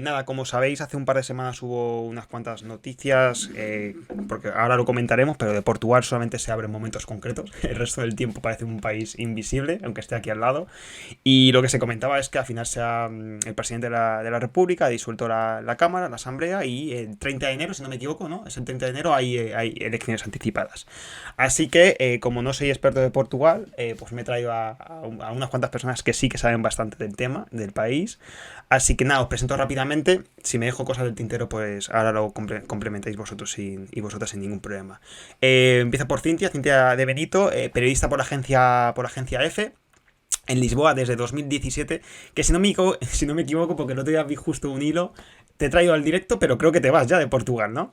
Nada, como sabéis, hace un par de semanas hubo unas cuantas noticias, porque ahora lo comentaremos, pero de Portugal solamente se abre en momentos concretos. El resto del tiempo parece un país invisible, aunque esté aquí al lado. Y lo que se comentaba es que al final el presidente de la República ha disuelto la Cámara, la Asamblea, y el 30 de enero, si no me equivoco, ¿no? Es el 30 de enero, hay elecciones anticipadas. Así que, como no soy experto de Portugal, pues me he traído a unas cuantas personas que sí que saben bastante del tema, del país. Así que nada, os presento rápidamente. Si me dejo cosas del tintero, pues ahora lo complementáis vosotros y vosotras sin ningún problema. Empieza por Cintia de Benito, periodista por la agencia EFE en Lisboa desde 2017, que si no me equivoco, porque el otro día vi justo un hilo, te he traído al directo, pero creo que te vas ya de Portugal, ¿no?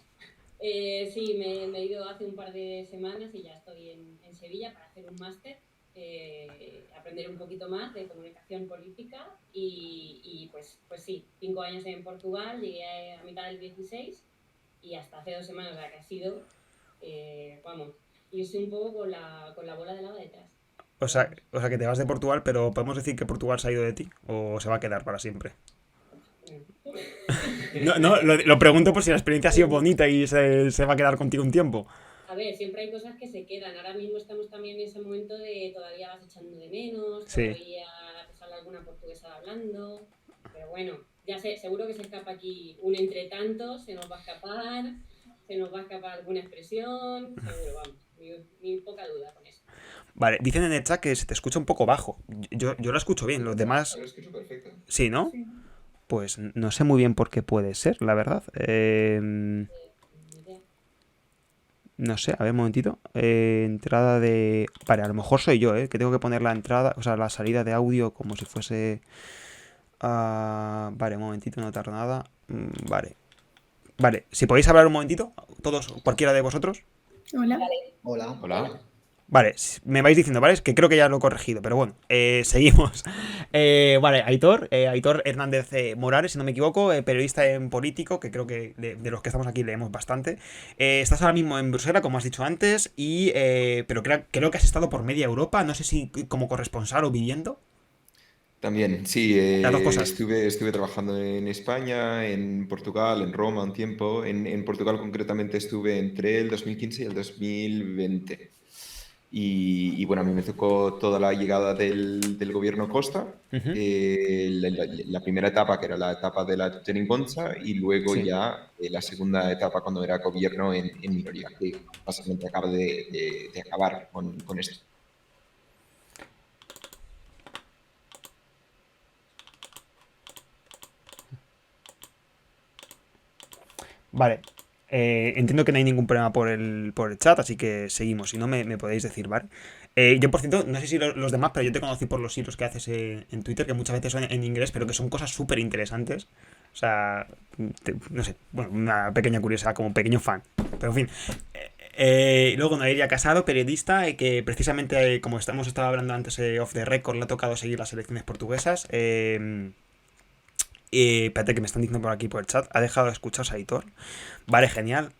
Sí, me he ido hace un par de semanas y ya estoy en Sevilla para hacer un máster, aprender un poquito más de comunicación política pues sí, 5 años en Portugal, llegué a mitad del 16 y hasta hace 2 semanas, la que ha sido, vamos, irse un poco con la bola de lava detrás, O pero sea, vamos. o sea, que te vas de Portugal, pero ¿podemos decir que Portugal se ha ido de ti? ¿O se va a quedar para siempre? No, no, lo pregunto por si la experiencia ha sido bonita y se va a quedar contigo un tiempo. A ver, siempre hay cosas que se quedan. Ahora mismo estamos también en ese momento de todavía vas echando de menos, Sí. todavía te sale alguna portuguesa hablando, pero bueno, ya sé, seguro que se escapa aquí un entre tantos, se nos va a escapar, se nos va a escapar alguna expresión, seguro, vamos, ni poca duda con eso. Vale, dicen en el chat que se te escucha un poco bajo. Yo lo escucho bien, los demás... Ahora escucho perfecto. Sí, ¿no? Sí. Pues no sé muy bien por qué puede ser, la verdad. Ni idea. No sé, a ver un momentito. Entrada de... Vale, a lo mejor soy yo, ¿eh? Que tengo que poner la entrada, o sea, la salida de audio como si fuese... vale, un momentito, no tarda nada. Vale. Vale, si podéis hablar un momentito, todos, cualquiera de vosotros. Hola. Hola. Hola. Vale, me vais diciendo, ¿vale? Es que creo que ya lo he corregido, pero bueno, seguimos. Vale, Aitor Hernández Morales, si no me equivoco, periodista en político, que creo que de los que estamos aquí leemos bastante. Estás ahora mismo en Bruselas, como has dicho antes, pero creo que has estado por media Europa, no sé si como corresponsal o viviendo. También, sí, Las dos cosas. estuve trabajando en España, en Portugal, en Roma un tiempo. En Portugal concretamente estuve entre el 2015 y el 2020. Bueno, a mí me tocó toda la llegada del gobierno Costa, Ujú. la primera etapa, que era la etapa de la Geringonza, y luego Sí. ya la segunda etapa cuando era gobierno en minoría, que básicamente acaba de acabar con esto. Vale. Entiendo que no hay ningún problema por el chat, así que seguimos. Si no, me podéis decir, ¿vale? Yo, por cierto, no sé si los demás, pero yo te conocí por los hilos que haces en Twitter, que muchas veces son en inglés, pero que son cosas súper interesantes. O sea, no sé, bueno, una pequeña curiosidad, como un pequeño fan. Pero en fin. Luego Noelia Casado, periodista, que precisamente, como hemos estado hablando antes off the record, le ha tocado seguir las elecciones portuguesas. Espérate que me están diciendo por aquí por el chat. ¿Ha dejado de escucharse a Aitor? Vale, genial.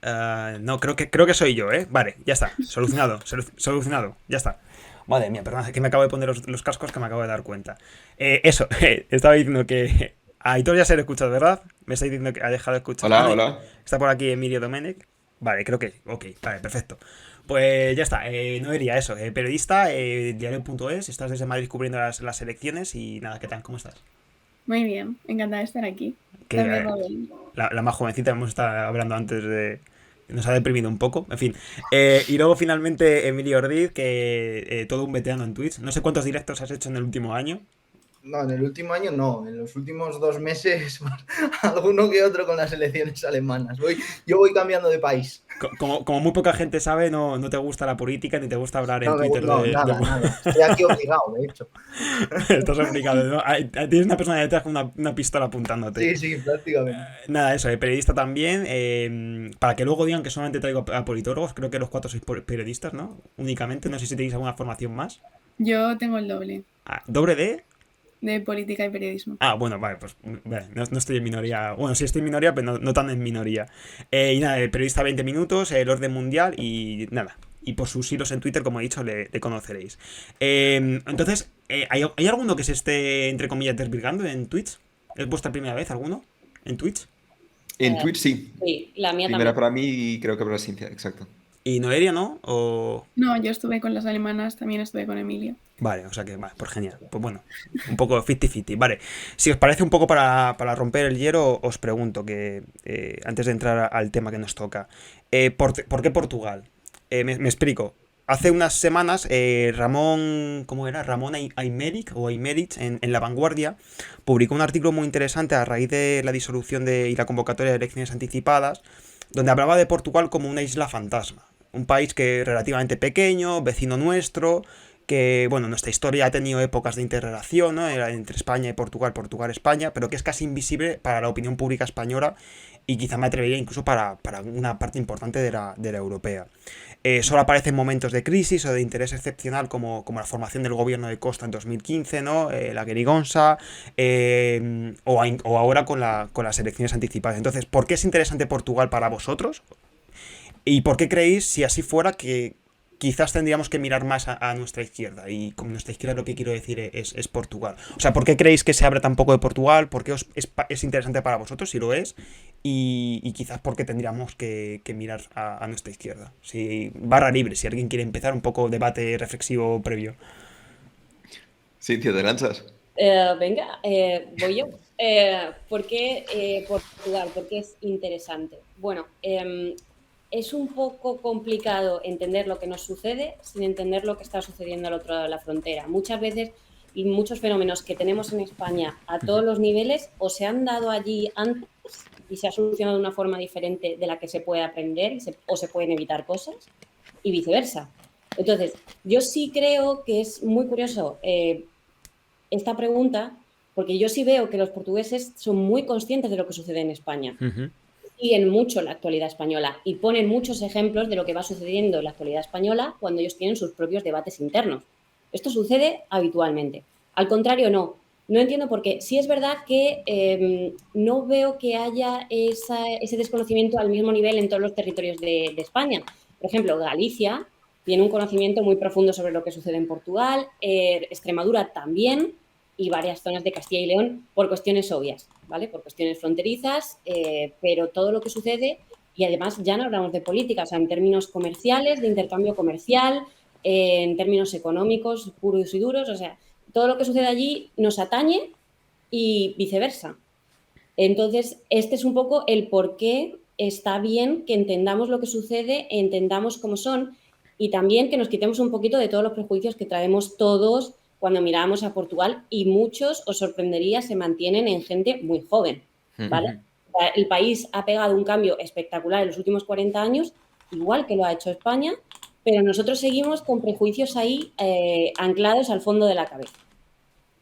No, creo que soy yo, ¿eh? Vale, ya está. Solucionado. Solucionado. Ya está. Madre mía, perdón, es que me acabo de poner los cascos que me acabo de dar cuenta. Eso, estaba diciendo que a Aitor ya se le escucha, ¿verdad? Me está diciendo que ha dejado de escuchar. Ah, Hola, no, hola. está por aquí Emilio Domenech. Vale, creo que. Ok, vale, perfecto. Pues ya está, Noelia, eso, periodista, diario.es, estás desde Madrid cubriendo las elecciones y nada, ¿qué tal? ¿Cómo estás? Muy bien, encantada de estar aquí. Que También muy bien. la más jovencita, hemos estado hablando antes de... Nos ha deprimido un poco, en fin. Y luego finalmente Emilio Ordiz, que todo un veterano en Twitch. No sé cuántos directos has hecho en el último año. No, en el último año no, en los últimos 2 meses alguno que otro con las elecciones alemanas. Yo voy cambiando de país. Como muy poca gente sabe, no te gusta la política ni te gusta hablar en No, Twitter no, nada. Estoy aquí obligado, de hecho. Estás obligado, ¿no? Tienes una persona detrás con una pistola apuntándote. Sí, prácticamente. Nada, eso, periodista también. Para que luego digan que solamente traigo a politólogos, creo que los cuatro sois periodistas, ¿no? Únicamente, no sé si tenéis alguna formación más. Yo tengo el doble ¿Doble D? de política y periodismo. Bueno, vale, pues vale, no estoy en minoría. Bueno, sí estoy en minoría, pero no tan en minoría. Y nada, el periodista 20 minutos, el orden mundial y nada. Y por sus hilos en Twitter, como he dicho, le conoceréis. Entonces, ¿hay alguno que se esté, entre comillas, desvirgando en Twitch? ¿Es vuestra primera vez alguno? en Twitch. En Eh, Twitch sí. sí, la mía Primera también. para mí y creo que para Cintia, exacto. Y Noelia, ¿no? O... No, yo estuve con las alemanas, también estuve con Emilia. Vale, o sea que, vale, pues genial. Pues bueno, un poco 50-50. Vale, si os parece un poco para romper el hielo, os pregunto que antes de entrar al tema que nos toca, ¿por qué Portugal? Me explico. Hace unas semanas, Ramón, ¿cómo era? Ramón Aymeric o Aymeric en La Vanguardia publicó un artículo muy interesante a raíz de la disolución y la convocatoria de elecciones anticipadas, donde hablaba de Portugal como una isla fantasma. Un país que es relativamente pequeño, vecino nuestro, que, bueno, nuestra historia ha tenido épocas de interrelación, ¿no? Era entre España y Portugal, Portugal-España, pero que es casi invisible para la opinión pública española y quizá me atrevería incluso para una parte importante de la europea. Solo aparece en momentos de crisis o de interés excepcional como la formación del gobierno de Costa en 2015, ¿no? La Gerigonza, o ahora con las elecciones anticipadas. Entonces, ¿por qué es interesante Portugal para vosotros? ¿Y por qué creéis, si así fuera, que quizás tendríamos que mirar más a nuestra izquierda? Y con nuestra izquierda lo que quiero decir es Portugal. O sea, ¿por qué creéis que se abre tan poco de Portugal? ¿Por qué es interesante para vosotros, si lo es? Y quizás por qué tendríamos que mirar a nuestra izquierda. Si, barra libre, si alguien quiere empezar un poco debate reflexivo previo. Cintia, ¿te lanzas? Venga, voy yo. ¿Por qué Portugal? ¿Por qué es interesante? Bueno, es un poco complicado entender lo que nos sucede sin entender lo que está sucediendo al otro lado de la frontera. Muchas veces y muchos fenómenos que tenemos en España a todos los niveles o se han dado allí antes y se ha solucionado de una forma diferente de la que se puede aprender o se pueden evitar cosas y viceversa. Entonces, yo sí creo que es muy curioso esta pregunta, porque yo sí veo que los portugueses son muy conscientes de lo que sucede en España. Siguen mucho la actualidad española y ponen muchos ejemplos de lo que va sucediendo en la actualidad española cuando ellos tienen sus propios debates internos. Esto sucede habitualmente. Al contrario, no. No entiendo por qué. Sí es verdad que no veo que haya ese desconocimiento al mismo nivel en todos los territorios de España. Por ejemplo, Galicia tiene un conocimiento muy profundo sobre lo que sucede en Portugal, Extremadura también, y varias zonas de Castilla y León por cuestiones obvias, ¿vale? Por cuestiones fronterizas, pero todo lo que sucede, y además ya no hablamos de política, o sea, en términos comerciales, de intercambio comercial, en términos económicos puros y duros, o sea, todo lo que sucede allí nos atañe y viceversa. Entonces, este es un poco el por qué está bien que entendamos lo que sucede, entendamos cómo son y también que nos quitemos un poquito de todos los prejuicios que traemos todos cuando miramos a Portugal y muchos, os sorprendería, se mantienen en gente muy joven, ¿vale? El país ha pegado un cambio espectacular en los últimos 40 años, igual que lo ha hecho España, pero nosotros seguimos con prejuicios ahí anclados al fondo de la cabeza.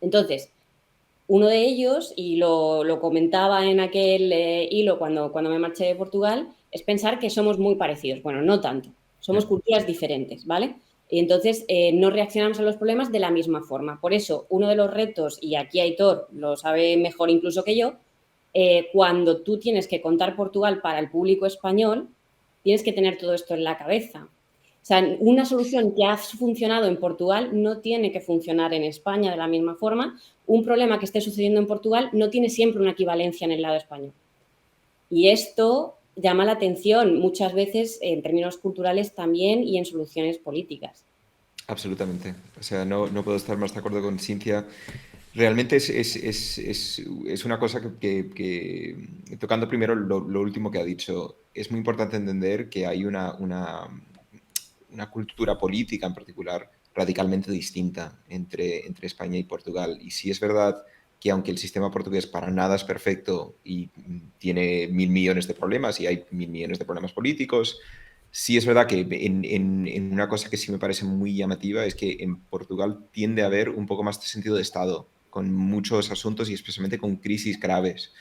Entonces, uno de ellos, y lo comentaba en aquel hilo cuando me marché de Portugal, es pensar que somos muy parecidos. Bueno, no tanto. Somos culturas diferentes, ¿vale? Y entonces no reaccionamos a los problemas de la misma forma. Por eso, uno de los retos, y aquí Aitor lo sabe mejor incluso que yo, cuando tú tienes que contar Portugal para el público español, tienes que tener todo esto en la cabeza. O sea, una solución que ha funcionado en Portugal no tiene que funcionar en España de la misma forma. Un problema que esté sucediendo en Portugal no tiene siempre una equivalencia en el lado español. Y esto llama la atención muchas veces en términos culturales también y en soluciones políticas. Absolutamente. O sea, no puedo estar más de acuerdo con Cintia. Realmente es una cosa que tocando primero lo último que ha dicho, es muy importante entender que hay una cultura política en particular radicalmente distinta entre España y Portugal. Y sí es verdad que aunque el sistema portugués para nada es perfecto y tiene 1.000 millones de problemas y hay 1.000 millones de problemas políticos, sí es verdad que en una cosa que sí me parece muy llamativa es que en Portugal tiende a haber un poco más de sentido de Estado, con muchos asuntos y especialmente con crisis graves,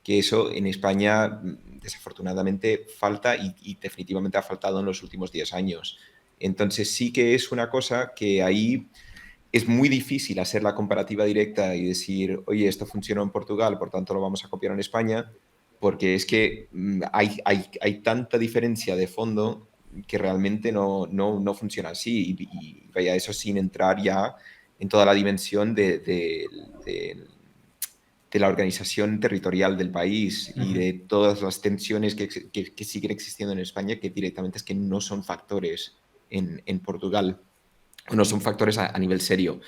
que eso en España desafortunadamente falta y definitivamente ha faltado en los últimos 10 años. Entonces sí que es una cosa que ahí es muy difícil hacer la comparativa directa y decir, oye, esto funcionó en Portugal, por tanto lo vamos a copiar en España, porque es que hay tanta diferencia de fondo que realmente no funciona así. Y vaya, eso sin entrar ya en toda la dimensión del de la organización territorial del país y de todas las tensiones que siguen existiendo en España, que directamente es que no son factores en Portugal, no son factores a nivel serio.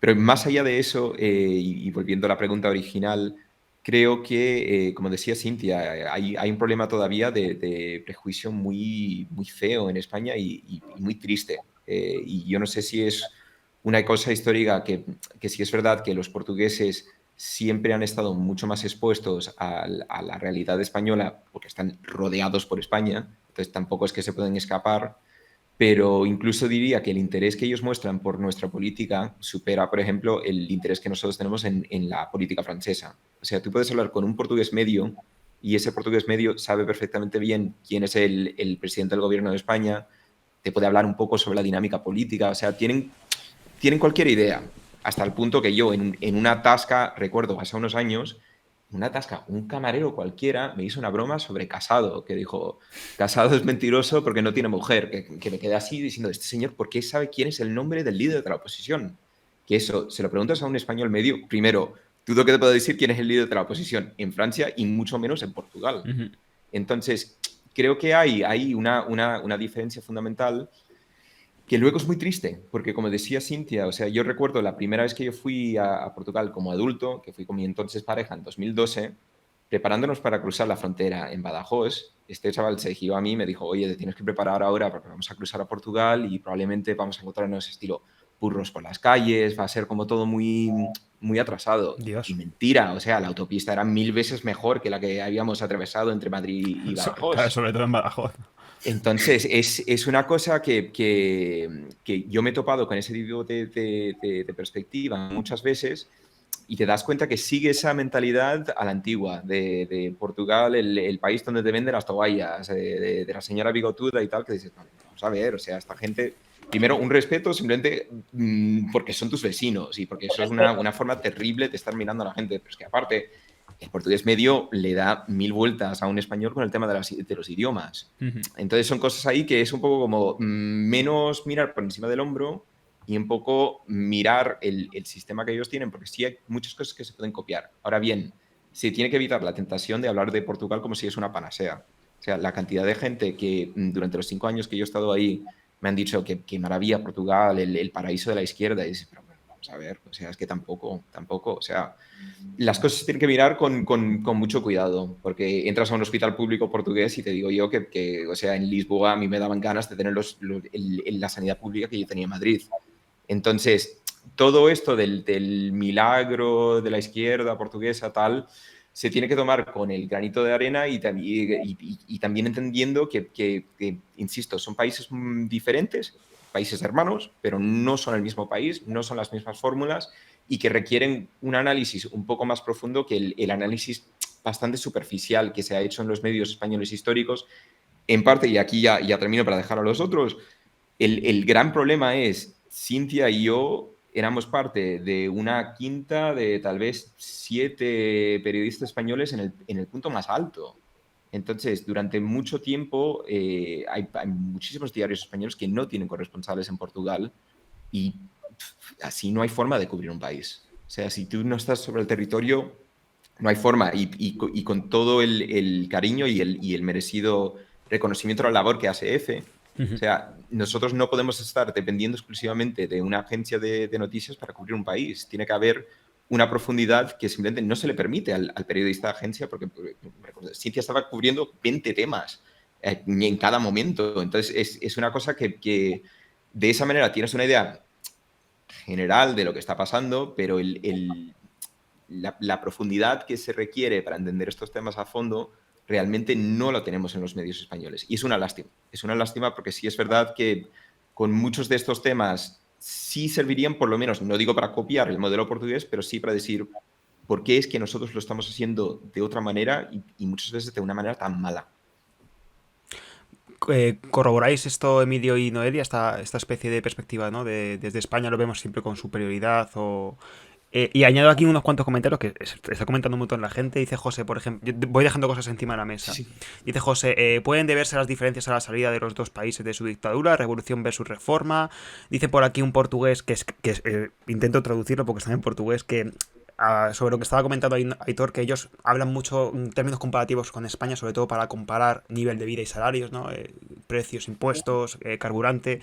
Pero más allá de eso, y volviendo a la pregunta original, creo que, como decía Cintia, hay un problema todavía de prejuicio muy, muy feo en España y muy triste. Y yo no sé si es una cosa histórica que sí es verdad que los portugueses siempre han estado mucho más expuestos a la realidad española porque están rodeados por España, entonces tampoco es que se pueden escapar, pero incluso diría que el interés que ellos muestran por nuestra política supera, por ejemplo, el interés que nosotros tenemos en la política francesa. O sea, tú puedes hablar con un portugués medio y ese portugués medio sabe perfectamente bien quién es el presidente del gobierno de España, te puede hablar un poco sobre la dinámica política, o sea, tienen cualquier idea, hasta el punto que yo en una tasca, recuerdo hace unos años, una tasca, un camarero cualquiera me hizo una broma sobre Casado, que dijo, Casado es mentiroso porque no tiene mujer, que me quedé así diciendo, este señor, ¿por qué sabe quién es el nombre del líder de la oposición? Que eso, se lo preguntas a un español medio, primero, dudo que te pueda decir quién es el líder de la oposición en Francia y mucho menos en Portugal. Entonces, creo que hay una diferencia fundamental que luego es muy triste, porque como decía Cintia, o sea, yo recuerdo la primera vez que yo fui a Portugal como adulto, que fui con mi entonces pareja en 2012, preparándonos para cruzar la frontera en Badajoz, este chaval se giró a mí y me dijo, oye, te tienes que preparar ahora porque vamos a cruzar a Portugal y probablemente vamos a encontrarnos estilo burros por las calles, va a ser como todo muy, muy atrasado. Dios. Y mentira, o sea, la autopista era 1000 veces mejor que la que habíamos atravesado entre Madrid y Badajoz. Claro, sobre todo en Badajoz. Entonces, es una cosa que yo me he topado con ese tipo de perspectiva muchas veces y te das cuenta que sigue esa mentalidad a la antigua de Portugal, el país donde te venden las toallas, de la señora bigotuda y tal, que dices, vamos a ver, o sea, esta gente, primero, un respeto simplemente porque son tus vecinos y porque eso es una forma terrible de estar mirando a la gente, pero es que aparte el portugués medio le da 1000 vueltas a un español con el tema de los idiomas. Entonces son cosas ahí que es un poco como menos mirar por encima del hombro y un poco mirar el sistema que ellos tienen, porque sí hay muchas cosas que se pueden copiar. Ahora bien, se tiene que evitar la tentación de hablar de Portugal como si es una panacea. O sea, la cantidad de gente que durante los 5 años que yo he estado ahí me han dicho que maravilla Portugal, el paraíso de la izquierda, y dices, pero bueno, vamos a ver, o sea, es que tampoco, o sea, las cosas se tienen que mirar con mucho cuidado, porque entras a un hospital público portugués y te digo yo que o sea, en Lisboa a mí me daban ganas de tener la sanidad pública que yo tenía en Madrid. Entonces, todo esto del milagro de la izquierda portuguesa, tal, se tiene que tomar con el granito de arena y también entendiendo que, insisto, son países diferentes, países hermanos, pero no son el mismo país, no son las mismas fórmulas y que requieren un análisis un poco más profundo que el análisis bastante superficial que se ha hecho en los medios españoles históricos. En parte, y aquí ya termino para dejar a los otros, el gran problema es, Cintia y yo éramos parte de una quinta de tal vez 7 periodistas españoles en el punto más alto. Entonces, durante mucho tiempo hay muchísimos diarios españoles que no tienen corresponsales en Portugal y así no hay forma de cubrir un país. O sea, si tú no estás sobre el territorio, no hay forma. Y con todo el cariño y el merecido reconocimiento a la labor que hace EFE, o sea, nosotros no podemos estar dependiendo exclusivamente de una agencia de noticias para cubrir un país. Tiene que haber una profundidad que simplemente no se le permite al periodista de agencia, porque Cintia estaba cubriendo 20 temas en cada momento. Entonces, es una cosa que de esa manera tienes una idea general de lo que está pasando, pero la profundidad que se requiere para entender estos temas a fondo realmente no lo tenemos en los medios españoles. Y es una lástima. Es una lástima porque sí es verdad que con muchos de estos temas sí servirían, por lo menos, no digo para copiar el modelo portugués, pero sí para decir por qué es que nosotros lo estamos haciendo de otra manera y muchas veces de una manera tan mala. ¿Corroboráis esto, Emilio y Noelia, esta especie de perspectiva, ¿no? Desde España lo vemos siempre con superioridad o... y añado aquí unos cuantos comentarios que está comentando un montón la gente. Dice José, por ejemplo, voy dejando cosas encima de la mesa. Sí. Dice José, ¿pueden deberse las diferencias a la salida de los dos países de su dictadura, revolución versus reforma? Dice por aquí un portugués que intento traducirlo porque está en portugués, que sobre lo que estaba comentando Aitor, que ellos hablan mucho en términos comparativos con España, sobre todo para comparar nivel de vida y salarios, ¿no? Precios, impuestos, carburante.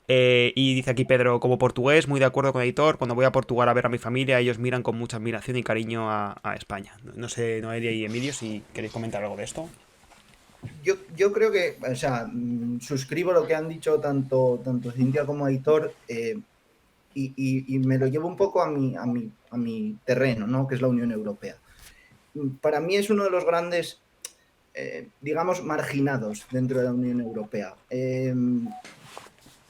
Y dice aquí Pedro, como portugués, muy de acuerdo con Aitor, cuando voy a Portugal a ver a mi familia, ellos miran con mucha admiración y cariño a España. No sé, Noelia y Emilio, si queréis comentar algo de esto. Yo creo que, o sea, suscribo lo que han dicho tanto Cintia como Aitor, y me lo llevo un poco a mi terreno, ¿no? Que es la Unión Europea. Para mí es uno de los grandes, digamos, marginados dentro de la Unión Europea.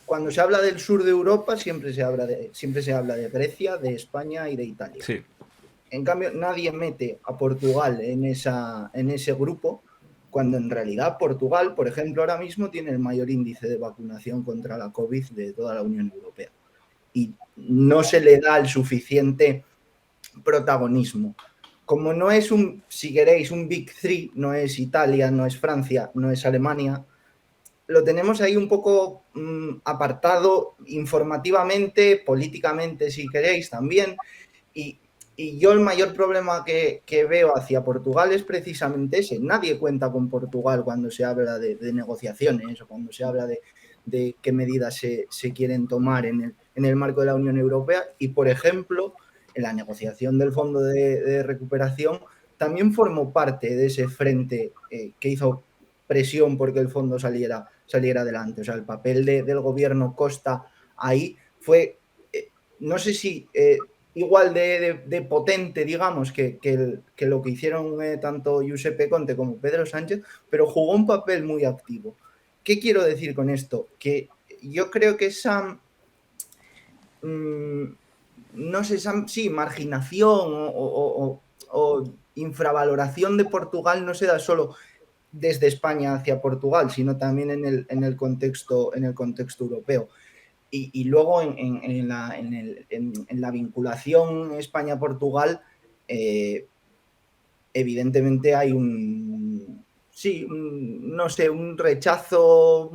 Cuando se habla del sur de Europa siempre se habla de Grecia, de España y de Italia. Sí. En cambio, nadie mete a Portugal en ese grupo, cuando en realidad Portugal, por ejemplo, ahora mismo tiene el mayor índice de vacunación contra la COVID de toda la Unión Europea. Y no se le da el suficiente protagonismo. Como no es si queréis, un Big Three, no es Italia, no es Francia, no es Alemania, lo tenemos ahí un poco apartado informativamente, políticamente, si queréis, también. Y yo el mayor problema que veo hacia Portugal es precisamente ese. Nadie cuenta con Portugal cuando se habla de negociaciones o cuando se habla de qué medidas se quieren tomar en el marco de la Unión Europea. Y, por ejemplo, en la negociación del Fondo de Recuperación también formó parte de ese frente que hizo presión porque el fondo saliera adelante. O sea, el papel del gobierno Costa ahí fue, no sé si igual de potente, digamos, que lo que hicieron tanto Giuseppe Conte como Pedro Sánchez, pero jugó un papel muy activo. ¿Qué quiero decir con esto? Que yo creo que esa, no sé, sí, marginación o infravaloración de Portugal no se da solo desde España hacia Portugal, sino también en el contexto europeo. Y luego en la vinculación España-Portugal, evidentemente hay un rechazo.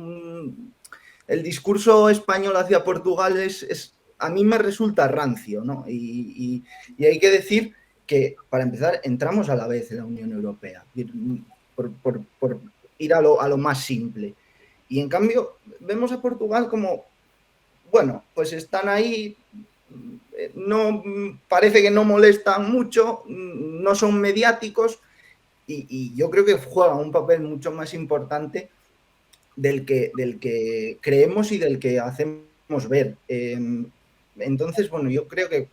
El discurso español hacia Portugal a mí me resulta rancio, ¿no? Y hay que decir que, para empezar, entramos a la vez en la Unión Europea, por ir a lo más simple. Y en cambio vemos a Portugal como, bueno, pues están ahí, no parece que no molestan mucho, no son mediáticos, y yo creo que juegan un papel mucho más importante del que creemos y del que hacemos ver. Entonces, bueno, yo creo que,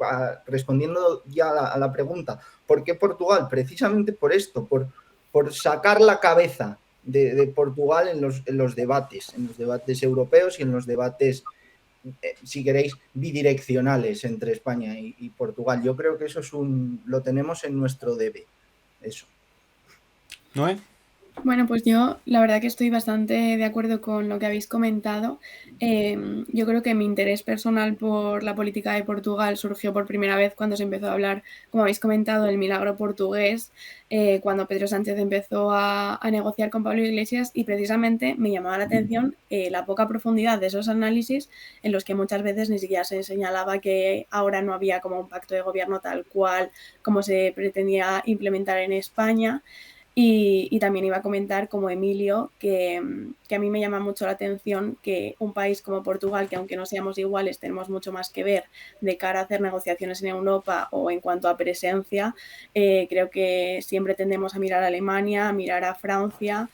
respondiendo ya a la pregunta, ¿por qué Portugal? Precisamente por esto, por sacar la cabeza de Portugal en los debates europeos y en los debates, si queréis, bidireccionales entre España y Portugal. Yo creo que eso lo tenemos en nuestro debe. Eso. ¿Noé? Bueno, pues yo la verdad que estoy bastante de acuerdo con lo que habéis comentado. Yo creo que mi interés personal por la política de Portugal surgió por primera vez cuando se empezó a hablar, como habéis comentado, del milagro portugués, cuando Pedro Sánchez empezó a negociar con Pablo Iglesias, y precisamente me llamaba la atención la poca profundidad de esos análisis, en los que muchas veces ni siquiera se señalaba que ahora no había como un pacto de gobierno tal cual como se pretendía implementar en España. Y también iba a comentar, como Emilio, que a mí me llama mucho la atención que un país como Portugal, que aunque no seamos iguales, tenemos mucho más que ver de cara a hacer negociaciones en Europa o en cuanto a presencia. Creo que siempre tendemos a mirar a Alemania, a mirar a Francia,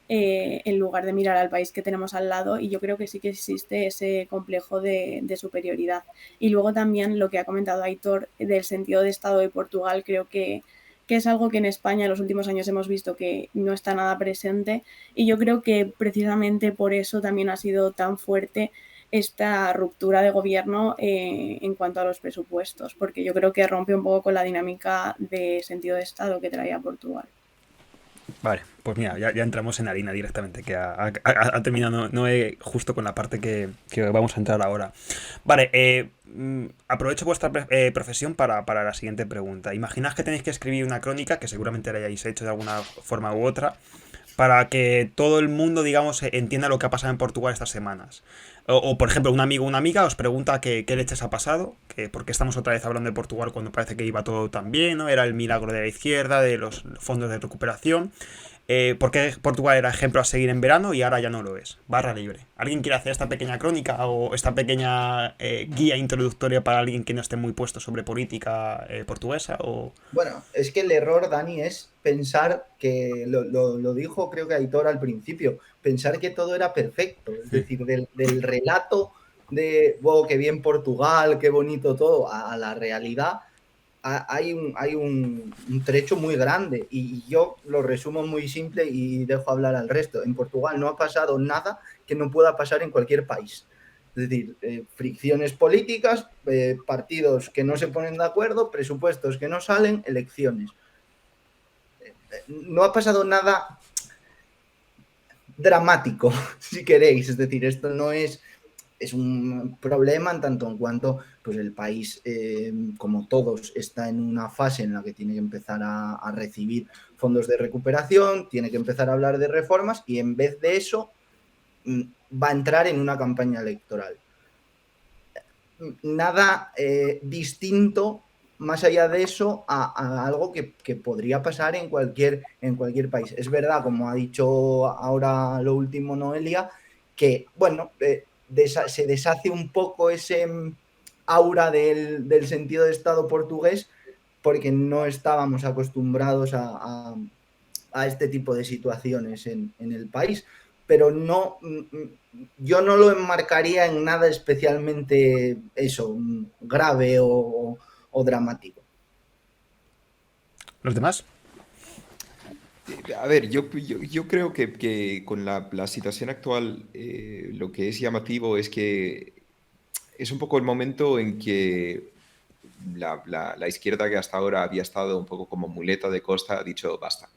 en lugar de mirar al país que tenemos al lado, y yo creo que sí que existe ese complejo de superioridad. Y luego también lo que ha comentado Aitor del sentido de Estado de Portugal, creo que es algo que en España en los últimos años hemos visto que no está nada presente, y yo creo que precisamente por eso también ha sido tan fuerte esta ruptura de gobierno en cuanto a los presupuestos, porque yo creo que rompe un poco con la dinámica de sentido de Estado que traía Portugal. Vale, pues mira, ya entramos en harina directamente, que ha terminado Noé justo con la parte que vamos a entrar ahora. Vale, aprovecho vuestra profesión para la siguiente pregunta. Imaginad que tenéis que escribir una crónica, que seguramente la hayáis hecho de alguna forma u otra, para que todo el mundo, digamos, entienda lo que ha pasado en Portugal estas semanas. O, por ejemplo, un amigo o una amiga os pregunta qué leches ha pasado, que por qué estamos otra vez hablando de Portugal cuando parece que iba todo tan bien, ¿no? Era el milagro de la izquierda, de los fondos de recuperación. ¿Por qué Portugal era ejemplo a seguir en verano y ahora ya no lo es? Barra libre. ¿Alguien quiere hacer esta pequeña crónica o esta pequeña guía introductoria para alguien que no esté muy puesto sobre política portuguesa? O... Bueno, es que el error, Dani, es pensar que, lo dijo creo que Aitor al principio, pensar que todo era perfecto. Es decir, del relato de, wow, qué bien Portugal, qué bonito todo, a la realidad hay un trecho muy grande y yo lo resumo muy simple y dejo hablar al resto. En Portugal no ha pasado nada que no pueda pasar en cualquier país. Es decir, fricciones políticas, partidos que no se ponen de acuerdo, presupuestos que no salen, elecciones. No ha pasado nada dramático, si queréis. Es decir, esto no es un problema en tanto en cuanto pues el país, como todos, está en una fase en la que tiene que empezar a recibir fondos de recuperación, tiene que empezar a hablar de reformas y en vez de eso va a entrar en una campaña electoral. Nada distinto más allá de eso a algo que podría pasar en cualquier país. Es verdad, como ha dicho ahora lo último Noelia, que bueno, se deshace un poco ese aura del sentido de Estado portugués porque no estábamos acostumbrados a este tipo de situaciones en el país, pero no, yo no lo enmarcaría en nada especialmente eso, grave o dramático. ¿Los demás? A ver, yo creo que con la situación actual lo que es llamativo es que es un poco el momento en que la izquierda, que hasta ahora había estado un poco como muleta de Costa, ha dicho basta.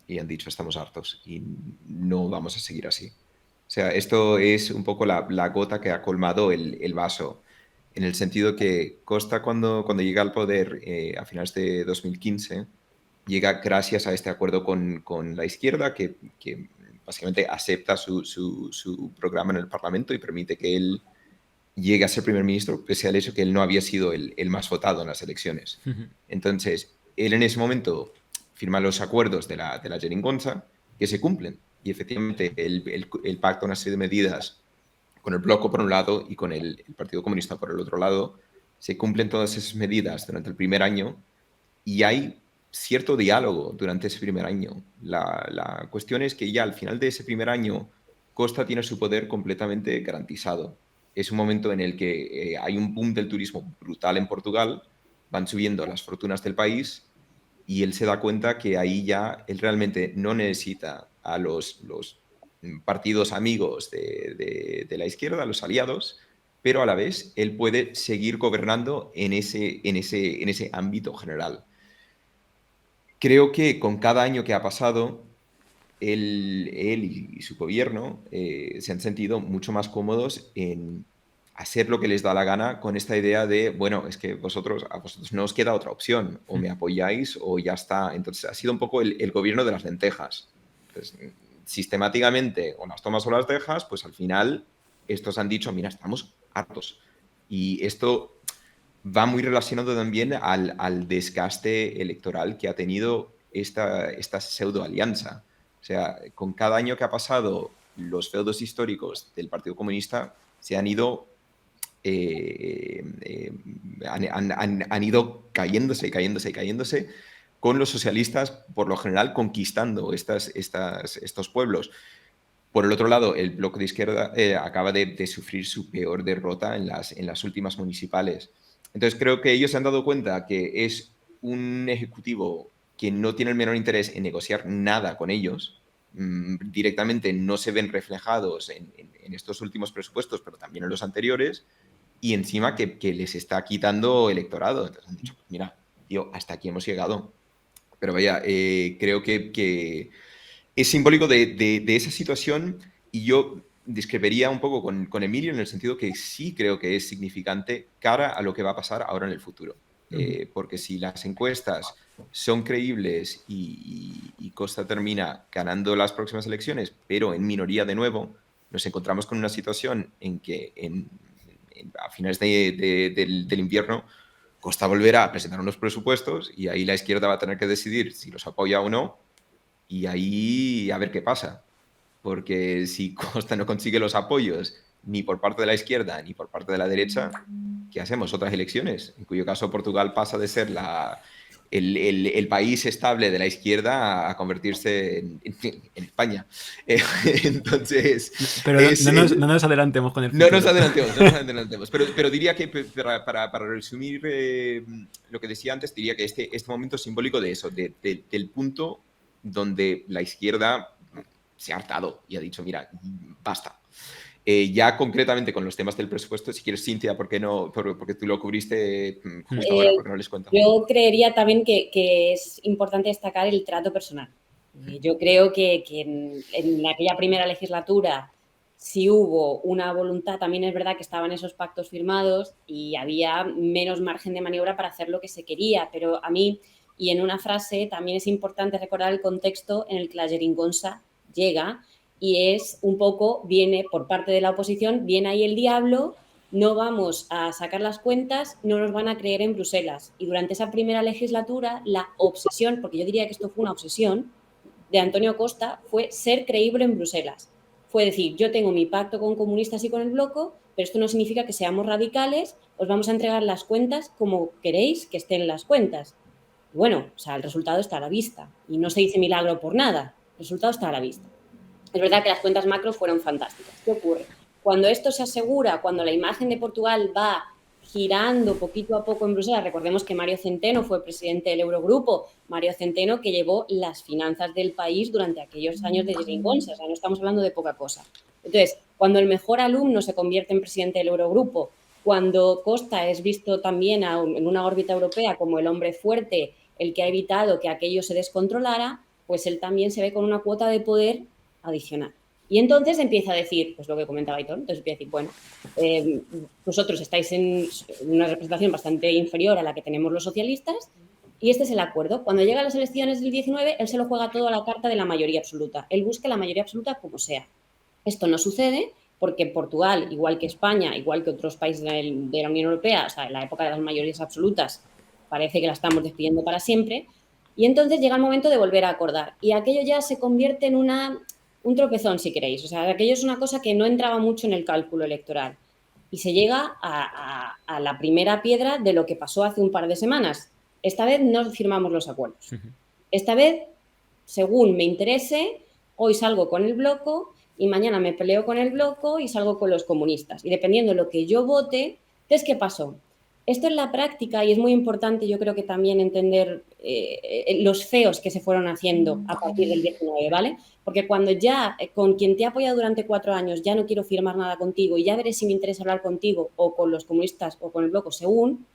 Y han dicho estamos hartos y no vamos a seguir así. O sea, esto es un poco la gota que ha colmado el vaso, en el sentido que Costa cuando llega al poder a finales de 2015, llega gracias a este acuerdo con la izquierda que básicamente acepta su programa en el Parlamento y permite que él llegue a ser primer ministro, pese al hecho que él no había sido el más votado en las elecciones. Entonces, él en ese momento firma los acuerdos de la Geringonça que se cumplen. Y efectivamente, el pacta una serie de medidas con el Bloco por un lado y con el Partido Comunista por el otro lado. Se cumplen todas esas medidas durante el primer año y hay cierto diálogo durante ese primer año. La cuestión es que ya al final de ese primer año, Costa tiene su poder completamente garantizado. Es un momento en el que hay un boom del turismo brutal en Portugal, van subiendo las fortunas del país y él se da cuenta que ahí ya él realmente no necesita a los partidos amigos de la izquierda, a los aliados, pero a la vez él puede seguir gobernando en ese ámbito general. Creo que con cada año que ha pasado, él y su gobierno se han sentido mucho más cómodos en hacer lo que les da la gana con esta idea de, bueno, es que a vosotros no os queda otra opción, o me apoyáis o ya está. Entonces ha sido un poco el gobierno de las lentejas. Entonces, sistemáticamente, o las tomas o las dejas, pues al final estos han dicho, mira, estamos hartos. Y esto va muy relacionado también al desgaste electoral que ha tenido esta pseudo alianza. O sea, con cada año que ha pasado, los feudos históricos del Partido Comunista se han ido han ido cayéndose, con los socialistas, por lo general, conquistando estos pueblos. Por el otro lado, el bloque de izquierda acaba de sufrir su peor derrota en las últimas municipales. Entonces, creo que ellos se han dado cuenta que es un ejecutivo que no tiene el menor interés en negociar nada con ellos. Directamente no se ven reflejados en estos últimos presupuestos, pero también en los anteriores. Y encima que les está quitando electorado. Entonces han dicho, mira, tío, hasta aquí hemos llegado. Pero vaya, creo que es simbólico de esa situación y yo discreparía un poco con Emilio en el sentido que sí creo que es significante cara a lo que va a pasar ahora en el futuro. Porque si las encuestas son creíbles y Costa termina ganando las próximas elecciones, pero en minoría de nuevo, nos encontramos con una situación en que a finales del invierno Costa volverá a presentar unos presupuestos y ahí la izquierda va a tener que decidir si los apoya o no, y ahí a ver qué pasa. Porque si Costa no consigue los apoyos ni por parte de la izquierda ni por parte de la derecha, ¿qué hacemos? Otras elecciones, en cuyo caso Portugal pasa de ser el país estable de la izquierda a convertirse en España. Entonces... Pero no nos adelantemos con el futuro. No nos adelantemos. Pero diría que, para resumir lo que decía antes, diría que este momento es simbólico de eso, del punto donde la izquierda se ha hartado y ha dicho, mira, basta. Ya concretamente con los temas del presupuesto, si quieres, Cintia, ¿por qué no? Porque tú lo cubriste justo ahora, porque no les cuento. Yo creería también que es importante destacar el trato personal. Yo creo que en aquella primera legislatura sí hubo una voluntad, también es verdad que estaban esos pactos firmados y había menos margen de maniobra para hacer lo que se quería, pero a mí, y en una frase, también es importante recordar el contexto en el que la Geringonça llega, y es un poco, viene por parte de la oposición, viene ahí el diablo, no vamos a sacar las cuentas, no nos van a creer en Bruselas. Y durante esa primera legislatura, la obsesión, porque yo diría que esto fue una obsesión, de Antonio Costa fue ser creíble en Bruselas. Fue decir, yo tengo mi pacto con comunistas y con el bloco, pero esto no significa que seamos radicales, os vamos a entregar las cuentas como queréis que estén las cuentas. Bueno, o sea, el resultado está a la vista y no se dice milagro por nada, el resultado está a la vista. Es verdad que las cuentas macro fueron fantásticas. ¿Qué ocurre? Cuando esto se asegura, cuando la imagen de Portugal va girando poquito a poco en Bruselas, recordemos que Mario Centeno fue presidente del Eurogrupo, Mario Centeno que llevó las finanzas del país durante aquellos años de Geringonça, o sea, no estamos hablando de poca cosa. Entonces, cuando el mejor alumno se convierte en presidente del Eurogrupo, cuando Costa es visto también en una órbita europea como el hombre fuerte, el que ha evitado que aquello se descontrolara, pues él también se ve con una cuota de poder adicional. Y entonces empieza a decir, pues lo que comentaba Aitor, entonces empieza a decir, bueno, vosotros estáis en una representación bastante inferior a la que tenemos los socialistas y este es el acuerdo. Cuando llega a las elecciones del 19, él se lo juega todo a la carta de la mayoría absoluta. Él busca la mayoría absoluta como sea. Esto no sucede porque Portugal, igual que España, igual que otros países de la Unión Europea, o sea, en la época de las mayorías absolutas, parece que la estamos despidiendo para siempre. Y entonces llega el momento de volver a acordar. Y aquello ya se convierte en un tropezón, si queréis. O sea, aquello es una cosa que no entraba mucho en el cálculo electoral. Y se llega a la primera piedra de lo que pasó hace un par de semanas. Esta vez no firmamos los acuerdos. Esta vez, según me interese, hoy salgo con el bloco y mañana me peleo con el bloco y salgo con los comunistas. Y dependiendo de lo que yo vote, entonces, ¿qué pasó? Esto en la práctica, y es muy importante, yo creo que también entender los feos que se fueron haciendo a partir del 19, ¿vale? Porque cuando ya con quien te ha apoyado durante 4 años ya no quiero firmar nada contigo y ya veré si me interesa hablar contigo o con los comunistas o con el bloco según,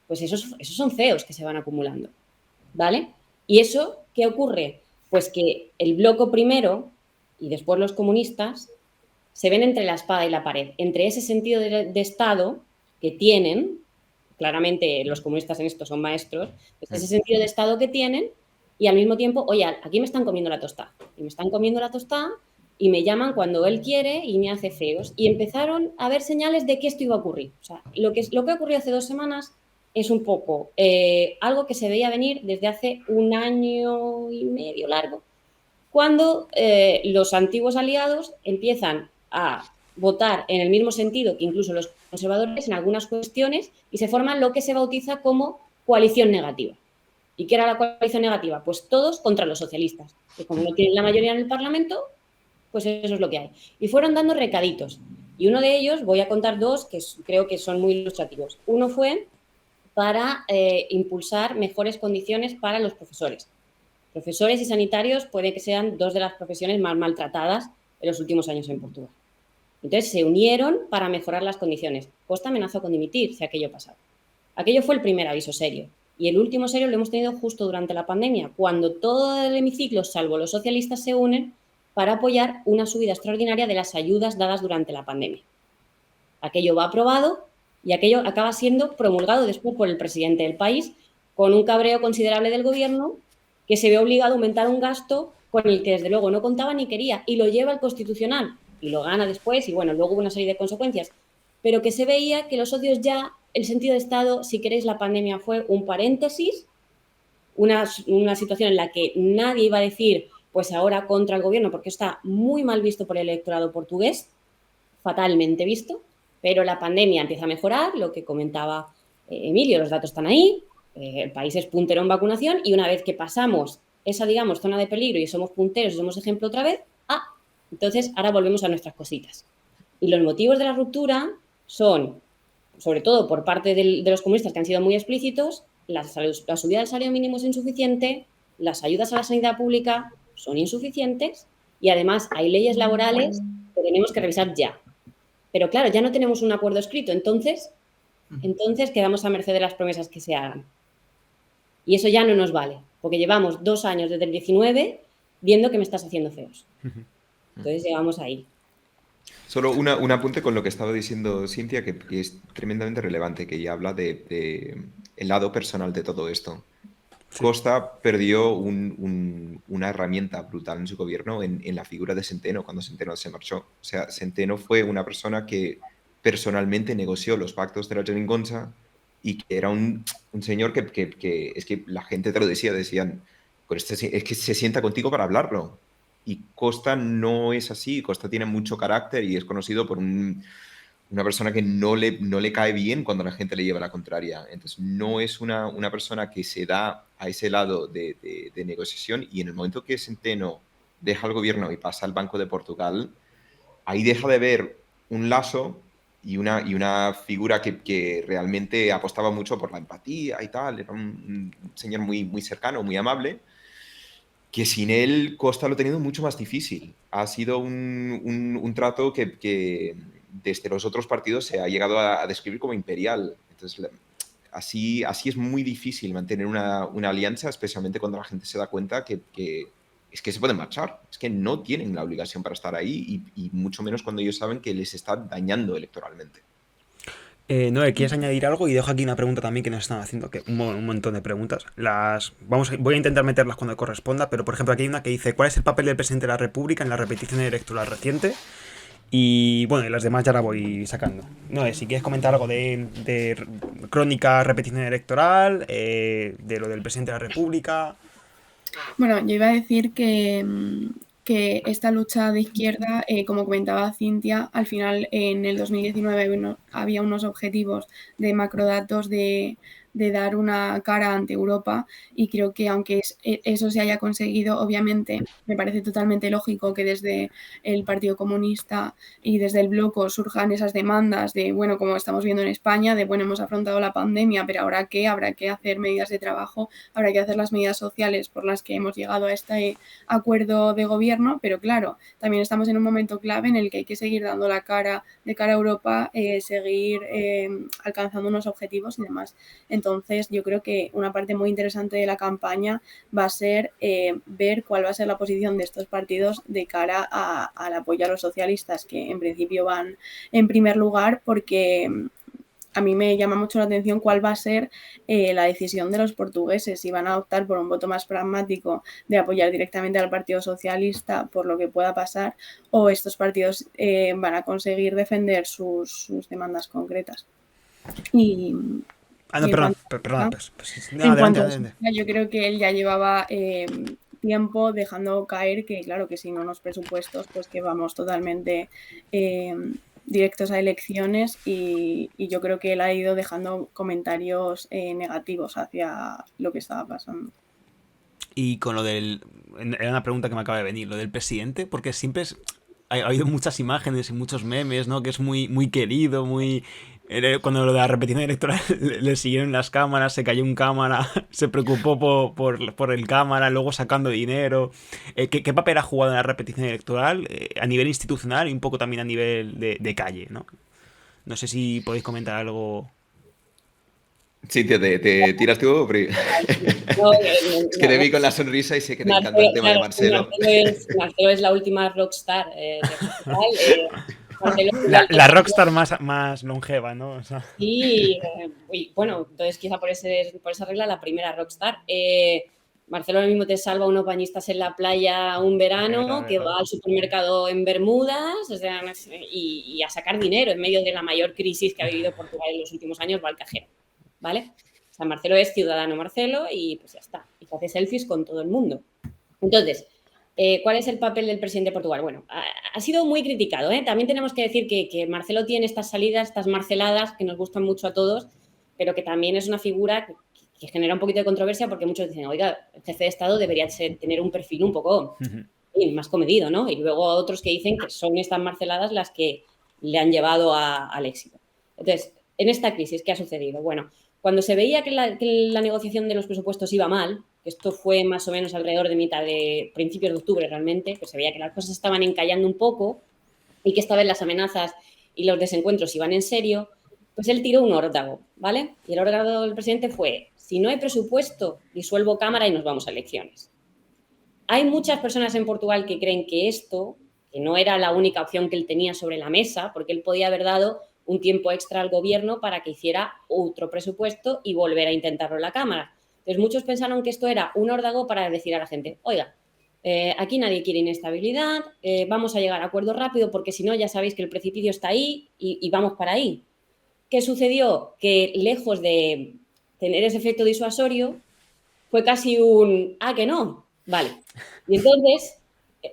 pues esos son feos que se van acumulando, ¿vale? ¿Y eso qué ocurre? Pues que el bloco primero y después los comunistas se ven entre la espada y la pared, entre ese sentido de Estado que tienen. Claramente los comunistas en esto son maestros, ese sentido de Estado que tienen y al mismo tiempo, oye, aquí me están comiendo la tostada, y me están comiendo la tostada y me llaman cuando él quiere y me hace feos. Y empezaron a haber señales de que esto iba a ocurrir. O sea, lo que ocurrió hace 2 semanas es un poco algo que se veía venir desde hace 1 año y medio largo, cuando los antiguos aliados empiezan a votar en el mismo sentido que incluso los conservadores en algunas cuestiones y se forma lo que se bautiza como coalición negativa. ¿Y qué era la coalición negativa? Pues todos contra los socialistas, que como no tienen la mayoría en el Parlamento, pues eso es lo que hay. Y fueron dando recaditos. Y uno de ellos, voy a contar 2 que creo que son muy ilustrativos. Uno fue para impulsar mejores condiciones para los profesores. Profesores y sanitarios puede que sean 2 de las profesiones más maltratadas en los últimos años en Portugal. Entonces se unieron para mejorar las condiciones. Costa amenazó con dimitir si aquello pasaba. Aquello fue el primer aviso serio. Y el último serio lo hemos tenido justo durante la pandemia, cuando todo el hemiciclo, salvo los socialistas, se unen para apoyar una subida extraordinaria de las ayudas dadas durante la pandemia. Aquello va aprobado y aquello acaba siendo promulgado después por el presidente del país, con un cabreo considerable del gobierno que se ve obligado a aumentar un gasto con el que desde luego no contaba ni quería y lo lleva al Constitucional. y lo gana después y bueno, luego hubo una serie de consecuencias, pero que se veía que los socios ya, el sentido de Estado, si queréis, la pandemia fue un paréntesis, una situación en la que nadie iba a decir pues ahora contra el gobierno, porque está muy mal visto por el electorado portugués, fatalmente visto, pero la pandemia empieza a mejorar, lo que comentaba Emilio, los datos están ahí, el país es puntero en vacunación y una vez que pasamos esa, digamos, zona de peligro y somos punteros y somos ejemplo otra vez, entonces ahora volvemos a nuestras cositas. Y los motivos de la ruptura son, sobre todo por parte de los comunistas que han sido muy explícitos, la subida del salario mínimo es insuficiente, las ayudas a la sanidad pública son insuficientes y además hay leyes laborales que tenemos que revisar ya. Pero claro, ya no tenemos un acuerdo escrito, entonces quedamos a merced de las promesas que se hagan. Y eso ya no nos vale, porque llevamos 2 años desde el 19 viendo que me estás haciendo feos. Entonces llegamos ahí. Solo un apunte con lo que estaba diciendo Cintia, que es tremendamente relevante, que ella habla de el lado personal de todo esto. Sí. Costa perdió una herramienta brutal en su gobierno en la figura de Centeno cuando Centeno se marchó. O sea, Centeno fue una persona que personalmente negoció los pactos de la Geringonça y que era un señor que es que la gente te lo decían, es que se sienta contigo para hablarlo. Y Costa no es así. Costa tiene mucho carácter y es conocido por una persona que no le cae bien cuando la gente le lleva la contraria. Entonces, no es una persona que se da a ese lado de negociación, y en el momento que Centeno deja el gobierno y pasa al Banco de Portugal, ahí deja de ver un lazo y una figura que realmente apostaba mucho por la empatía y tal. Era un señor muy, muy cercano, muy amable, que sin él Costa lo ha tenido mucho más difícil. Ha sido un trato que desde los otros partidos se ha llegado a describir como imperial. Entonces, así es muy difícil mantener una alianza, especialmente cuando la gente se da cuenta que es que se pueden marchar. Es que no tienen la obligación para estar ahí y mucho menos cuando ellos saben que les está dañando electoralmente. Noé, ¿quieres añadir algo? Y dejo aquí una pregunta también que nos están haciendo, que un montón de preguntas. Voy a intentar meterlas cuando corresponda, pero por ejemplo aquí hay una que dice: ¿cuál es el papel del presidente de la República en la repetición electoral reciente? Y bueno, las demás ya la voy sacando. Noé, si quieres comentar algo de crónica, repetición electoral, de lo del presidente de la República. Bueno, yo iba a decir que esta lucha de izquierda, como comentaba Cintia, al final en el 2019 había unos objetivos de macrodatos de dar una cara ante Europa, y creo que aunque eso se haya conseguido, obviamente me parece totalmente lógico que desde el Partido Comunista y desde el bloco surjan esas demandas de, bueno, como estamos viendo en España, de, bueno, hemos afrontado la pandemia, pero ¿ahora qué? Habrá que hacer medidas de trabajo, habrá que hacer las medidas sociales por las que hemos llegado a este acuerdo de gobierno, pero claro, también estamos en un momento clave en el que hay que seguir dando la cara de cara a Europa, seguir alcanzando unos objetivos y demás. Entonces, yo creo que una parte muy interesante de la campaña va a ser ver cuál va a ser la posición de estos partidos de cara al apoyo a los socialistas, que en principio van en primer lugar, porque a mí me llama mucho la atención cuál va a ser la decisión de los portugueses, si van a optar por un voto más pragmático de apoyar directamente al Partido Socialista por lo que pueda pasar, o estos partidos van a conseguir defender sus demandas concretas. Y... perdón. Adelante. Yo creo que él ya llevaba tiempo dejando caer que, claro, que sin unos presupuestos, pues que vamos totalmente directos a elecciones, y yo creo que él ha ido dejando comentarios negativos hacia lo que estaba pasando. Y con lo del... Era una pregunta que me acaba de venir, lo del presidente, porque siempre ha habido muchas imágenes y muchos memes, ¿no? Que es muy, muy querido, muy... Cuando lo de la repetición electoral le siguieron las cámaras, se cayó un cámara, se preocupó por el cámara, luego sacando dinero. ¿Qué papel ha jugado en la repetición electoral a nivel institucional y un poco también a nivel de calle, ¿no? No sé si podéis comentar algo. Sí, te tiras tú, pero... Es que te vi con la sonrisa y sé que te encanta el tema de Marcelo. Marcelo es la última rockstar de Portugal. La rockstar más longeva, ¿no? O sea. Sí, bueno, entonces quizá por esa regla la primera rockstar. Marcelo ahora mismo te salva unos bañistas en la playa un verano, que va al supermercado en Bermudas, o sea, y a sacar dinero en medio de la mayor crisis que ha vivido Portugal en los últimos años, va al cajero, ¿vale? O sea, Marcelo es ciudadano Marcelo y pues ya está. Y se hace selfies con todo el mundo. Entonces, ¿cuál es el papel del presidente de Portugal? Bueno, ha sido muy criticado, ¿eh? También tenemos que decir que Marcelo tiene estas salidas, estas marceladas que nos gustan mucho a todos, pero que también es una figura que genera un poquito de controversia porque muchos dicen, oiga, el jefe de Estado debería tener un perfil un poco más comedido, ¿no? Y luego otros que dicen que son estas marceladas las que le han llevado al éxito. Entonces, en esta crisis, ¿qué ha sucedido? Bueno, cuando se veía que la negociación de los presupuestos iba mal, que esto fue más o menos alrededor de principios de octubre realmente, que se veía que las cosas estaban encallando un poco y que esta vez las amenazas y los desencuentros iban en serio, pues él tiró un órdago, ¿vale? Y el órdago del presidente fue, si no hay presupuesto, disuelvo Cámara y nos vamos a elecciones. Hay muchas personas en Portugal que creen que esto, que no era la única opción que él tenía sobre la mesa, porque él podía haber dado un tiempo extra al gobierno para que hiciera otro presupuesto y volver a intentarlo en la Cámara. Entonces, muchos pensaron que esto era un órdago para decir a la gente, oiga, aquí nadie quiere inestabilidad, vamos a llegar a acuerdo rápido porque si no ya sabéis que el precipicio está ahí y vamos para ahí. ¿Qué sucedió? Que lejos de tener ese efecto disuasorio, fue casi un, que no, vale. Y entonces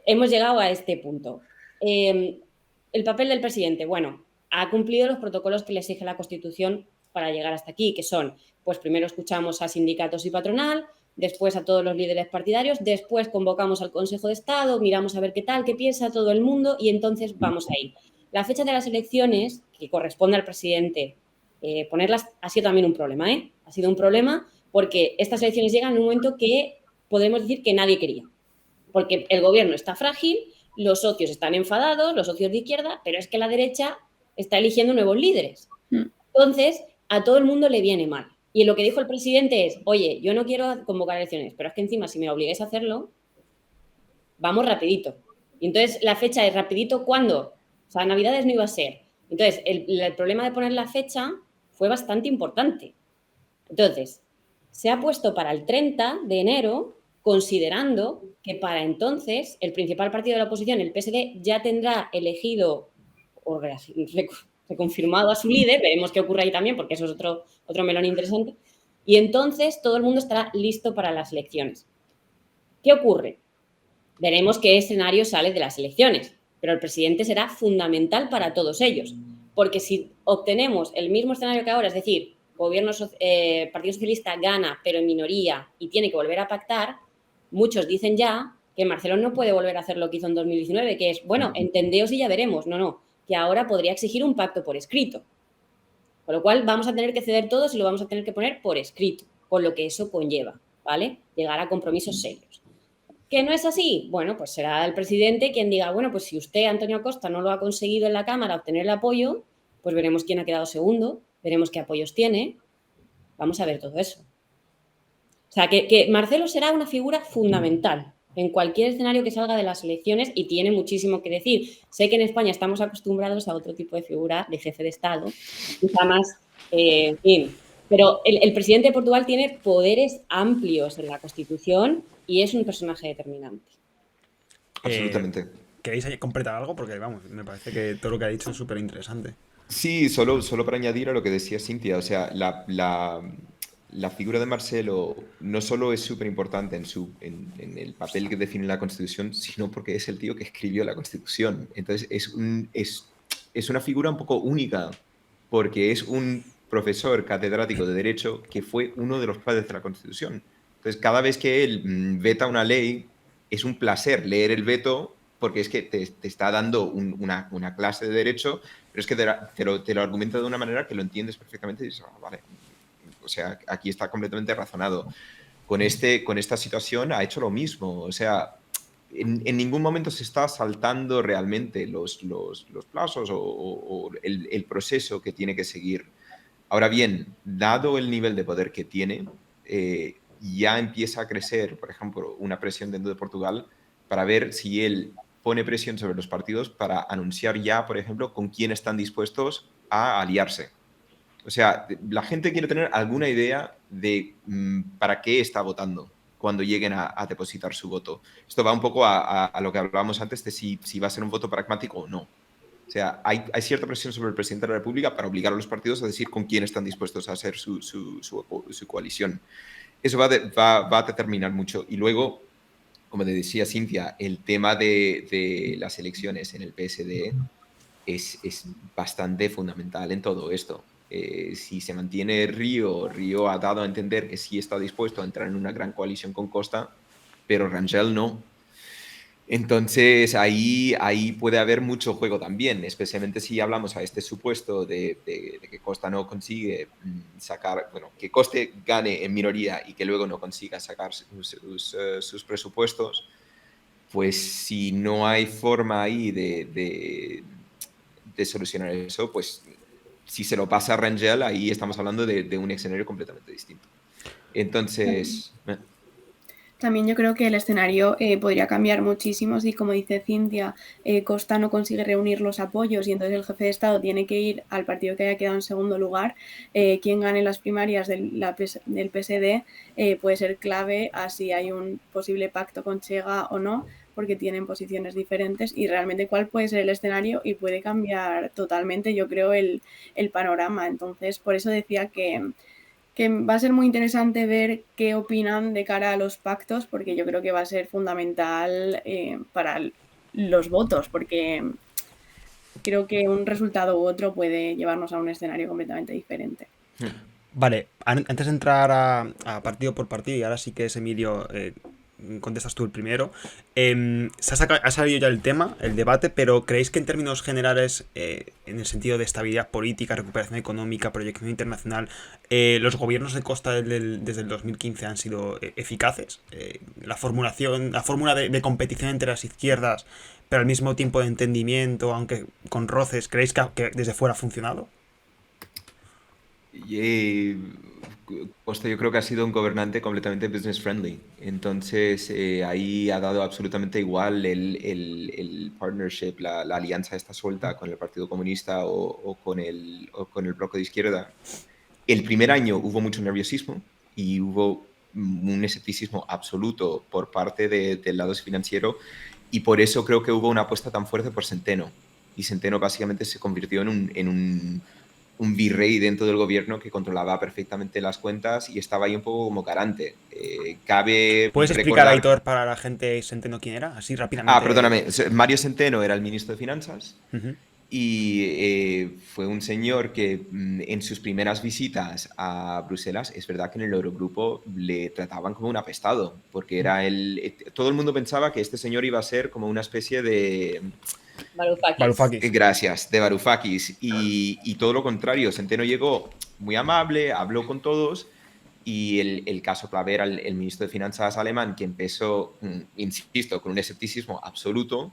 hemos llegado a este punto. El papel del presidente, bueno, ha cumplido los protocolos que le exige la Constitución para llegar hasta aquí, que son, pues primero escuchamos a sindicatos y patronal, después a todos los líderes partidarios, después convocamos al Consejo de Estado, miramos a ver qué tal, qué piensa todo el mundo y entonces vamos a ir. La fecha de las elecciones, que corresponde al presidente, ponerlas ha sido también un problema, ¿eh? Ha sido un problema porque estas elecciones llegan en un momento que podemos decir que nadie quería. Porque el gobierno está frágil, los socios están enfadados, los socios de izquierda, pero es que la derecha está eligiendo nuevos líderes. Entonces, a todo el mundo le viene mal. Y lo que dijo el presidente es, oye, yo no quiero convocar elecciones, pero es que encima si me obligáis a hacerlo, vamos rapidito. Y entonces la fecha es rapidito, ¿cuándo? O sea, Navidades no iba a ser. Entonces, el problema de poner la fecha fue bastante importante. Entonces, se ha puesto para el 30 de enero, considerando que para entonces el principal partido de la oposición, el PSD, ya tendrá elegido o reconfirmado a su líder, veremos qué ocurre ahí también, porque eso es otro melón interesante, y entonces todo el mundo estará listo para las elecciones. ¿Qué ocurre? Veremos qué escenario sale de las elecciones, pero el presidente será fundamental para todos ellos, porque si obtenemos el mismo escenario que ahora, es decir, Partido Socialista gana, pero en minoría, y tiene que volver a pactar, muchos dicen ya que Marcelo no puede volver a hacer lo que hizo en 2019, que es, bueno, entendeos y ya veremos. No, que ahora podría exigir un pacto por escrito. Con lo cual vamos a tener que ceder todos y lo vamos a tener que poner por escrito, con lo que eso conlleva, ¿vale? Llegar a compromisos serios. ¿Que no es así? Bueno, pues será el presidente quien diga, bueno, pues si usted, Antonio Costa, no lo ha conseguido en la Cámara obtener el apoyo, pues veremos quién ha quedado segundo, veremos qué apoyos tiene, vamos a ver todo eso. O sea, que Marcelo será una figura fundamental en cualquier escenario que salga de las elecciones y tiene muchísimo que decir. Sé que en España estamos acostumbrados a otro tipo de figura de jefe de Estado, quizá más, en fin. Pero el presidente de Portugal tiene poderes amplios en la Constitución y es un personaje determinante. Absolutamente. ¿Queréis completar algo? Porque, vamos, me parece que todo lo que ha dicho es súper interesante. Sí, solo para añadir a lo que decía Cintia, o sea, la figura de Marcelo no solo es súper importante en el papel que define la Constitución, sino porque es el tío que escribió la Constitución. Entonces es una figura un poco única, porque es un profesor catedrático de Derecho que fue uno de los padres de la Constitución. Entonces, cada vez que él veta una ley, es un placer leer el veto, porque es que te está dando una clase de Derecho, pero es que te lo argumenta de una manera que lo entiendes perfectamente y dices, vale, o sea, aquí está completamente razonado. Con esta situación ha hecho lo mismo, o sea, en ningún momento se está saltando realmente los plazos o el proceso que tiene que seguir. Ahora bien, dado el nivel de poder que tiene, ya empieza a crecer, por ejemplo, una presión dentro de Portugal para ver si él pone presión sobre los partidos para anunciar ya, por ejemplo, con quién están dispuestos a aliarse. O sea, la gente quiere tener alguna idea de para qué está votando. cuando lleguen a depositar su voto. Esto va un poco a lo que hablábamos antes de si va a ser un voto pragmático o no. O sea, hay cierta presión sobre el presidente de la República para obligar a los partidos a decir con quién están dispuestos a hacer su coalición. Eso va a determinar mucho. Y luego, como te decía Cintia, el tema de las elecciones en el PSD es bastante fundamental en todo esto. Si se mantiene Río ha dado a entender que sí está dispuesto a entrar en una gran coalición con Costa, pero Rangel no. Entonces ahí puede haber mucho juego también, especialmente si hablamos a este supuesto de que Costa no consigue sacar, bueno, que Coste gane en minoría y que luego no consiga sacar sus presupuestos, pues si no hay forma ahí de solucionar eso, pues si se lo pasa a Rangel, ahí estamos hablando de un escenario completamente distinto. Entonces... También yo creo que el escenario podría cambiar muchísimo si, como dice Cintia, Costa no consigue reunir los apoyos y entonces el jefe de Estado tiene que ir al partido que haya quedado en segundo lugar. Quien gane las primarias del PSD puede ser clave a si hay un posible pacto con Chega o no, porque tienen posiciones diferentes y realmente cuál puede ser el escenario y puede cambiar totalmente, yo creo, el panorama. Entonces, por eso decía que va a ser muy interesante ver qué opinan de cara a los pactos, porque yo creo que va a ser fundamental para los votos, porque creo que un resultado u otro puede llevarnos a un escenario completamente diferente. Vale, antes de entrar a partido por partido, y ahora sí que es Emilio, contestas tú el primero. Ha salido ya el tema, el debate, pero ¿creéis que en términos generales, en el sentido de estabilidad política, recuperación económica, proyección internacional, los gobiernos de Costa desde el 2015 han sido eficaces? La fórmula de competición entre las izquierdas, pero al mismo tiempo de entendimiento, aunque con roces, ¿creéis que desde fuera ha funcionado? Costa yo creo que ha sido un gobernante completamente business friendly. Entonces ahí ha dado absolutamente igual el partnership, la alianza esta suelta con el Partido Comunista o con el bloque de izquierda. El primer año hubo mucho nerviosismo y hubo un escepticismo absoluto por parte del lado financiero y por eso creo que hubo una apuesta tan fuerte por Centeno. Y Centeno básicamente se convirtió en un virrey dentro del gobierno que controlaba perfectamente las cuentas y estaba ahí un poco como garante. ¿Puedes explicar, Aitor, para la gente Centeno quién era? Así rápidamente. Perdóname. Mario Centeno era el ministro de Finanzas y fue un señor que en sus primeras visitas a Bruselas, es verdad que en el Eurogrupo le trataban como un apestado, porque era todo el mundo pensaba que este señor iba a ser como una especie de... Varoufakis. Gracias, de Varoufakis. Y todo lo contrario, Centeno llegó muy amable, habló con todos y el caso clave era el ministro de Finanzas alemán que empezó, insisto, con un escepticismo absoluto.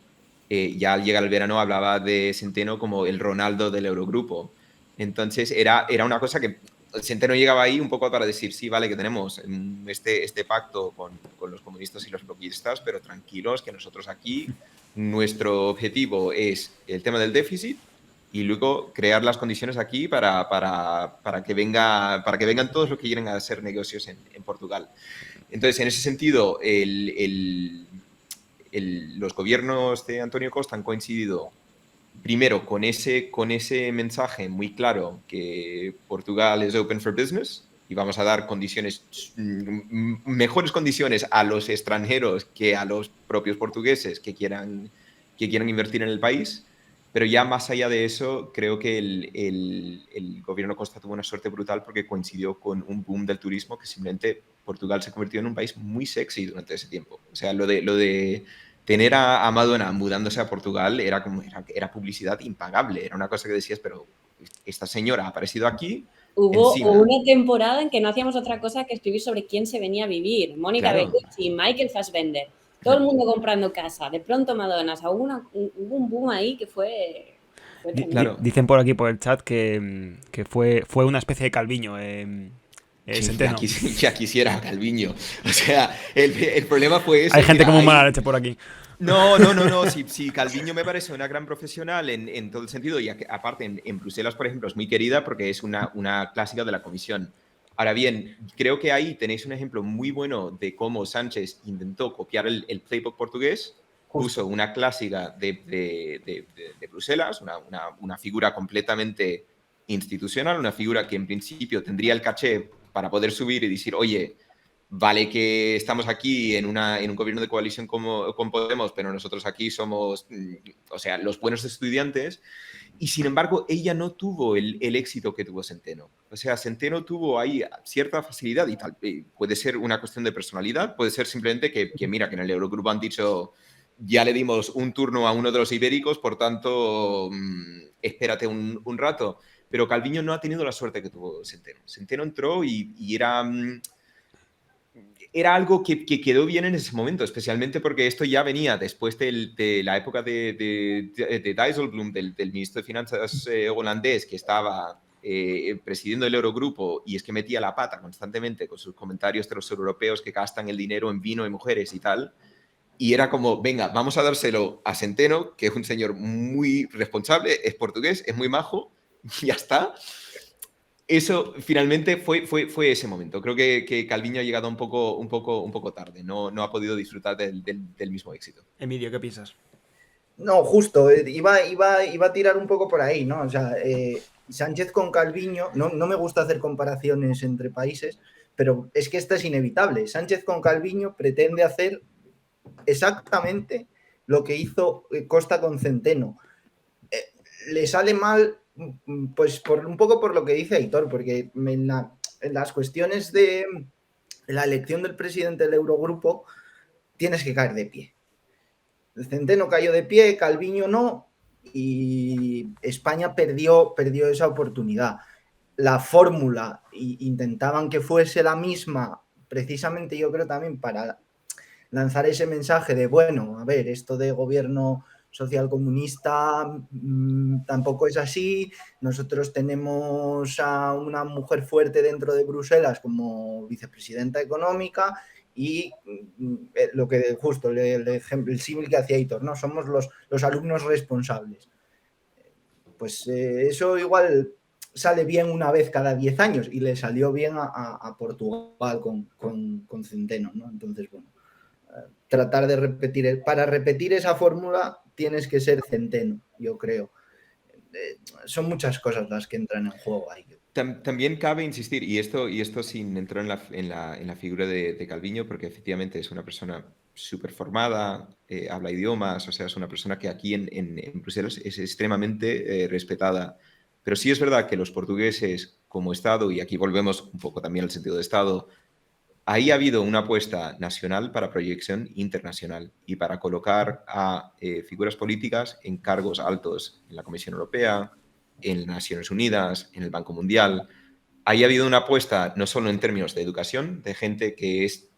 Ya al llegar el verano hablaba de Centeno como el Ronaldo del Eurogrupo. Entonces era una cosa que Centeno llegaba ahí un poco para decir, sí, vale, que tenemos este pacto con los comunistas y los bloquistas, pero tranquilos, que nosotros aquí, nuestro objetivo es el tema del déficit y luego crear las condiciones aquí para que vengan todos los que quieren hacer negocios en Portugal. Entonces, en ese sentido, los gobiernos de Antonio Costa han coincidido primero con ese mensaje muy claro que Portugal es open for business y vamos a dar mejores condiciones a los extranjeros que a los propios portugueses que quieran invertir en el país. Pero ya más allá de eso, creo que el gobierno Costa tuvo una suerte brutal porque coincidió con un boom del turismo que simplemente Portugal se convirtió en un país muy sexy durante ese tiempo. O sea, lo de tener a Madonna mudándose a Portugal era publicidad impagable. Era una cosa que decías, pero esta señora ha aparecido aquí. Hubo una temporada en que no hacíamos otra cosa que escribir sobre quién se venía a vivir. Mónica Bellucci, Michael Fassbender, todo el mundo comprando casa. De pronto Madonna, hubo un boom ahí que fue claro. Dicen por aquí por el chat que fue una especie de Calviño. Centeno. Ya quisiera Calviño. O sea, el problema fue eso. Hay gente como mala leche por aquí. No. Sí, Calviño me parece una gran profesional en todo el sentido y aparte en Bruselas, por ejemplo, es muy querida porque es una clásica de la comisión. Ahora bien, creo que ahí tenéis un ejemplo muy bueno de cómo Sánchez intentó copiar el playbook portugués, puso una clásica de Bruselas, una figura completamente institucional, una figura que en principio tendría el caché para poder subir y decir, oye, vale que estamos aquí en un gobierno de coalición con Podemos, pero nosotros aquí somos, o sea, los buenos estudiantes. Y sin embargo, ella no tuvo el éxito que tuvo Centeno. O sea, Centeno tuvo ahí cierta facilidad y tal. Puede ser una cuestión de personalidad, puede ser simplemente que mira, que en el Eurogrupo han dicho, ya le dimos un turno a uno de los ibéricos, por tanto, espérate un rato. Pero Calviño no ha tenido la suerte que tuvo Centeno. Centeno entró y era algo que quedó bien en ese momento, especialmente porque esto ya venía después de la época de Dijsselbloem, del ministro de Finanzas holandés, que estaba presidiendo el Eurogrupo y es que metía la pata constantemente con sus comentarios de los europeos que gastan el dinero en vino y mujeres y tal. Y era como, venga, vamos a dárselo a Centeno, que es un señor muy responsable, es portugués, es muy majo, y ya está. Eso finalmente fue ese momento. Creo que Calviño ha llegado un poco tarde. No ha podido disfrutar del mismo éxito. Emilio, ¿qué piensas? No, justo, iba a tirar un poco por ahí, ¿no? O sea, Sánchez con Calviño, no me gusta hacer comparaciones entre países, pero es que esta es inevitable. Sánchez con Calviño pretende hacer exactamente lo que hizo Costa con Centeno. Le sale mal, pues un poco por lo que dice Aitor, porque en las cuestiones de la elección del presidente del Eurogrupo tienes que caer de pie. Centeno cayó de pie, Calviño no, y España perdió esa oportunidad. La fórmula intentaban que fuese la misma, precisamente yo creo también para lanzar ese mensaje de, bueno, a ver, esto de gobierno socialcomunista tampoco es así. Nosotros tenemos a una mujer fuerte dentro de Bruselas como vicepresidenta económica y lo que justo el símil que hacía Hitor, ¿no? Somos los alumnos responsables. Pues eso igual sale bien una vez cada 10 años y le salió bien a Portugal con Centeno, ¿no? Entonces, bueno, tratar de repetir, para repetir esa fórmula tienes que ser Centeno, yo creo. Son muchas cosas las que entran en juego ahí. También cabe insistir, y esto sin entrar en la figura de Calviño, porque efectivamente es una persona súper formada, habla idiomas, o sea, es una persona que aquí en Bruselas es extremadamente respetada. Pero sí es verdad que los portugueses como Estado, y aquí volvemos un poco también al sentido de Estado, ahí ha habido una apuesta nacional para proyección internacional y para colocar a figuras políticas en cargos altos en la Comisión Europea, en las Naciones Unidas, en el Banco Mundial. Ahí ha habido una apuesta no solo en términos de educación, de gente que es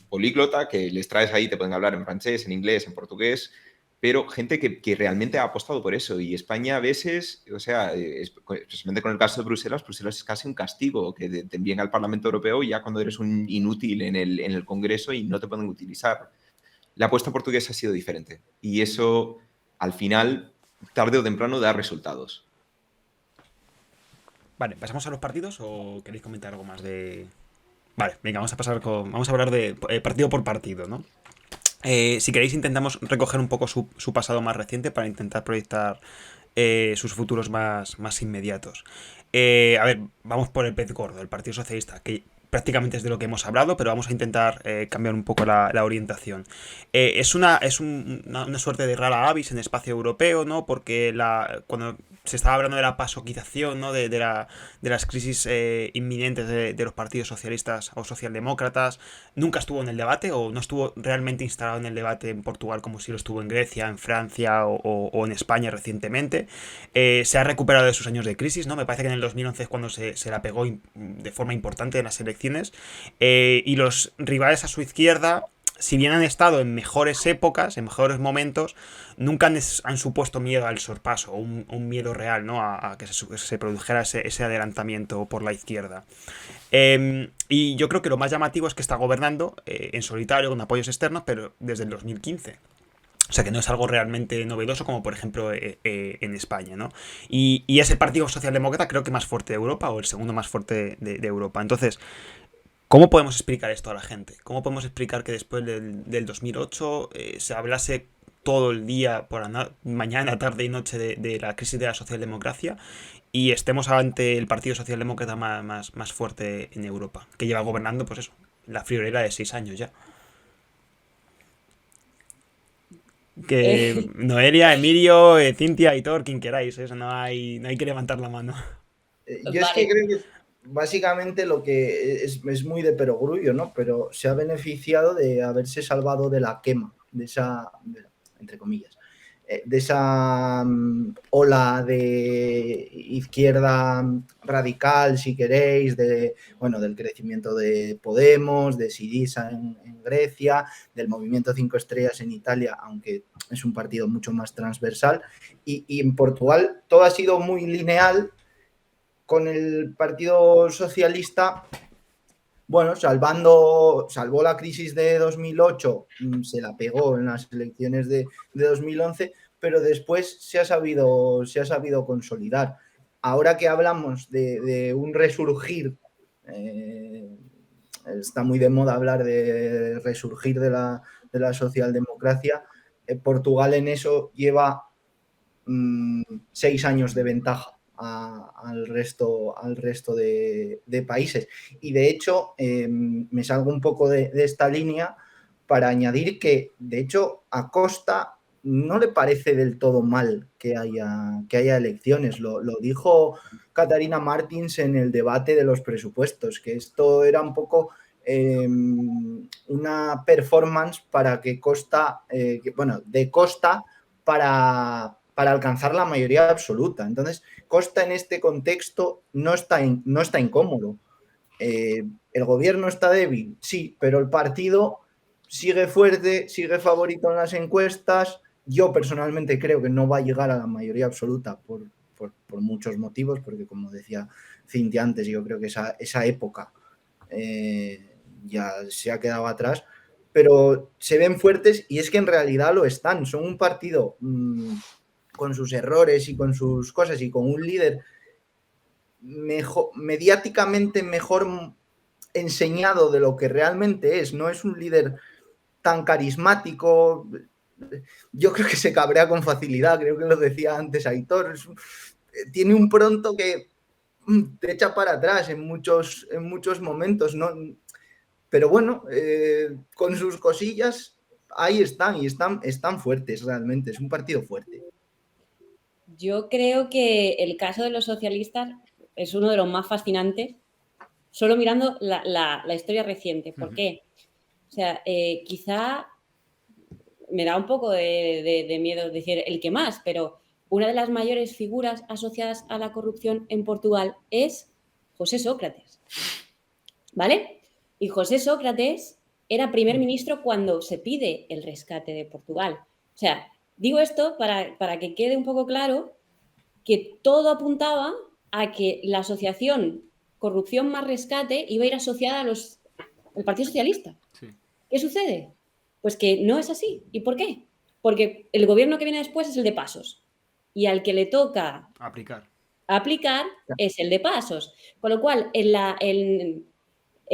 políglota, que les traes ahí, te pueden hablar en francés, en inglés, en portugués, pero gente que realmente ha apostado por eso. Y España a veces, o sea, especialmente con el caso de Bruselas es casi un castigo que te envíen al Parlamento Europeo ya cuando eres un inútil en el Congreso y no te pueden utilizar. La apuesta portuguesa ha sido diferente y eso, al final, tarde o temprano, da resultados. Vale, ¿pasamos a los partidos o queréis comentar algo más de...? Vale, venga, vamos a hablar de partido por partido, ¿no? Si queréis intentamos recoger un poco su pasado más reciente para intentar proyectar sus futuros más inmediatos. A ver, vamos por el pez gordo, el Partido Socialista, que prácticamente es de lo que hemos hablado, pero vamos a intentar cambiar un poco la orientación. Es una suerte de rara avis en el espacio europeo, ¿no? Porque cuando se estaba hablando de la pasoquización, ¿no? de las crisis inminentes de los partidos socialistas o socialdemócratas, nunca estuvo en el debate o no estuvo realmente instalado en el debate en Portugal como si lo estuvo en Grecia, en Francia o en España recientemente. Se ha recuperado de sus años de crisis, ¿no? Me parece que en el 2011 es cuando se la pegó de forma importante en las elecciones. Y los rivales a su izquierda, si bien han estado en mejores épocas, en mejores momentos, nunca han supuesto miedo al sorpaso, un miedo real, ¿no? a que se produjera ese adelantamiento por la izquierda. Y yo creo que lo más llamativo es que está gobernando en solitario con apoyos externos, pero desde el 2015. O sea que no es algo realmente novedoso como por ejemplo en España, ¿no? Y es el Partido Socialdemócrata creo que más fuerte de Europa o el segundo más fuerte de Europa. Entonces, ¿cómo podemos explicar esto a la gente? ¿Cómo podemos explicar que después del 2008 se hablase todo el día, mañana, tarde y noche de la crisis de la socialdemocracia y estemos ante el Partido Socialdemócrata más fuerte en Europa, que lleva gobernando, pues eso, la friolera de 6 años ya? Que Noelia, Emilio, Cintia, Aitor, quien queráis, eso no hay que levantar la mano. Yo es que creo que básicamente lo que es muy de perogrullo, ¿no? Pero se ha beneficiado de haberse salvado de la quema, entre comillas, de esa ola de izquierda radical, si queréis, del crecimiento de Podemos, de Syriza en Grecia, del movimiento 5 estrellas en Italia, aunque es un partido mucho más transversal, y en Portugal todo ha sido muy lineal. Con el Partido Socialista, bueno, salvó la crisis de 2008, se la pegó en las elecciones de 2011, pero después se ha sabido consolidar. Ahora que hablamos de un resurgir, está muy de moda hablar de resurgir de la socialdemocracia, Portugal en eso lleva 6 años de ventaja al resto de países. Y de hecho, me salgo un poco de esta línea para añadir que, de hecho, a Costa no le parece del todo mal que haya elecciones. Lo dijo Catarina Martins en el debate de los presupuestos, que esto era un poco una performance para que Costa, de Costa para alcanzar la mayoría absoluta. Entonces, Costa en este contexto no está incómodo. El gobierno está débil, sí, pero el partido sigue fuerte, sigue favorito en las encuestas. Yo personalmente creo que no va a llegar a la mayoría absoluta por muchos motivos, porque como decía Cintia antes, yo creo que esa época ya se ha quedado atrás, pero se ven fuertes y es que en realidad lo están. Son un partido con sus errores y con sus cosas y con un líder mediáticamente mejor enseñado de lo que realmente es. No es un líder tan carismático. Yo creo que se cabrea con facilidad, creo que lo decía antes Aitor. Tiene un pronto que te echa para atrás en muchos momentos, ¿no? Pero bueno, con sus cosillas ahí están y están fuertes realmente. Es un partido fuerte. Yo creo que el caso de los socialistas es uno de los más fascinantes, solo mirando la historia reciente. ¿Por qué? O sea, quizá me da un poco de miedo decir el que más, pero una de las mayores figuras asociadas a la corrupción en Portugal es José Sócrates, ¿vale? Y José Sócrates era primer ministro cuando se pide el rescate de Portugal. O sea, digo esto para que quede un poco claro que todo apuntaba a que la asociación corrupción más rescate iba a ir asociada al Partido Socialista. Sí. ¿Qué sucede? Pues que no es así. ¿Y por qué? Porque el gobierno que viene después es el de Pasos. Y al que le toca aplicar es el de Pasos. Con lo cual, en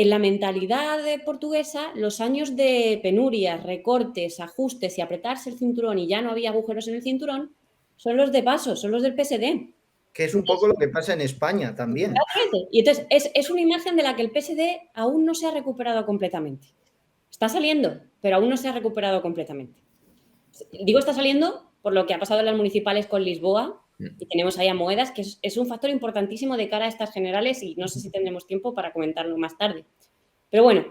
la mentalidad portuguesa, los años de penurias, recortes, ajustes y apretarse el cinturón y ya no había agujeros en el cinturón, son los de Pasos, son los del PSD. Que es un poco lo que pasa en España también. Y entonces es una imagen de la que el PSD aún no se ha recuperado completamente. Está saliendo, pero aún no se ha recuperado completamente. Digo está saliendo por lo que ha pasado en las municipales con Lisboa, y tenemos ahí a Moedas, que es un factor importantísimo de cara a estas generales, y no sé si tendremos tiempo para comentarlo más tarde. Pero bueno,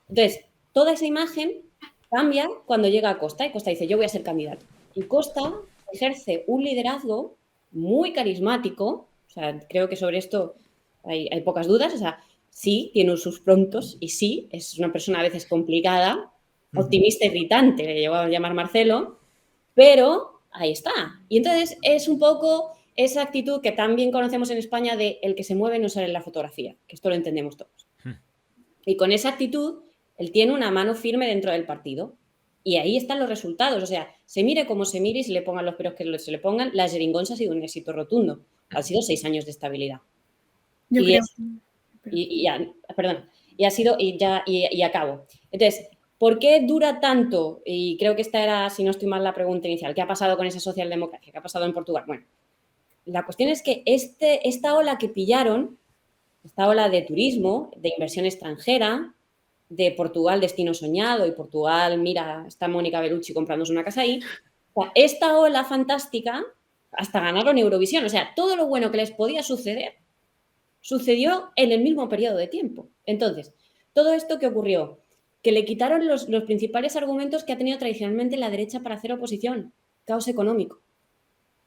entonces, toda esa imagen cambia cuando llega a Costa, y Costa dice, yo voy a ser candidato. Y Costa ejerce un liderazgo muy carismático, o sea, creo que sobre esto hay pocas dudas, o sea, sí, tiene sus prontos, y sí, es una persona a veces complicada, optimista, irritante, le llegó a llamar Marcelo, pero ahí está. Y entonces es un poco esa actitud que también conocemos en España de el que se mueve no sale en la fotografía, que esto lo entendemos todos. Y con esa actitud, él tiene una mano firme dentro del partido. Y ahí están los resultados. O sea, se mire como se mire y se le pongan los peros que se le pongan, la Jeringonça ha sido un éxito rotundo. Han sido 6 años de estabilidad. Yo Y creo. perdón, y ha sido, y acabo. Entonces, ¿por qué dura tanto? Y creo que esta era, si no estoy mal, la pregunta inicial. ¿Qué ha pasado con esa socialdemocracia? ¿Qué ha pasado en Portugal? Bueno, la cuestión es que esta ola que pillaron, esta ola de turismo, de inversión extranjera, de Portugal destino soñado, y Portugal, mira, está Mónica Bellucci comprándose una casa ahí, o sea, esta ola fantástica, hasta ganaron Eurovisión. O sea, todo lo bueno que les podía suceder sucedió en el mismo periodo de tiempo. Entonces, ¿todo esto qué ocurrió? Que le quitaron los principales argumentos que ha tenido tradicionalmente la derecha para hacer oposición. Caos económico.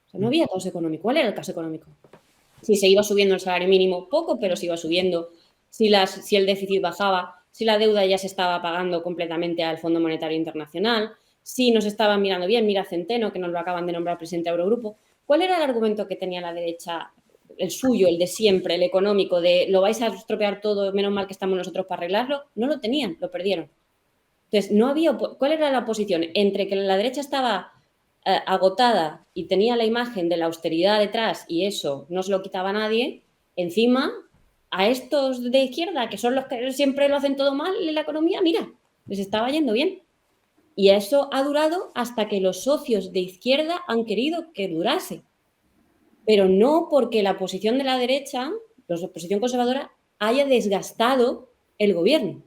O sea, no había caos económico. ¿Cuál era el caos económico? Si se iba subiendo el salario mínimo, poco, pero se iba subiendo. Si el déficit bajaba, si la deuda ya se estaba pagando completamente al Fondo Monetario Internacional, si nos estaban mirando bien, mira Centeno, que nos lo acaban de nombrar presidente del Eurogrupo. ¿Cuál era el argumento que tenía la derecha, el suyo, el de siempre, el económico, de lo vais a estropear todo, menos mal que estamos nosotros para arreglarlo? No lo tenían, lo perdieron. Entonces, no había. ¿Cuál era la oposición? Entre que la derecha estaba agotada y tenía la imagen de la austeridad detrás y eso no se lo quitaba a nadie, encima a estos de izquierda, que son los que siempre lo hacen todo mal en la economía, mira, les estaba yendo bien. Y eso ha durado hasta que los socios de izquierda han querido que durase. Pero no porque la posición de la derecha, la oposición conservadora, haya desgastado el gobierno.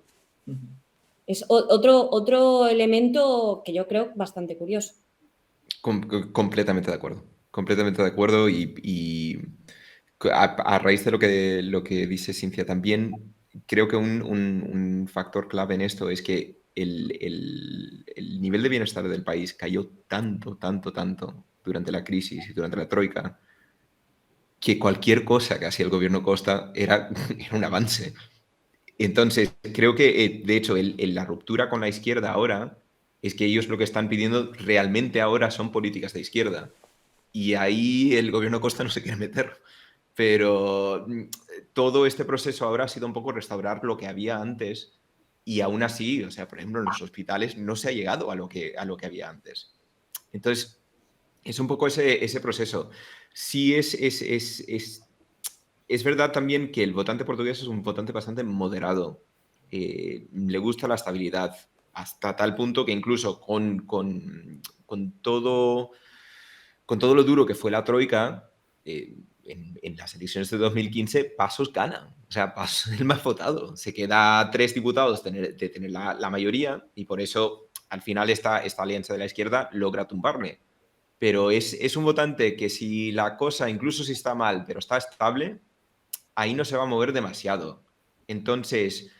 Es otro elemento que yo creo bastante curioso. Completamente de acuerdo. Completamente de acuerdo y a raíz de lo que dice Cintia también, creo que un factor clave en esto es que el nivel de bienestar del país cayó tanto durante la crisis y durante la troika que cualquier cosa que hacía el gobierno Costa era un avance. Entonces, creo que, de hecho, la ruptura con la izquierda ahora es que ellos lo que están pidiendo realmente ahora son políticas de izquierda. Y ahí el gobierno Costa no se quiere meter. Pero todo este proceso ahora ha sido un poco restaurar lo que había antes y aún así, o sea, por ejemplo, en los hospitales no se ha llegado a lo que había antes. Entonces, es un poco ese proceso. Sí es verdad también que el votante portugués es un votante bastante moderado. Le gusta la estabilidad hasta tal punto que incluso con todo lo duro que fue la troika, en las elecciones de 2015, Passos gana. O sea, Passos es el más votado. Se queda 3 diputados de tener la mayoría y por eso al final esta alianza de la izquierda logra tumbarle. Pero es un votante que si la cosa, incluso si está mal, pero está estable, ahí no se va a mover demasiado. Entonces,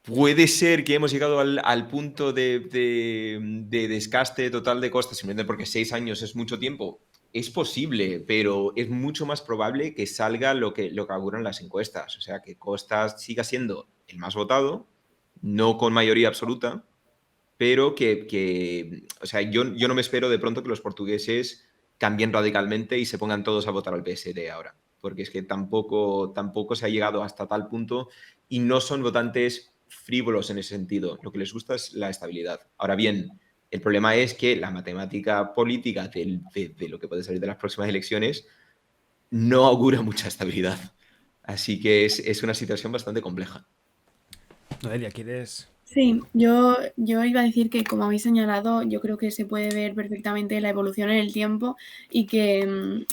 puede ser que hemos llegado al punto de desgaste total de Costa, simplemente porque 6 años es mucho tiempo. Es posible, pero es mucho más probable que salga lo que auguran las encuestas. O sea, que Costa siga siendo el más votado, no con mayoría absoluta, pero o sea, yo no me espero de pronto que los portugueses cambien radicalmente y se pongan todos a votar al PSD ahora, porque es que tampoco se ha llegado hasta tal punto y no son votantes frívolos en ese sentido. Lo que les gusta es la estabilidad. Ahora bien, el problema es que la matemática política de lo que puede salir de las próximas elecciones no augura mucha estabilidad. Así que es una situación bastante compleja. Noelia, ¿quieres...? Sí, yo iba a decir que, como habéis señalado, yo creo que se puede ver perfectamente la evolución en el tiempo y que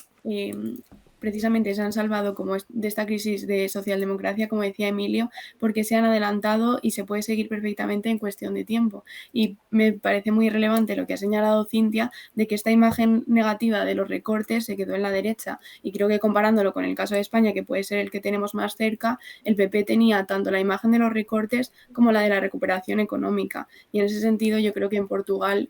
precisamente se han salvado como de esta crisis de socialdemocracia, como decía Emilio, porque se han adelantado y se puede seguir perfectamente en cuestión de tiempo. Y me parece muy relevante lo que ha señalado Cintia, de que esta imagen negativa de los recortes se quedó en la derecha. Y creo que comparándolo con el caso de España, que puede ser el que tenemos más cerca, el PP tenía tanto la imagen de los recortes como la de la recuperación económica. Y en ese sentido yo creo que en Portugal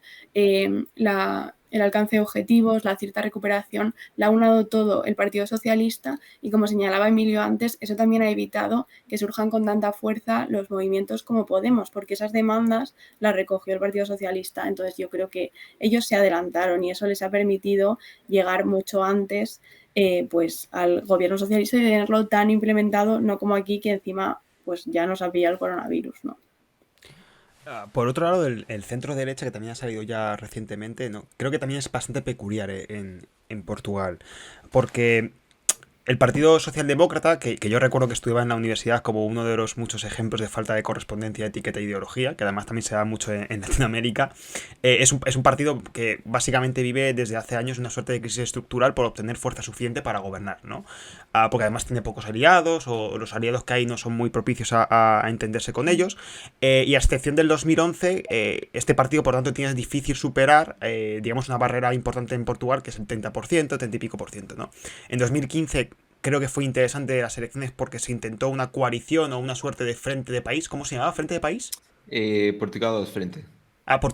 el alcance de objetivos, la cierta recuperación, la ha unado todo el Partido Socialista y, como señalaba Emilio antes, eso también ha evitado que surjan con tanta fuerza los movimientos como Podemos, porque esas demandas las recogió el Partido Socialista. Entonces yo creo que ellos se adelantaron y eso les ha permitido llegar mucho antes pues al gobierno socialista y tenerlo tan implementado, no como aquí que encima pues ya nos ha pillado el coronavirus, ¿no? Por otro lado, el centro derecha, que también ha salido ya recientemente, ¿no? Creo que también es bastante peculiar en Portugal, porque el Partido Socialdemócrata, que yo recuerdo que estudiaba en la universidad como uno de los muchos ejemplos de falta de correspondencia, etiqueta e ideología, que además también se da mucho en Latinoamérica, es un partido que básicamente vive desde hace años una suerte de crisis estructural por obtener fuerza suficiente para gobernar, ¿no? Porque además tiene pocos aliados, o los aliados que hay no son muy propicios a entenderse con ellos, y a excepción del 2011, este partido, por tanto, tiene difícil superar, digamos, una barrera importante en Portugal, que es el 30%, 30 y pico por ciento, ¿no? En 2015 creo que fue interesante las elecciones porque se intentó una coalición o una suerte de frente de país. ¿Cómo se llamaba? ¿Frente de país? Portugal frente.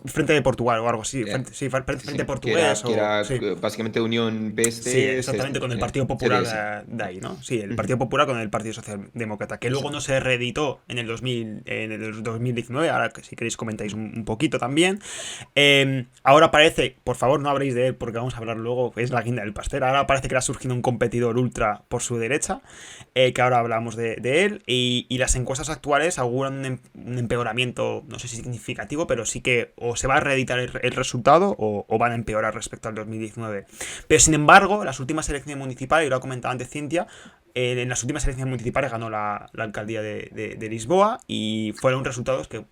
Frente de Portugal o algo así. Yeah. Sí, Sí, frente sí. Que era, portugués que o... era Sí. básicamente Unión Sí, PST, exactamente, con el Partido CDS. Popular de ahí, ¿no? Sí, el Partido Popular con el Partido Socialdemócrata, que luego Exacto. no se reeditó en el 2019, ahora que si queréis comentáis un poquito también. Ahora parece, por favor no habléis de él porque vamos a hablar luego, es la guinda del pastel, ahora parece que le ha surgido un competidor ultra por su derecha, que ahora hablamos de él, y las encuestas actuales auguran un empeoramiento, no sé si significativo, pero sí que o se va a reeditar el resultado o van a empeorar respecto al 2019. Pero sin embargo, las últimas elecciones municipales, y lo ha comentado antes Cintia, en las últimas elecciones municipales ganó la alcaldía de Lisboa y fueron resultados que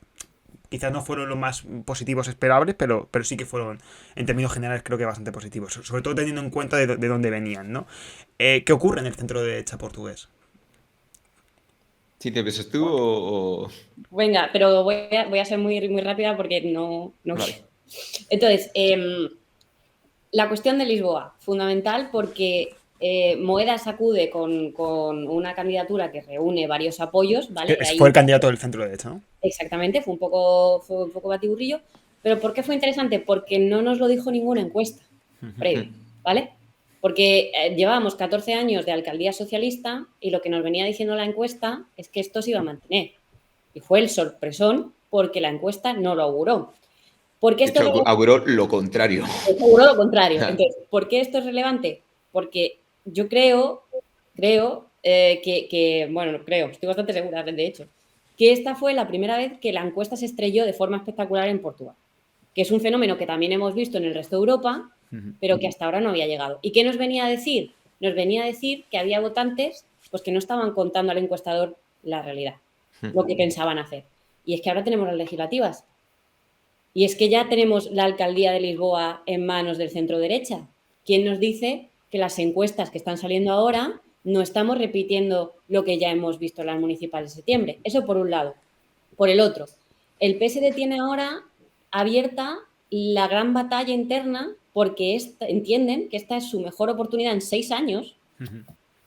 quizás no fueron los más positivos esperables, pero sí que fueron, en términos generales, creo que bastante positivos. Sobre todo teniendo en cuenta de dónde venían, ¿no? ¿Qué ocurre en el centro derecha portugués? ¿Sí te empiezas tú o...? Venga, pero voy a ser muy, muy rápida porque no... Vale. Entonces, la cuestión de Lisboa, fundamental porque Moedas acude con una candidatura que reúne varios apoyos, ¿vale? Fue el candidato del centro derecha, ¿no? Exactamente, fue un poco batiburrillo. ¿Pero por qué fue interesante? Porque no nos lo dijo ninguna encuesta previa, ¿vale? Porque llevábamos 14 años de alcaldía socialista y lo que nos venía diciendo la encuesta es que esto se iba a mantener. Y fue el sorpresón porque la encuesta no lo auguró. ¿Por qué esto De hecho, auguró lo contrario. Auguró lo contrario. Entonces, ¿por qué esto es relevante? Porque yo creo estoy bastante segura, de hecho, que esta fue la primera vez que la encuesta se estrelló de forma espectacular en Portugal, que es un fenómeno que también hemos visto en el resto de Europa, pero que hasta ahora no había llegado. ¿Y qué nos venía a decir? Nos venía a decir que había votantes pues, que no estaban contando al encuestador la realidad, lo que pensaban hacer. Y es que ahora tenemos las legislativas. Y es que ya tenemos la alcaldía de Lisboa en manos del centro derecha. ¿Quién nos dice que las encuestas que están saliendo ahora no estamos repitiendo lo que ya hemos visto en las municipales de septiembre? Eso por un lado. Por el otro, el PSD tiene ahora abierta la gran batalla interna porque entienden que esta es su mejor oportunidad en 6 años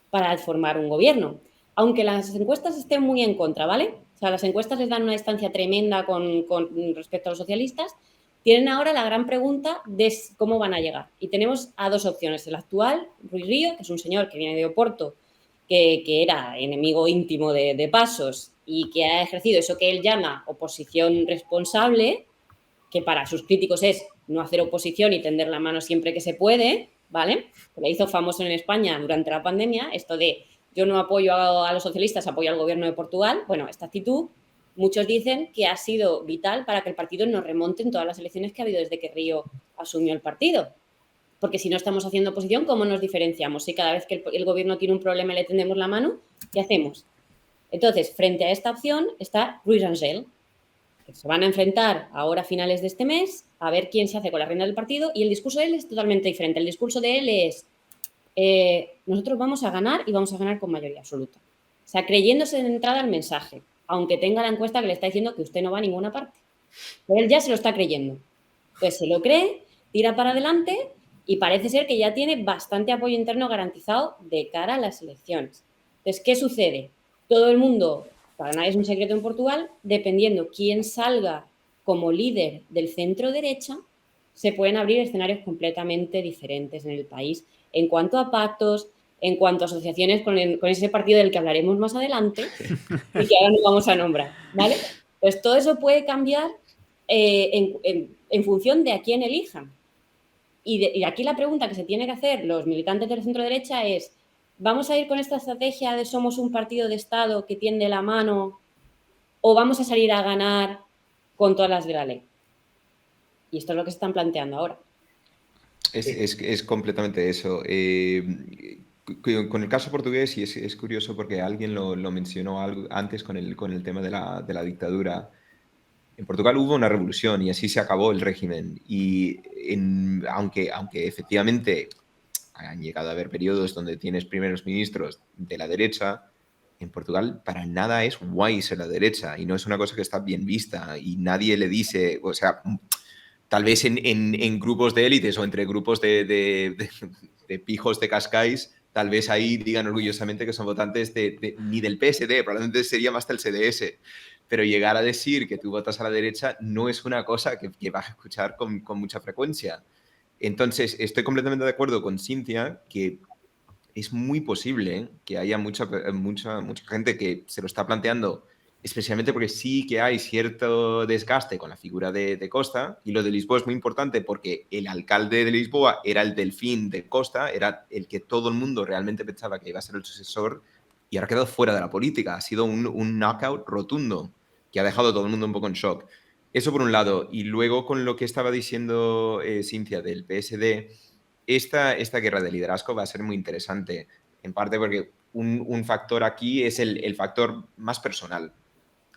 para formar un gobierno. Aunque las encuestas estén muy en contra, ¿vale? O sea, las encuestas les dan una distancia tremenda con respecto a los socialistas. Tienen ahora la gran pregunta de cómo van a llegar. Y tenemos a dos opciones. El actual, Rui Rio, que es un señor que viene de Oporto, que era enemigo íntimo de Pasos y que ha ejercido eso que él llama oposición responsable, que para sus críticos es no hacer oposición y tender la mano siempre que se puede, ¿vale? Que le hizo famoso en España durante la pandemia, esto de yo no apoyo a los socialistas, apoyo al gobierno de Portugal. Bueno, esta actitud, muchos dicen que ha sido vital para que el partido nos remonte en todas las elecciones que ha habido desde que Río asumió el partido. Porque si no estamos haciendo oposición, ¿cómo nos diferenciamos? Si cada vez que el gobierno tiene un problema y le tendemos la mano, ¿qué hacemos? Entonces, frente a esta opción está Ruiz Rangel, que se van a enfrentar ahora a finales de este mes a ver quién se hace con la rienda del partido, y el discurso de él es totalmente diferente. El discurso de él es nosotros vamos a ganar y vamos a ganar con mayoría absoluta. O sea, creyéndose de entrada el mensaje, aunque tenga la encuesta que le está diciendo que usted no va a ninguna parte. Pero él ya se lo está creyendo. Pues se lo cree, tira para adelante y parece ser que ya tiene bastante apoyo interno garantizado de cara a las elecciones. Entonces, ¿qué sucede? Todo el mundo, para nadie es un secreto en Portugal, dependiendo quién salga como líder del centro derecha, se pueden abrir escenarios completamente diferentes en el país en cuanto a pactos, en cuanto a asociaciones con ese partido del que hablaremos más adelante y que ahora no vamos a nombrar, ¿vale? Pues todo eso puede cambiar en función de a quién elijan. Y aquí la pregunta que se tiene que hacer los militantes del centro derecha es, ¿vamos a ir con esta estrategia de somos un partido de Estado que tiende la mano o vamos a salir a ganar con todas las de la ley. Y esto es lo que se están planteando ahora. Es completamente eso. Con el caso portugués, y es curioso porque alguien lo mencionó antes con el tema de la dictadura. En Portugal hubo una revolución y así se acabó el régimen. Y aunque efectivamente han llegado a haber periodos donde tienes primeros ministros de la derecha, en Portugal para nada es guay ser la derecha y no es una cosa que está bien vista y nadie le dice, o sea, tal vez en grupos de élites o entre grupos de pijos de Cascais, tal vez ahí digan orgullosamente que son votantes ni del PSD, probablemente sería más del CDS. Pero llegar a decir que tú votas a la derecha no es una cosa que vas a escuchar con mucha frecuencia. Entonces, estoy completamente de acuerdo con Cintia que es muy posible que haya mucha gente que se lo está planteando, especialmente porque sí que hay cierto desgaste con la figura de Costa, y lo de Lisboa es muy importante porque el alcalde de Lisboa era el delfín de Costa, era el que todo el mundo realmente pensaba que iba a ser el sucesor, y ahora ha quedado fuera de la política. Ha sido un knockout rotundo que ha dejado a todo el mundo un poco en shock. Eso por un lado. Y luego con lo que estaba diciendo Cintia del PSD, esta guerra de liderazgo va a ser muy interesante, en parte porque un factor aquí es el factor más personal.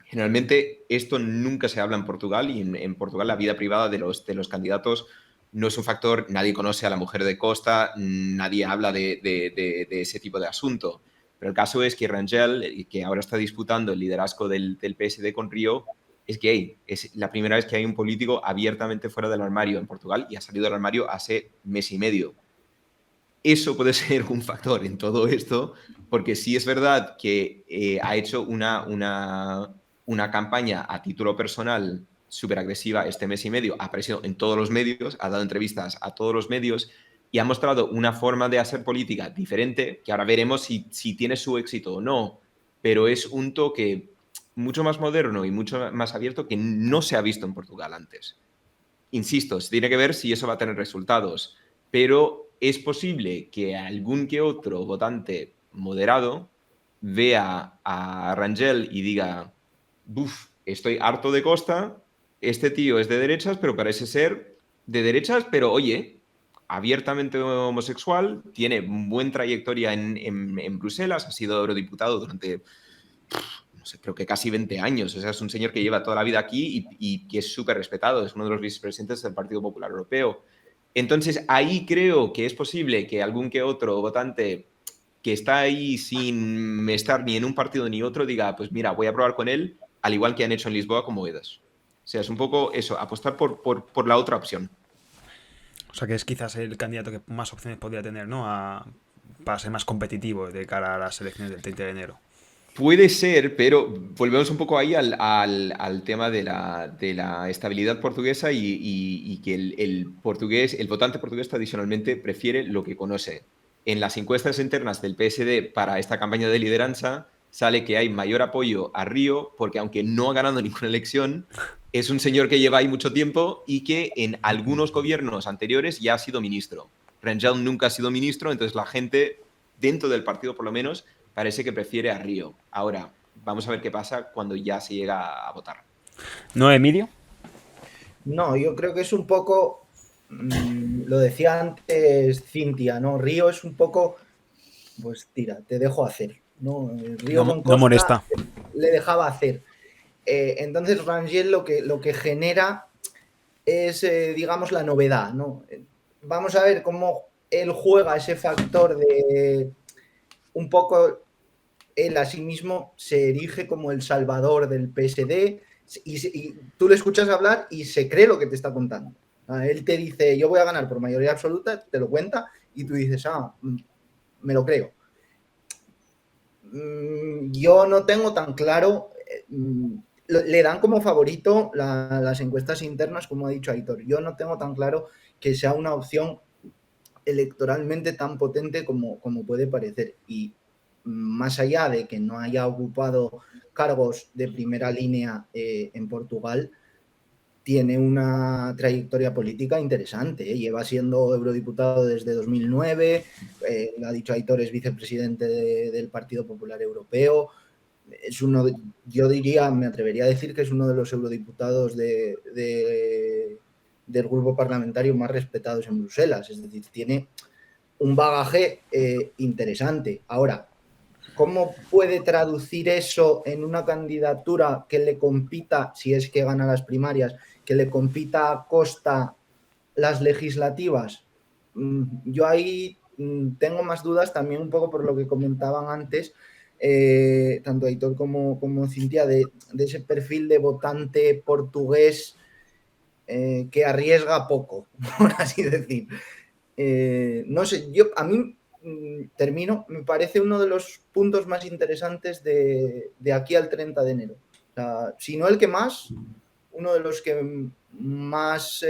Generalmente esto nunca se habla en Portugal y en Portugal la vida privada de los candidatos no es un factor, nadie conoce a la mujer de Costa, nadie habla de ese tipo de asunto. Pero el caso es que Rangel, que ahora está disputando el liderazgo del PSD con Río, es gay. Es la primera vez que hay un político abiertamente fuera del armario en Portugal y ha salido del armario hace mes y medio. Eso puede ser un factor en todo esto, porque sí es verdad que ha hecho una campaña a título personal súper agresiva este mes y medio, ha aparecido en todos los medios, ha dado entrevistas a todos los medios y ha mostrado una forma de hacer política diferente, que ahora veremos si tiene su éxito o no, pero es un toque mucho más moderno y mucho más abierto que no se ha visto en Portugal antes. Insisto, se tiene que ver si eso va a tener resultados, pero es posible que algún que otro votante moderado vea a Rangel y diga, buf, estoy harto de Costa, este tío es de derechas, pero parece ser de derechas, pero oye, abiertamente homosexual, tiene buena trayectoria en Bruselas, ha sido eurodiputado durante, no sé, creo que casi 20 años. O sea, es un señor que lleva toda la vida aquí y que es súper respetado, es uno de los vicepresidentes del Partido Popular Europeo. Entonces, ahí creo que es posible que algún que otro votante que está ahí sin estar ni en un partido ni otro diga, pues mira, voy a probar con él, al igual que han hecho en Lisboa con Moedas. O sea, es un poco eso, apostar por la otra opción. O sea, que es quizás el candidato que más opciones podría tener, ¿no? Para ser más competitivo de cara a las elecciones del 30 de enero. Puede ser, pero volvemos un poco ahí al tema de la estabilidad portuguesa y que el votante portugués tradicionalmente prefiere lo que conoce. En las encuestas internas del PSD para esta campaña de lideranza sale que hay mayor apoyo a Río porque aunque no ha ganado ninguna elección, es un señor que lleva ahí mucho tiempo y que en algunos gobiernos anteriores ya ha sido ministro. Rangel nunca ha sido ministro, entonces la gente, dentro del partido por lo menos, parece que prefiere a Río. Ahora, vamos a ver qué pasa cuando ya se llega a votar. ¿No, Emilio? No, yo creo que es un poco, lo decía antes Cintia, ¿no? Río es un poco, pues tira, te dejo hacer, ¿no? Río con Costa no molesta. le dejaba hacer. Entonces Rangel lo que genera es, digamos, la novedad, ¿no? Vamos a ver cómo él juega ese factor de un poco, él a sí mismo se erige como el salvador del PSD y tú le escuchas hablar y se cree lo que te está contando. Él te dice, yo voy a ganar por mayoría absoluta, te lo cuenta y tú dices, me lo creo. Yo no tengo tan claro, le dan como favorito las encuestas internas, como ha dicho Aitor. Yo no tengo tan claro que sea una opción electoralmente tan potente como puede parecer. Y más allá de que no haya ocupado cargos de primera línea en Portugal, tiene una trayectoria política interesante. Lleva siendo eurodiputado desde 2009, lo ha dicho Aitor, es vicepresidente del Partido Popular Europeo. es yo diría, me atrevería a decir que es uno de los eurodiputados del grupo parlamentario más respetados en Bruselas. Es decir, tiene un bagaje interesante. Ahora, ¿cómo puede traducir eso en una candidatura que le compita, si es que gana las primarias, que le compita a Costa las legislativas? Yo ahí tengo más dudas también un poco por lo que comentaban antes, tanto Aitor como Cintia, de ese perfil de votante portugués que arriesga poco, por así decir. No sé, a mí me parece uno de los puntos más interesantes de aquí al 30 de enero. O sea, si no el que más, uno de los que más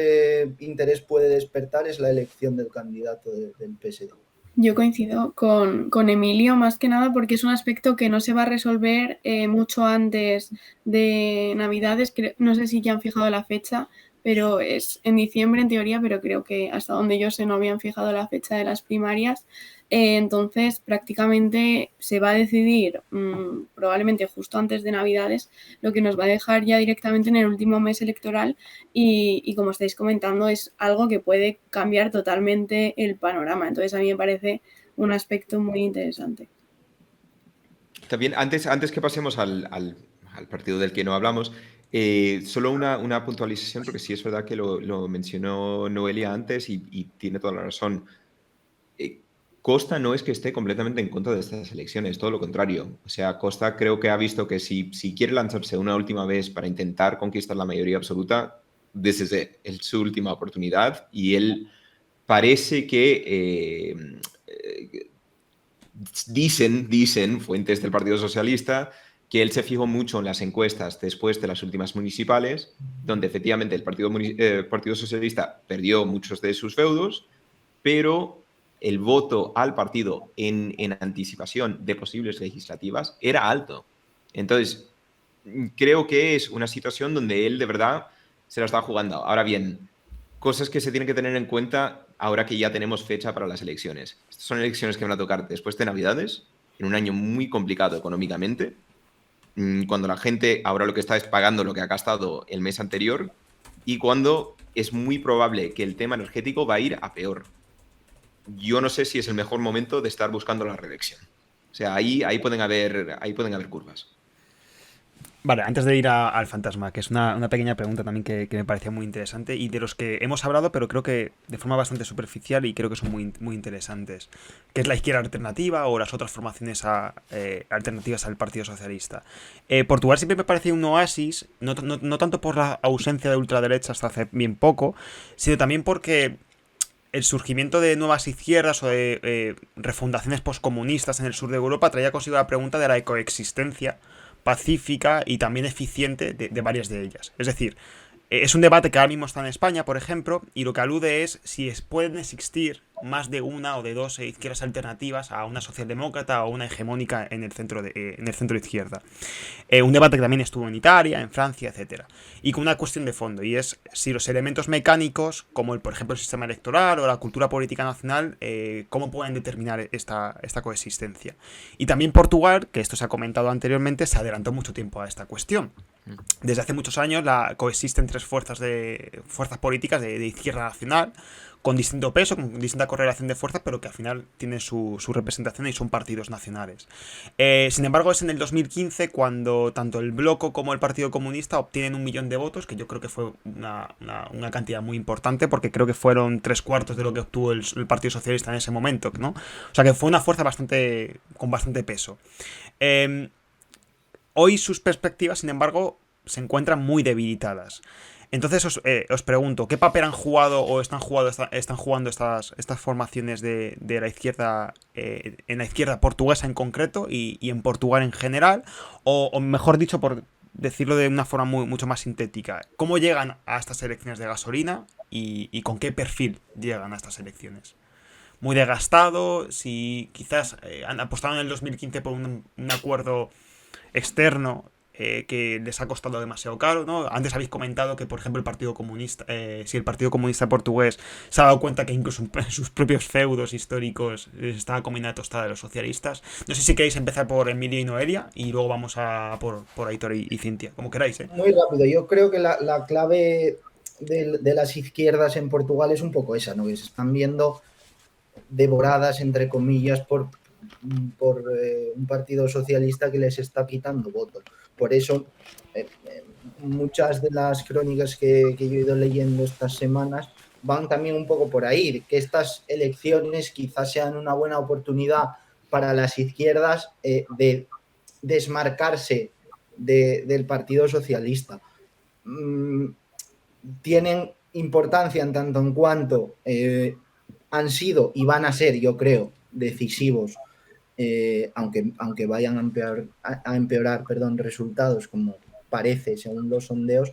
interés puede despertar es la elección del candidato del PSD. Yo coincido con Emilio, más que nada porque es un aspecto que no se va a resolver mucho antes de Navidades. No sé si ya han fijado la fecha, pero es en diciembre en teoría, pero creo que hasta donde yo sé no habían fijado la fecha de las primarias. Entonces prácticamente se va a decidir probablemente justo antes de Navidades, lo que nos va a dejar ya directamente en el último mes electoral y como estáis comentando es algo que puede cambiar totalmente el panorama. Entonces a mí me parece un aspecto muy interesante. También, antes que pasemos al partido del que no hablamos, solo una puntualización, porque sí es verdad que lo mencionó Noelia antes y tiene toda la razón. Costa no es que esté completamente en contra de estas elecciones, todo lo contrario. O sea, Costa creo que ha visto que si quiere lanzarse una última vez para intentar conquistar la mayoría absoluta, desde su última oportunidad, y él parece que dicen fuentes del Partido Socialista que él se fijó mucho en las encuestas después de las últimas municipales, donde efectivamente el Partido Socialista perdió muchos de sus feudos, pero el voto al partido en anticipación de posibles legislativas era alto. Entonces, creo que es una situación donde él de verdad se la está jugando. Ahora bien, cosas que se tienen que tener en cuenta ahora que ya tenemos fecha para las elecciones. Estas son elecciones que van a tocar después de Navidades, en un año muy complicado económicamente, cuando la gente ahora lo que está es pagando lo que ha gastado el mes anterior y cuando es muy probable que el tema energético va a ir a peor. Yo no sé si es el mejor momento de estar buscando la reelección. O sea, ahí pueden haber curvas. Vale, antes de ir al fantasma, que es una pequeña pregunta también que me parecía muy interesante y de los que hemos hablado, pero creo que de forma bastante superficial y creo que son muy interesantes, que es la izquierda alternativa o las otras formaciones alternativas al Partido Socialista. Portugal siempre me parecía un oasis, no tanto por la ausencia de ultraderecha hasta hace bien poco, sino también porque el surgimiento de nuevas izquierdas o de refundaciones poscomunistas en el sur de Europa traía consigo la pregunta de la coexistencia pacífica y también eficiente de varias de ellas. Es decir, es un debate que ahora mismo está en España, por ejemplo, y lo que alude es si pueden existir más de una o de dos izquierdas alternativas a una socialdemócrata o una hegemónica en el centro izquierda. Un debate que también estuvo en Italia, en Francia, etcétera. Y con una cuestión de fondo, y es si los elementos mecánicos, como por ejemplo el sistema electoral o la cultura política nacional, cómo pueden determinar esta coexistencia. Y también Portugal, que esto se ha comentado anteriormente, se adelantó mucho tiempo a esta cuestión. Desde hace muchos años coexisten tres fuerzas políticas de izquierda nacional, con distinto peso, con distinta correlación de fuerzas, pero que al final tienen su representación y son partidos nacionales. Sin embargo, es en el 2015 cuando tanto el Bloco como el Partido Comunista obtienen 1 millón de votos, que yo creo que fue una cantidad muy importante, porque creo que fueron 3/4 de lo que obtuvo el Partido Socialista en ese momento, ¿no? O sea que fue una fuerza con bastante peso. Hoy sus perspectivas, sin embargo, se encuentran muy debilitadas. Entonces os pregunto, ¿qué papel han jugado o están jugando estas formaciones de la izquierda, en la izquierda portuguesa en concreto y en Portugal en general? O mejor dicho, por decirlo de una forma mucho más sintética, ¿cómo llegan a estas elecciones de gasolina y con qué perfil llegan a estas elecciones? Muy desgastado, si quizás han apostado en el 2015 por un acuerdo externo que les ha costado demasiado caro, ¿no? Antes habéis comentado que, por ejemplo, el Partido Comunista, si el Partido Comunista portugués se ha dado cuenta que incluso en sus propios feudos históricos les estaba comiendo la tostada de los socialistas. No sé si queréis empezar por Emilio y Noelia y luego vamos a por Aitor y Cintia, como queráis, ¿eh? Muy rápido, yo creo que la clave de las izquierdas en Portugal es un poco esa, ¿no? Que se están viendo devoradas, entre comillas, por un partido socialista que les está quitando votos. Por eso, muchas de las crónicas que yo he ido leyendo estas semanas van también un poco por ahí, que estas elecciones quizás sean una buena oportunidad para las izquierdas de desmarcarse del Partido Socialista. Tienen importancia en tanto en cuanto han sido y van a ser, yo creo, decisivos, aunque vayan a empeorar resultados, como parece según los sondeos,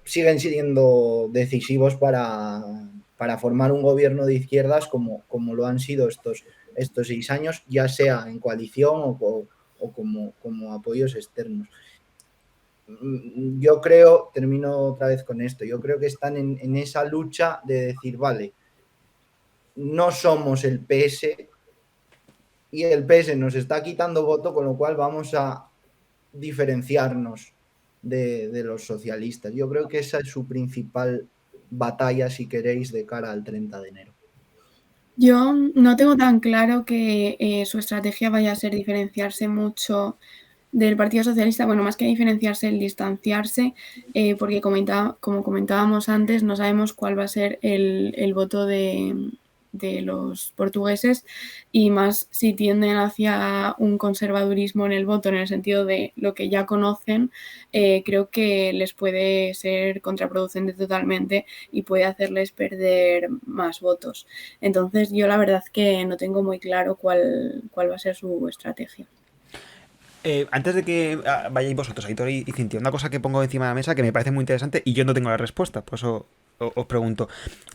siguen siendo decisivos para formar un gobierno de izquierdas como lo han sido estos 6 años, ya sea en coalición o como apoyos externos. Yo creo, termino otra vez con esto, yo creo que están en esa lucha de decir, vale, no somos el PS y el PS nos está quitando voto, con lo cual vamos a diferenciarnos de los socialistas. Yo creo que esa es su principal batalla, si queréis, de cara al 30 de enero. Yo no tengo tan claro que su estrategia vaya a ser diferenciarse mucho del Partido Socialista, bueno, más que diferenciarse, el distanciarse, porque como comentábamos antes, no sabemos cuál va a ser el voto de los portugueses y más si tienden hacia un conservadurismo en el voto, en el sentido de lo que ya conocen, creo que les puede ser contraproducente totalmente y puede hacerles perder más votos. Entonces yo la verdad que no tengo muy claro cuál va a ser su estrategia. Antes de que vayáis vosotros, Aitor y Cintia, una cosa que pongo encima de la mesa que me parece muy interesante y yo no tengo la respuesta, por eso os pregunto.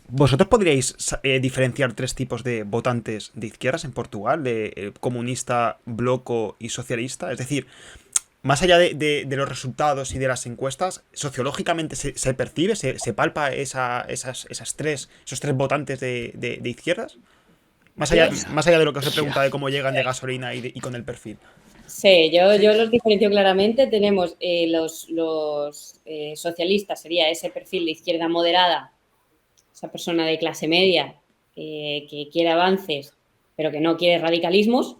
¿Vosotros podríais diferenciar 3 tipos de votantes de izquierdas en Portugal? De comunista, bloco y socialista. Es decir, más allá de los resultados y de las encuestas, sociológicamente se percibe, se palpa esos tres votantes de izquierdas. Más allá de lo que os he preguntado de cómo llegan de gasolina y con el perfil. Sí, yo los diferencio claramente. Tenemos los socialistas, sería ese perfil de izquierda moderada, esa persona de clase media que quiere avances, pero que no quiere radicalismos.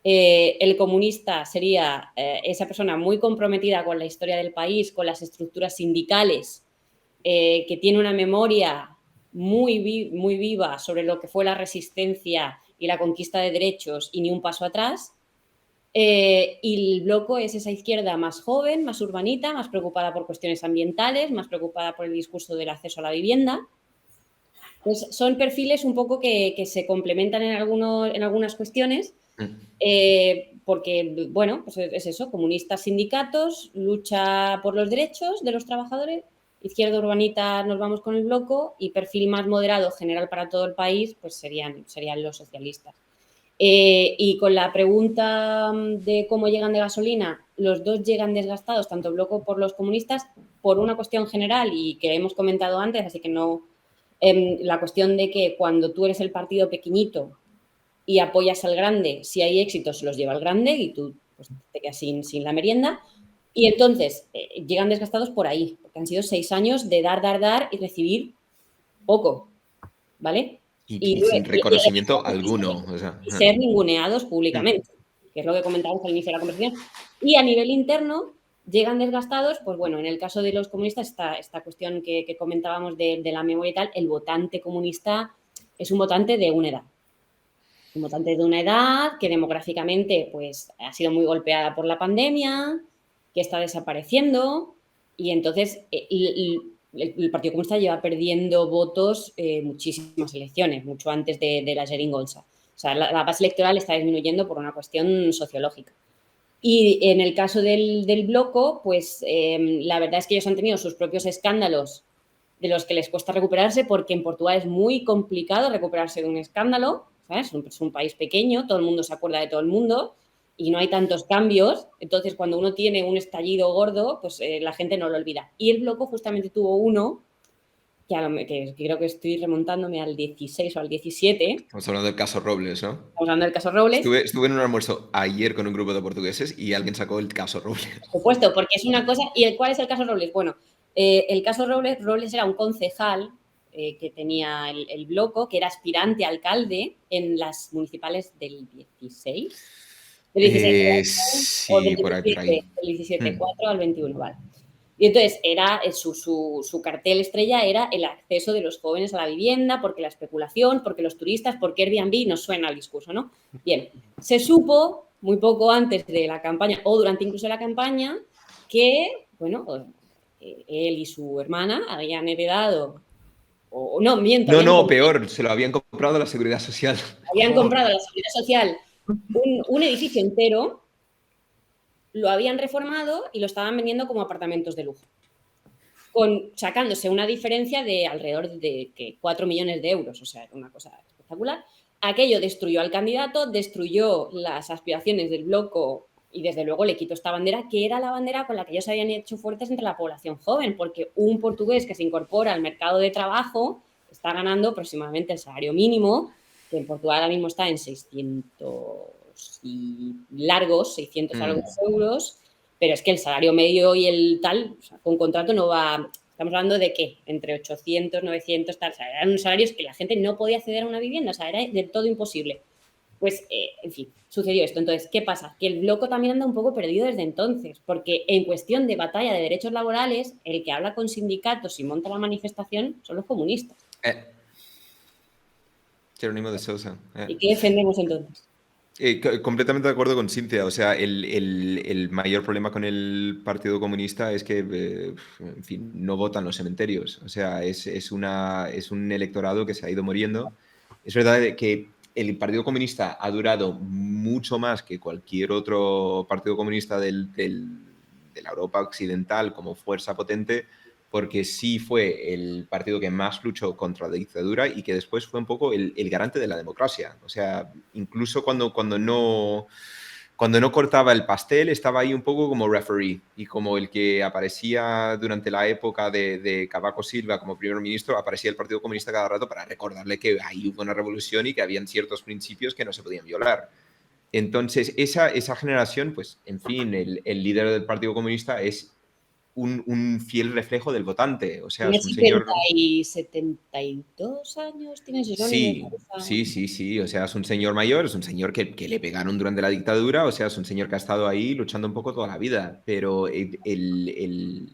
El comunista sería esa persona muy comprometida con la historia del país, con las estructuras sindicales, que tiene una memoria muy viva sobre lo que fue la resistencia y la conquista de derechos y ni un paso atrás. Y el bloco es esa izquierda más joven, más urbanita, más preocupada por cuestiones ambientales, más preocupada por el discurso del acceso a la vivienda. Pues son perfiles un poco que se complementan en algunas cuestiones, porque, bueno, pues es eso, comunistas, sindicatos, lucha por los derechos de los trabajadores, izquierda urbanita nos vamos con el bloco y perfil más moderado general para todo el país, pues serían los socialistas. Y con la pregunta de cómo llegan de gasolina, los dos llegan desgastados, tanto el bloco por los comunistas, por una cuestión general y que hemos comentado antes, así que no, la cuestión de que cuando tú eres el partido pequeñito y apoyas al grande, si hay éxitos los lleva el grande y tú pues, te quedas sin la merienda. Y entonces llegan desgastados por ahí, porque han sido 6 años de dar y recibir poco, ¿vale? Y sin reconocimiento alguno. O sea, y ser ninguneados públicamente, que es lo que comentábamos al inicio de la conversación. Y a nivel interno llegan desgastados, pues bueno, en el caso de los comunistas, esta cuestión que comentábamos de la memoria y tal, el votante comunista es un votante de una edad. Un votante de una edad que demográficamente pues, ha sido muy golpeada por la pandemia, que está desapareciendo y entonces el Partido Comunista lleva perdiendo votos muchísimas elecciones, mucho antes de la geringonça. O sea, la base electoral está disminuyendo por una cuestión sociológica. Y en el caso del bloco, pues la verdad es que ellos han tenido sus propios escándalos de los que les cuesta recuperarse, porque en Portugal es muy complicado recuperarse de un escándalo, ¿sabes? Es un país pequeño, todo el mundo se acuerda de todo el mundo, y no hay tantos cambios, entonces cuando uno tiene un estallido gordo, pues la gente no lo olvida. Y el Bloco justamente tuvo uno, que creo que estoy remontándome al 16 o al 17. Estamos hablando del caso Robles, ¿no? Estamos hablando del caso Robles. Estuve en un almuerzo ayer con un grupo de portugueses y alguien sacó el caso Robles. Por supuesto, porque es una cosa... ¿Y cuál es el caso Robles? Bueno, el caso Robles era un concejal que tenía el Bloco, que era aspirante a alcalde en las municipales del 16. Del 16 sí, o del 17, por ahí. Del 17, 4 al 21, vale. Y entonces era su cartel estrella era el acceso de los jóvenes a la vivienda, porque la especulación, porque los turistas, porque Airbnb, nos suena el discurso, ¿no? Bien, se supo muy poco antes de la campaña o durante incluso la campaña que, bueno, él y su hermana habían heredado, o no, miento. No, peor, se lo habían comprado a la Seguridad Social. Habían comprado a la Seguridad Social un edificio entero, lo habían reformado y lo estaban vendiendo como apartamentos de lujo, sacándose una diferencia de alrededor de 4 millones de euros, o sea, era una cosa espectacular. Aquello destruyó al candidato, destruyó las aspiraciones del Bloco y desde luego le quitó esta bandera, que era la bandera con la que ellos habían hecho fuertes entre la población joven, porque un portugués que se incorpora al mercado de trabajo está ganando aproximadamente el salario mínimo, que en Portugal ahora mismo está en 600 y largos, 600 largos euros, pero es que el salario medio y el tal, o sea, con contrato no va... Estamos hablando de ¿qué? Entre 800, 900, tal. O sea, eran unos salarios que la gente no podía acceder a una vivienda, o sea, era del todo imposible. Pues, en fin, sucedió esto. Entonces, ¿qué pasa? Que el Bloco también anda un poco perdido desde entonces, porque en cuestión de batalla de derechos laborales, el que habla con sindicatos y monta la manifestación son los comunistas. Jerónimo de Sousa. ¿Y qué defendemos entonces? Completamente de acuerdo con Cintia. O sea, el mayor problema con el Partido Comunista es que, en fin, no votan los cementerios. O sea, es un electorado que se ha ido muriendo. Es verdad que el Partido Comunista ha durado mucho más que cualquier otro partido comunista de la Europa occidental como fuerza potente, porque sí fue el partido que más luchó contra la dictadura y que después fue un poco el garante de la democracia. O sea, incluso cuando no cortaba el pastel, estaba ahí un poco como referee y como el que aparecía durante la época de Cavaco Silva como primer ministro, aparecía el Partido Comunista cada rato para recordarle que ahí hubo una revolución y que habían ciertos principios que no se podían violar. Entonces, esa generación, pues, en fin, el líder del Partido Comunista es un fiel reflejo del votante. O sea, ¿Tiene es un señor... 72 años? ¿Tiene Sí. O sea, es un señor mayor, es un señor que le pegaron durante la dictadura, o sea, es un señor que ha estado ahí luchando un poco toda la vida. Pero el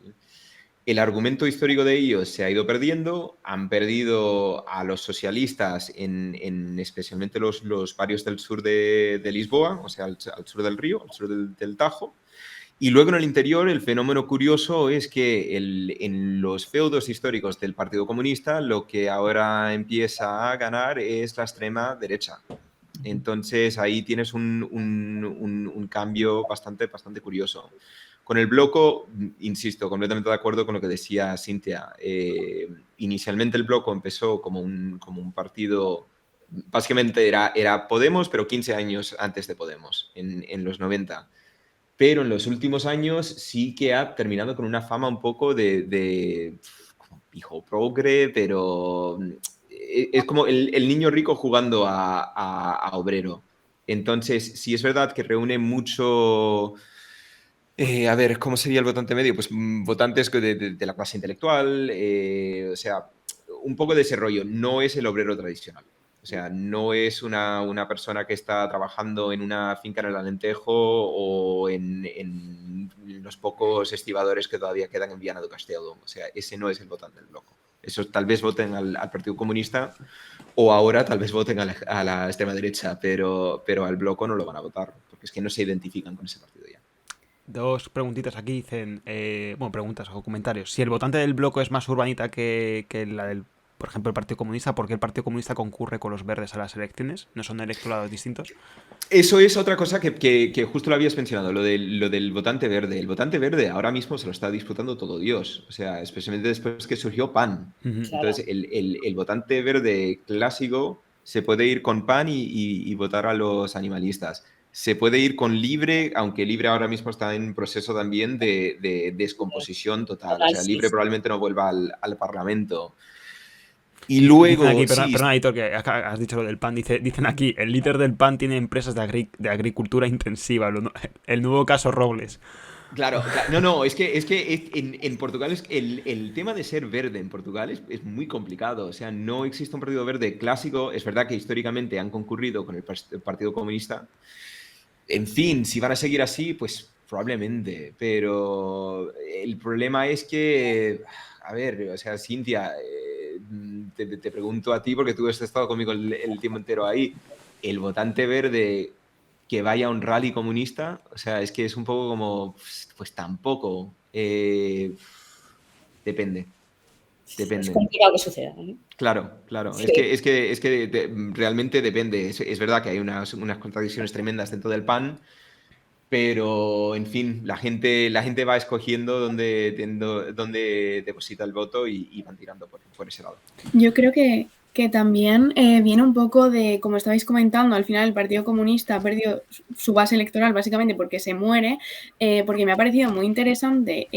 argumento histórico de ellos se ha ido perdiendo, han perdido a los socialistas en especialmente los barrios del sur de Lisboa, o sea, al sur del río, al sur del Tajo. Y luego en el interior el fenómeno curioso es que en los feudos históricos del Partido Comunista lo que ahora empieza a ganar es la extrema derecha. Entonces ahí tienes un cambio bastante curioso. Con el Bloco, insisto, completamente de acuerdo con lo que decía Cintia. Inicialmente el Bloco empezó como un partido, básicamente era Podemos, pero 15 años antes de Podemos, en los 90. Pero en los últimos años sí que ha terminado con una fama un poco de como hijo progre, pero es como el niño rico jugando a obrero. Entonces, sí es verdad que reúne mucho... a ver, ¿cómo sería el votante medio? Pues votantes de la clase intelectual, o sea, un poco de ese rollo. No es el obrero tradicional. O sea, no es una persona que está trabajando en una finca en el Alentejo o en los pocos estibadores que todavía quedan en Viana do Castelo. O sea, ese no es el votante del Bloco. Esos tal vez voten al Partido Comunista o ahora tal vez voten a la extrema derecha, pero al Bloco no lo van a votar, porque es que no se identifican con ese partido ya. Dos preguntitas aquí dicen, preguntas o comentarios. Si el votante del Bloco es más urbanita que la del, por ejemplo, el Partido Comunista, ¿por qué el Partido Comunista concurre con los verdes a las elecciones? ¿No son electorados distintos? Eso es otra cosa que justo lo habías mencionado, lo del votante verde. El votante verde ahora mismo se lo está disputando todo Dios, o sea, especialmente después que surgió PAN. Entonces, el votante verde clásico se puede ir con PAN y votar a los animalistas. Se puede ir con Libre, aunque Libre ahora mismo está en proceso también de descomposición total. O sea, Libre probablemente no vuelva al Parlamento. Y luego, dicen aquí, sí, perdona, Aitor, que has dicho lo del pan. Dicen aquí, el líder del pan tiene empresas de agricultura intensiva. El nuevo caso Robles. Claro, no, es que en Portugal el tema de ser verde en Portugal es muy complicado. O sea, no existe un partido verde clásico. Es verdad que históricamente han concurrido con el Partido Comunista. En fin, si van a seguir así, pues probablemente. Pero el problema es que, a ver, o sea, Cintia, te pregunto a ti porque tú has estado conmigo el tiempo entero ahí. El votante verde que vaya a un rally comunista, o sea, es que es un poco como, pues tampoco. Depende. Es complicado que suceda, ¿no? Claro. Sí. Es que realmente depende. Es verdad que hay unas contradicciones tremendas dentro del PAN, pero, en fin, la gente va escogiendo dónde deposita el voto y van tirando por ese lado. Yo creo que también viene un poco de, como estabais comentando, al final el Partido Comunista ha perdido su base electoral básicamente porque se muere, porque me ha parecido muy interesante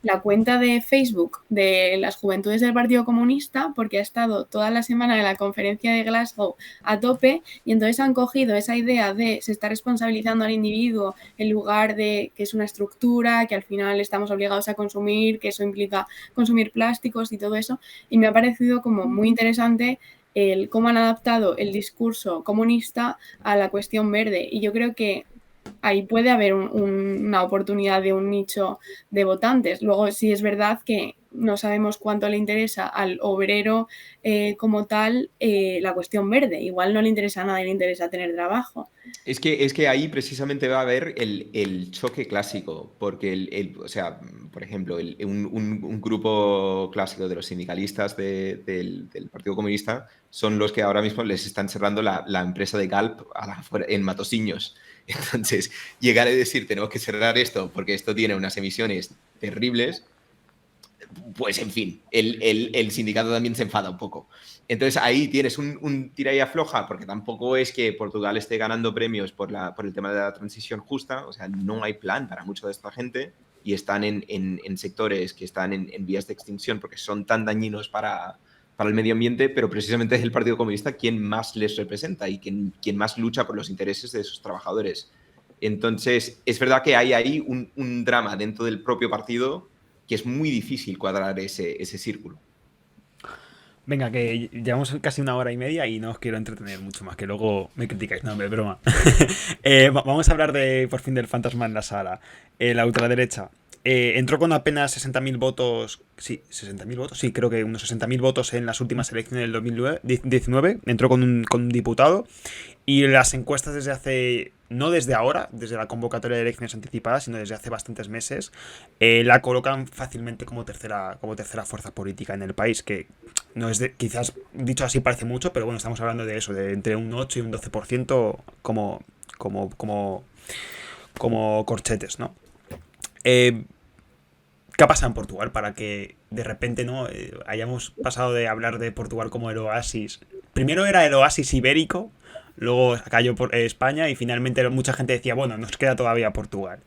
la cuenta de Facebook de las juventudes del Partido Comunista, porque ha estado toda la semana en la conferencia de Glasgow a tope, y entonces han cogido esa idea de se está responsabilizando al individuo en lugar de que es una estructura, que al final estamos obligados a consumir, que eso implica consumir plásticos y todo eso, y me ha parecido como muy interesante el cómo han adaptado el discurso comunista a la cuestión verde, y yo creo que ahí puede haber una oportunidad de un nicho de votantes. Luego, sí es verdad que no sabemos cuánto le interesa al obrero como tal la cuestión verde. Igual no le interesa a nadie, le interesa tener trabajo. Es que ahí precisamente va a haber el choque clásico, porque o sea, por ejemplo, un grupo clásico de los sindicalistas del Partido Comunista son los que ahora mismo les están cerrando la empresa de Galp en Matosiños. Entonces, llegar a decir, tenemos que cerrar esto porque esto tiene unas emisiones terribles, pues, en fin, el sindicato también se enfada un poco. Entonces, ahí tienes un tira y afloja, porque tampoco es que Portugal esté ganando premios por el tema de la transición justa. O sea, no hay plan para mucha de esta gente y están en sectores que están en vías de extinción porque son tan dañinos para el medio ambiente, pero precisamente es el Partido Comunista quien más les representa y quien más lucha por los intereses de sus trabajadores. Entonces, es verdad que hay ahí un drama dentro del propio partido que es muy difícil cuadrar ese círculo. Venga, que llevamos casi 1 hora y media y no os quiero entretener mucho más, que luego me criticáis. No, me broma. Vamos a hablar por fin del fantasma en la sala. La ultraderecha. Entró con apenas 60.000 votos. Sí, 60.000 votos. Sí, creo que unos 60.000 votos en las últimas elecciones del 2019. Entró con un diputado. Y las encuestas desde hace, no desde ahora, desde la convocatoria de elecciones anticipadas, sino desde hace bastantes meses, la colocan fácilmente como tercera fuerza política en el país, que no es quizás dicho así parece mucho, pero bueno, estamos hablando de eso, de entre un 8 y un 12% como corchetes, ¿no? ¿Qué ha pasado en Portugal para que de repente no hayamos pasado de hablar de Portugal como el oasis? Primero era el oasis ibérico, luego cayó por España y finalmente mucha gente decía, bueno, nos queda todavía Portugal.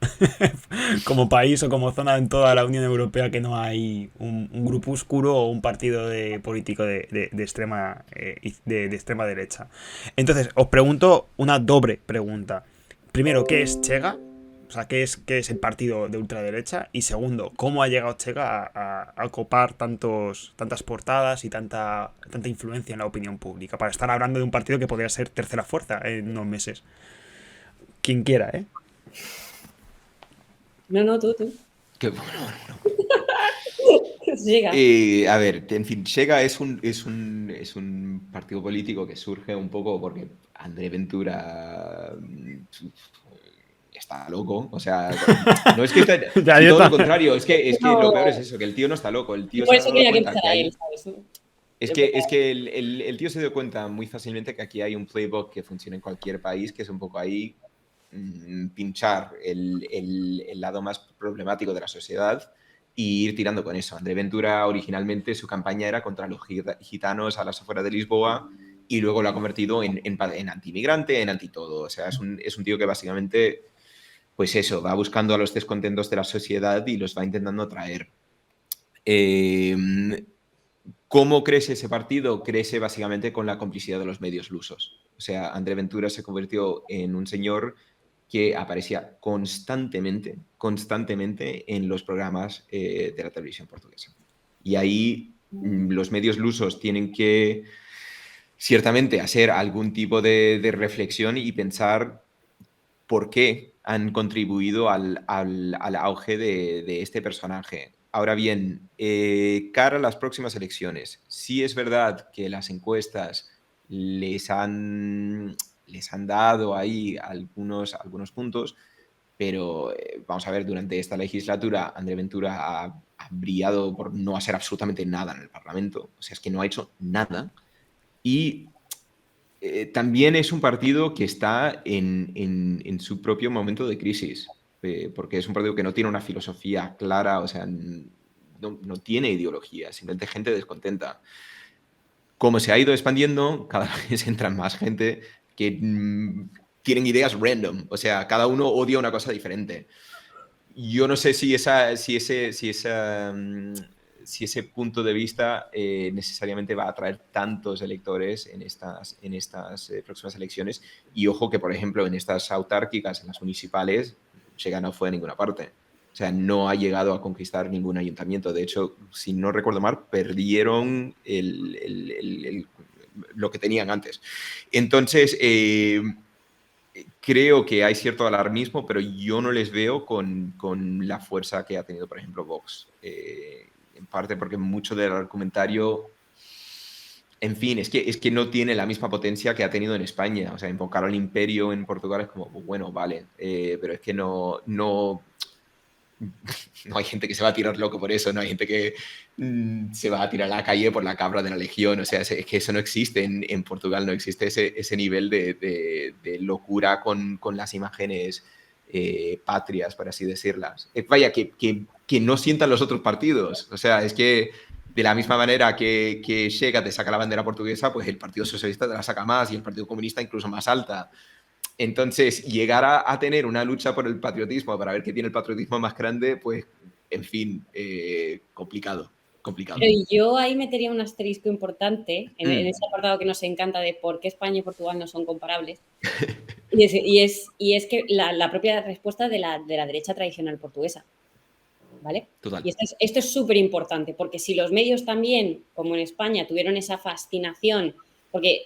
Como país o como zona en toda la Unión Europea que no hay un grupúsculo o un partido político de extrema derecha. Entonces, os pregunto una doble pregunta. Primero, ¿qué es Chega? O sea, ¿qué es el partido de ultraderecha? Y segundo, ¿cómo ha llegado Chega a copar tantas portadas y tanta influencia en la opinión pública? Para estar hablando de un partido que podría ser tercera fuerza en unos meses. Quien quiera, ¿eh? No, tú. Qué bueno. Chega. A ver, en fin, Chega es un partido político que surge un poco porque André Ventura está loco, o sea, no es que esté, todo lo contrario, es que no. Lo peor es eso, que el tío no está loco, el tío por se eso ha dado quería cuenta que él, ¿sabes? Es que el tío se dio cuenta muy fácilmente que aquí hay un playbook que funciona en cualquier país, que es un poco ahí pinchar el lado más problemático de la sociedad y ir tirando con eso. André Ventura originalmente su campaña era contra los gitanos a las afueras de Lisboa y luego lo ha convertido en antimigrante, en antitodo. O sea, es un tío que básicamente, pues eso, va buscando a los descontentos de la sociedad y los va intentando traer. ¿Cómo crece ese partido? Crece básicamente con la complicidad de los medios lusos. O sea, André Ventura se convirtió en un señor que aparecía constantemente en los programas de la televisión portuguesa. Y ahí los medios lusos tienen que, ciertamente, hacer algún tipo de reflexión y pensar por qué han contribuido al auge de este personaje. Ahora bien, cara a las próximas elecciones, sí es verdad que las encuestas les han dado ahí algunos puntos, pero vamos a ver, durante esta legislatura André Ventura ha brillado por no hacer absolutamente nada en el Parlamento. O sea, es que no ha hecho nada. Y también es un partido que está en su propio momento de crisis, porque es un partido que no tiene una filosofía clara, o sea, no tiene ideología, simplemente gente descontenta. Como se ha ido expandiendo, cada vez entran más gente que tienen ideas random, o sea, cada uno odia una cosa diferente. Yo no sé si ese punto de vista necesariamente va a atraer tantos electores en estas próximas elecciones. Y ojo que, por ejemplo, en estas autárquicas, en las municipales, Chega no fue a ninguna parte. O sea, no ha llegado a conquistar ningún ayuntamiento. De hecho, si no recuerdo mal, perdieron lo que tenían antes. Entonces, creo que hay cierto alarmismo, pero yo no les veo con la fuerza que ha tenido, por ejemplo, Vox. En parte porque mucho del argumentario, en fin, es que no tiene la misma potencia que ha tenido en España. O sea, invocar al imperio en Portugal es como, bueno, vale, pero es que no hay gente que se va a tirar loco por eso, no hay gente que se va a tirar a la calle por la cabra de la legión. O sea, es que eso no existe en Portugal, no existe ese nivel de locura con las imágenes patrias, por así decirlas. Vaya, que no sientan los otros partidos. O sea, es que de la misma manera que Chega te saca la bandera portuguesa, pues el Partido Socialista te la saca más y el Partido Comunista incluso más alta. Entonces, llegar a tener una lucha por el patriotismo, para ver qué tiene el patriotismo más grande, pues, en fin, complicado. Pero yo ahí metería un asterisco importante en ese apartado que nos encanta de por qué España y Portugal no son comparables. Y es que la propia respuesta de la derecha tradicional portuguesa. ¿Vale? Total. Y esto es súper importante, porque si los medios también, como en España, tuvieron esa fascinación, porque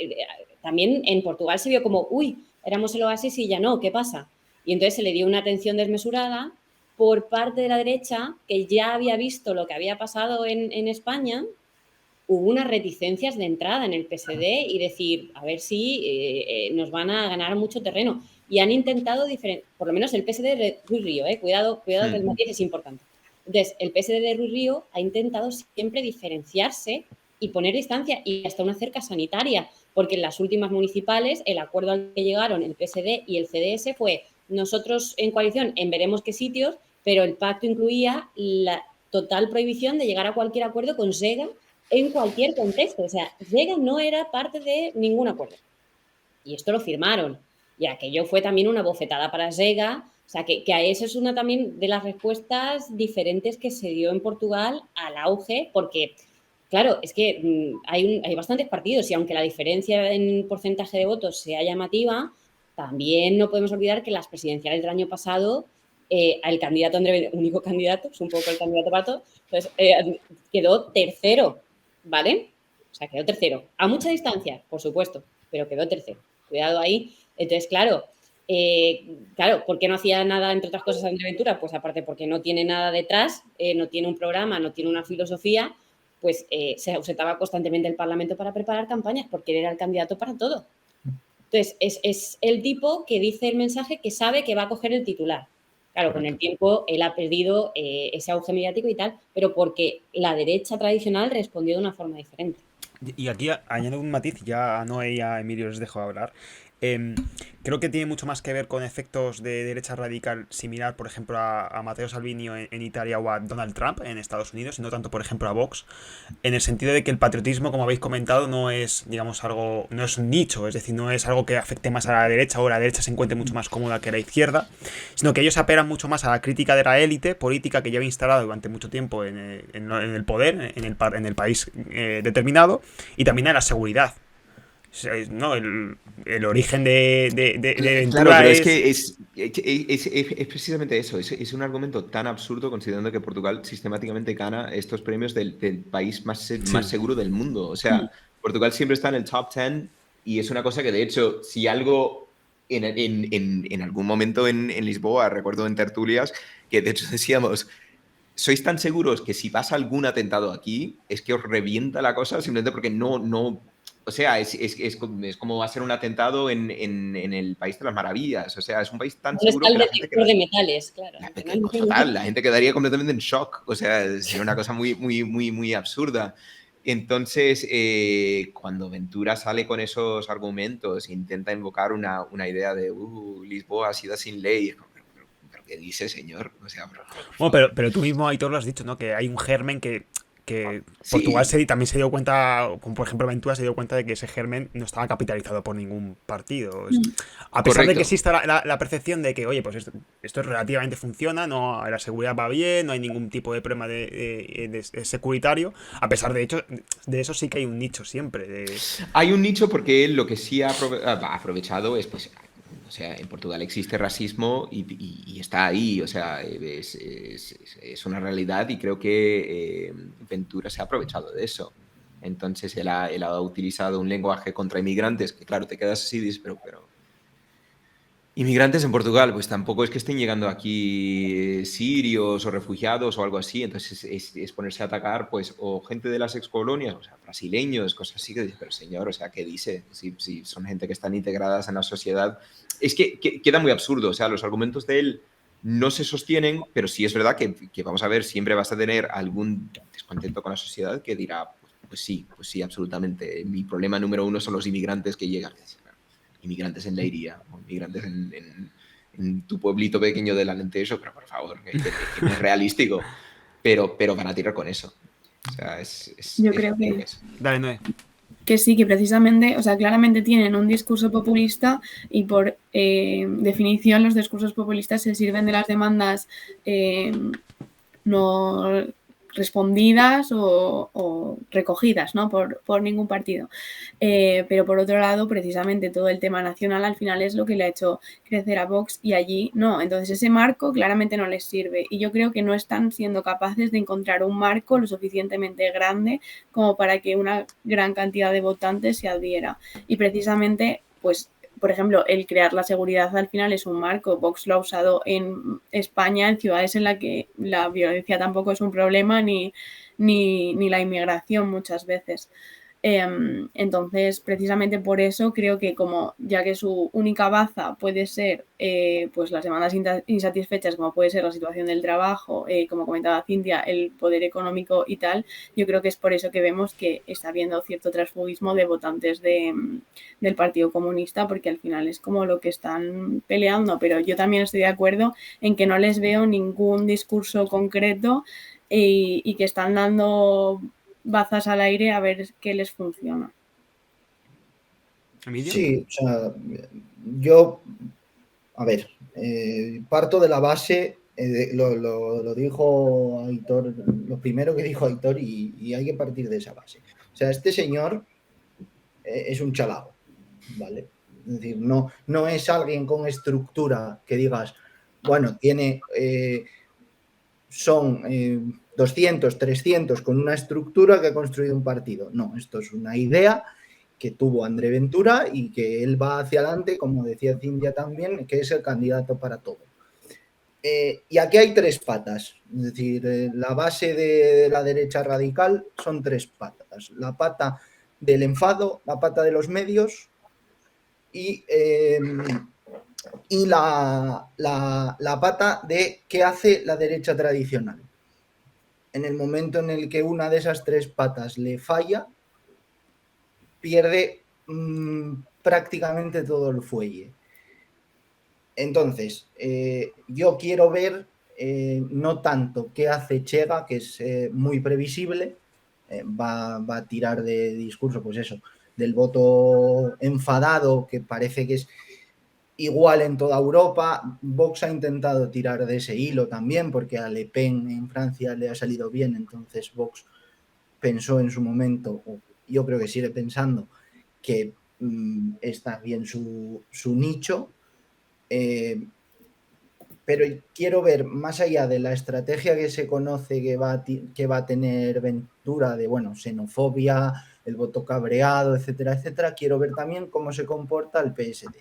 también en Portugal se vio como, uy, éramos el oasis y ya no, ¿qué pasa? Y entonces se le dio una atención desmesurada por parte de la derecha, que ya había visto lo que había pasado en España. Hubo unas reticencias de entrada en el PSD y decir, a ver si nos van a ganar mucho terreno. Y han intentado, por lo menos el PSD de Ruiz Río, cuidado que el matiz es importante. Entonces, el PSD de Ruiz Río ha intentado siempre diferenciarse y poner distancia y hasta una cerca sanitaria, porque en las últimas municipales el acuerdo al que llegaron el PSD y el CDS fue nosotros en coalición en veremos qué sitios, pero el pacto incluía la total prohibición de llegar a cualquier acuerdo con Chega en cualquier contexto. O sea, Chega no era parte de ningún acuerdo. Y esto lo firmaron. Y aquello fue también una bofetada para Chega. O sea, que a eso es una también de las respuestas diferentes que se dio en Portugal al auge, porque, claro, es que hay bastantes partidos y aunque la diferencia en porcentaje de votos sea llamativa, también no podemos olvidar que las presidenciales del año pasado, el candidato André, único candidato, es un poco el candidato para todo, pues, quedó tercero, ¿vale? O sea, quedó tercero. A mucha distancia, por supuesto, pero quedó tercero. Cuidado ahí. Entonces, claro, ¿por qué no hacía nada, entre otras cosas, André Ventura? Pues aparte porque no tiene nada detrás, no tiene un programa, no tiene una filosofía, pues se ausentaba constantemente del Parlamento para preparar campañas, porque él era el candidato para todo. Entonces, es el tipo que dice el mensaje que sabe que va a coger el titular. Claro, con el tiempo él ha perdido ese auge mediático y tal, pero porque la derecha tradicional respondió de una forma diferente. Y aquí añado un matiz, ya a Noé y a Emilio les dejo hablar. Creo que tiene mucho más que ver con efectos de derecha radical similar, por ejemplo, a Matteo Salvini en Italia o a Donald Trump en Estados Unidos, y no tanto, por ejemplo, a Vox, en el sentido de que el patriotismo, como habéis comentado, no es, digamos, algo, no es un nicho, es decir, no es algo que afecte más a la derecha o la derecha se encuentre mucho más cómoda que la izquierda, sino que ellos apelan mucho más a la crítica de la élite política que lleva instalada durante mucho tiempo en el poder, en el país determinado, y también a la seguridad. No, el origen de Claro, Ventura pero es es... que es precisamente eso. Es un argumento tan absurdo considerando que Portugal sistemáticamente gana estos premios del país más seguro del mundo. O sea, Portugal siempre está en el top 10 y es una cosa que, de hecho, si algo en algún momento en Lisboa, recuerdo en tertulias, que de hecho decíamos, sois tan seguros que si pasa algún atentado aquí, es que os revienta la cosa simplemente porque no, o sea, es como hacer un atentado en el País de las Maravillas. O sea, es un país tan No seguro está que el la gente detector de metales, claro. pues fatal, la gente quedaría completamente en shock. O sea, sería una cosa muy, muy, muy, muy absurda. Entonces, cuando Ventura sale con esos argumentos e intenta invocar una idea de Lisboa ha sido sin ley, pero ¿qué dice, señor? O sea, por Bueno, favor. pero tú mismo, Aitor, lo has dicho, ¿no? Que hay un germen que Portugal Sí, también se dio cuenta, como por ejemplo Ventura se dio cuenta de que ese germen no estaba capitalizado por ningún partido. A pesar de que correcto. exista la percepción de que, oye, pues esto relativamente funciona, no, la seguridad va bien, no hay ningún tipo de problema de securitario, a pesar de hecho, de eso sí que hay un nicho siempre. Hay un nicho porque él lo que sí ha aprovechado es, pues, o sea, en Portugal existe racismo y está ahí, o sea, es una realidad y creo que Ventura se ha aprovechado de eso. Entonces él ha utilizado un lenguaje contra inmigrantes que, claro, te quedas así y dices, pero inmigrantes en Portugal, pues tampoco es que estén llegando aquí sirios o refugiados o algo así, entonces es ponerse a atacar, pues, o gente de las excolonias, o sea, brasileños, cosas así, que dices, pero señor, o sea, ¿qué dice? Si son gente que están integradas en la sociedad. Es que queda muy absurdo, o sea, los argumentos de él no se sostienen, pero sí es verdad que vamos a ver, siempre vas a tener algún descontento con la sociedad que dirá, pues sí, absolutamente. Mi problema número uno son los inmigrantes que llegan. Inmigrantes en Leiria o inmigrantes en tu pueblito pequeño del Alentejo, pero por favor, que no es realístico, pero van a tirar con eso. O sea, Yo es creo lo que es. Dale, Noé. que sí, que precisamente, o sea, claramente tienen un discurso populista y por definición los discursos populistas se sirven de las demandas no respondidas o recogidas, ¿no? Por ningún partido. Pero por otro lado, precisamente todo el tema nacional al final es lo que le ha hecho crecer a Vox y allí no. Entonces ese marco claramente no les sirve y yo creo que no están siendo capaces de encontrar un marco lo suficientemente grande como para que una gran cantidad de votantes se adhiera. Y precisamente, pues por ejemplo, el crear la seguridad al final es un marco. Vox lo ha usado en España, en ciudades en las que la violencia tampoco es un problema ni la inmigración muchas veces. Entonces, precisamente por eso creo que como ya que su única baza puede ser pues las demandas insatisfechas, como puede ser la situación del trabajo, como comentaba Cintia, el poder económico y tal, yo creo que es por eso que vemos que está habiendo cierto transfugismo de votantes del Partido Comunista, porque al final es como lo que están peleando, pero yo también estoy de acuerdo en que no les veo ningún discurso concreto y que están dando bazas al aire a ver qué les funciona. ¿Emilio? Sí, o sea, yo, a ver, parto de la base, lo dijo Aitor, lo primero que dijo Aitor y hay que partir de esa base. O sea, este señor es un chalao, ¿vale? Es decir, no es alguien con estructura que digas, bueno, tiene, son 200, 300 con una estructura que ha construido un partido. No, esto es una idea que tuvo André Ventura y que él va hacia adelante, como decía Cintia también, que es el candidato para todo. Y aquí hay tres patas, es decir, la base de la derecha radical son tres patas. La pata del enfado, la pata de los medios y la pata de qué hace la derecha tradicional. En el momento en el que una de esas tres patas le falla, pierde prácticamente todo el fuelle. Entonces, yo quiero ver no tanto qué hace Chega, que es muy previsible, va a tirar de discurso, pues eso, del voto enfadado, que parece que es igual en toda Europa. Vox ha intentado tirar de ese hilo también, porque a Le Pen en Francia le ha salido bien, entonces Vox pensó en su momento, o yo creo que sigue pensando, que está bien su nicho, pero quiero ver, más allá de la estrategia que se conoce que va a tener Ventura, de bueno, xenofobia, el voto cabreado, etcétera, etcétera, quiero ver también cómo se comporta el PSD.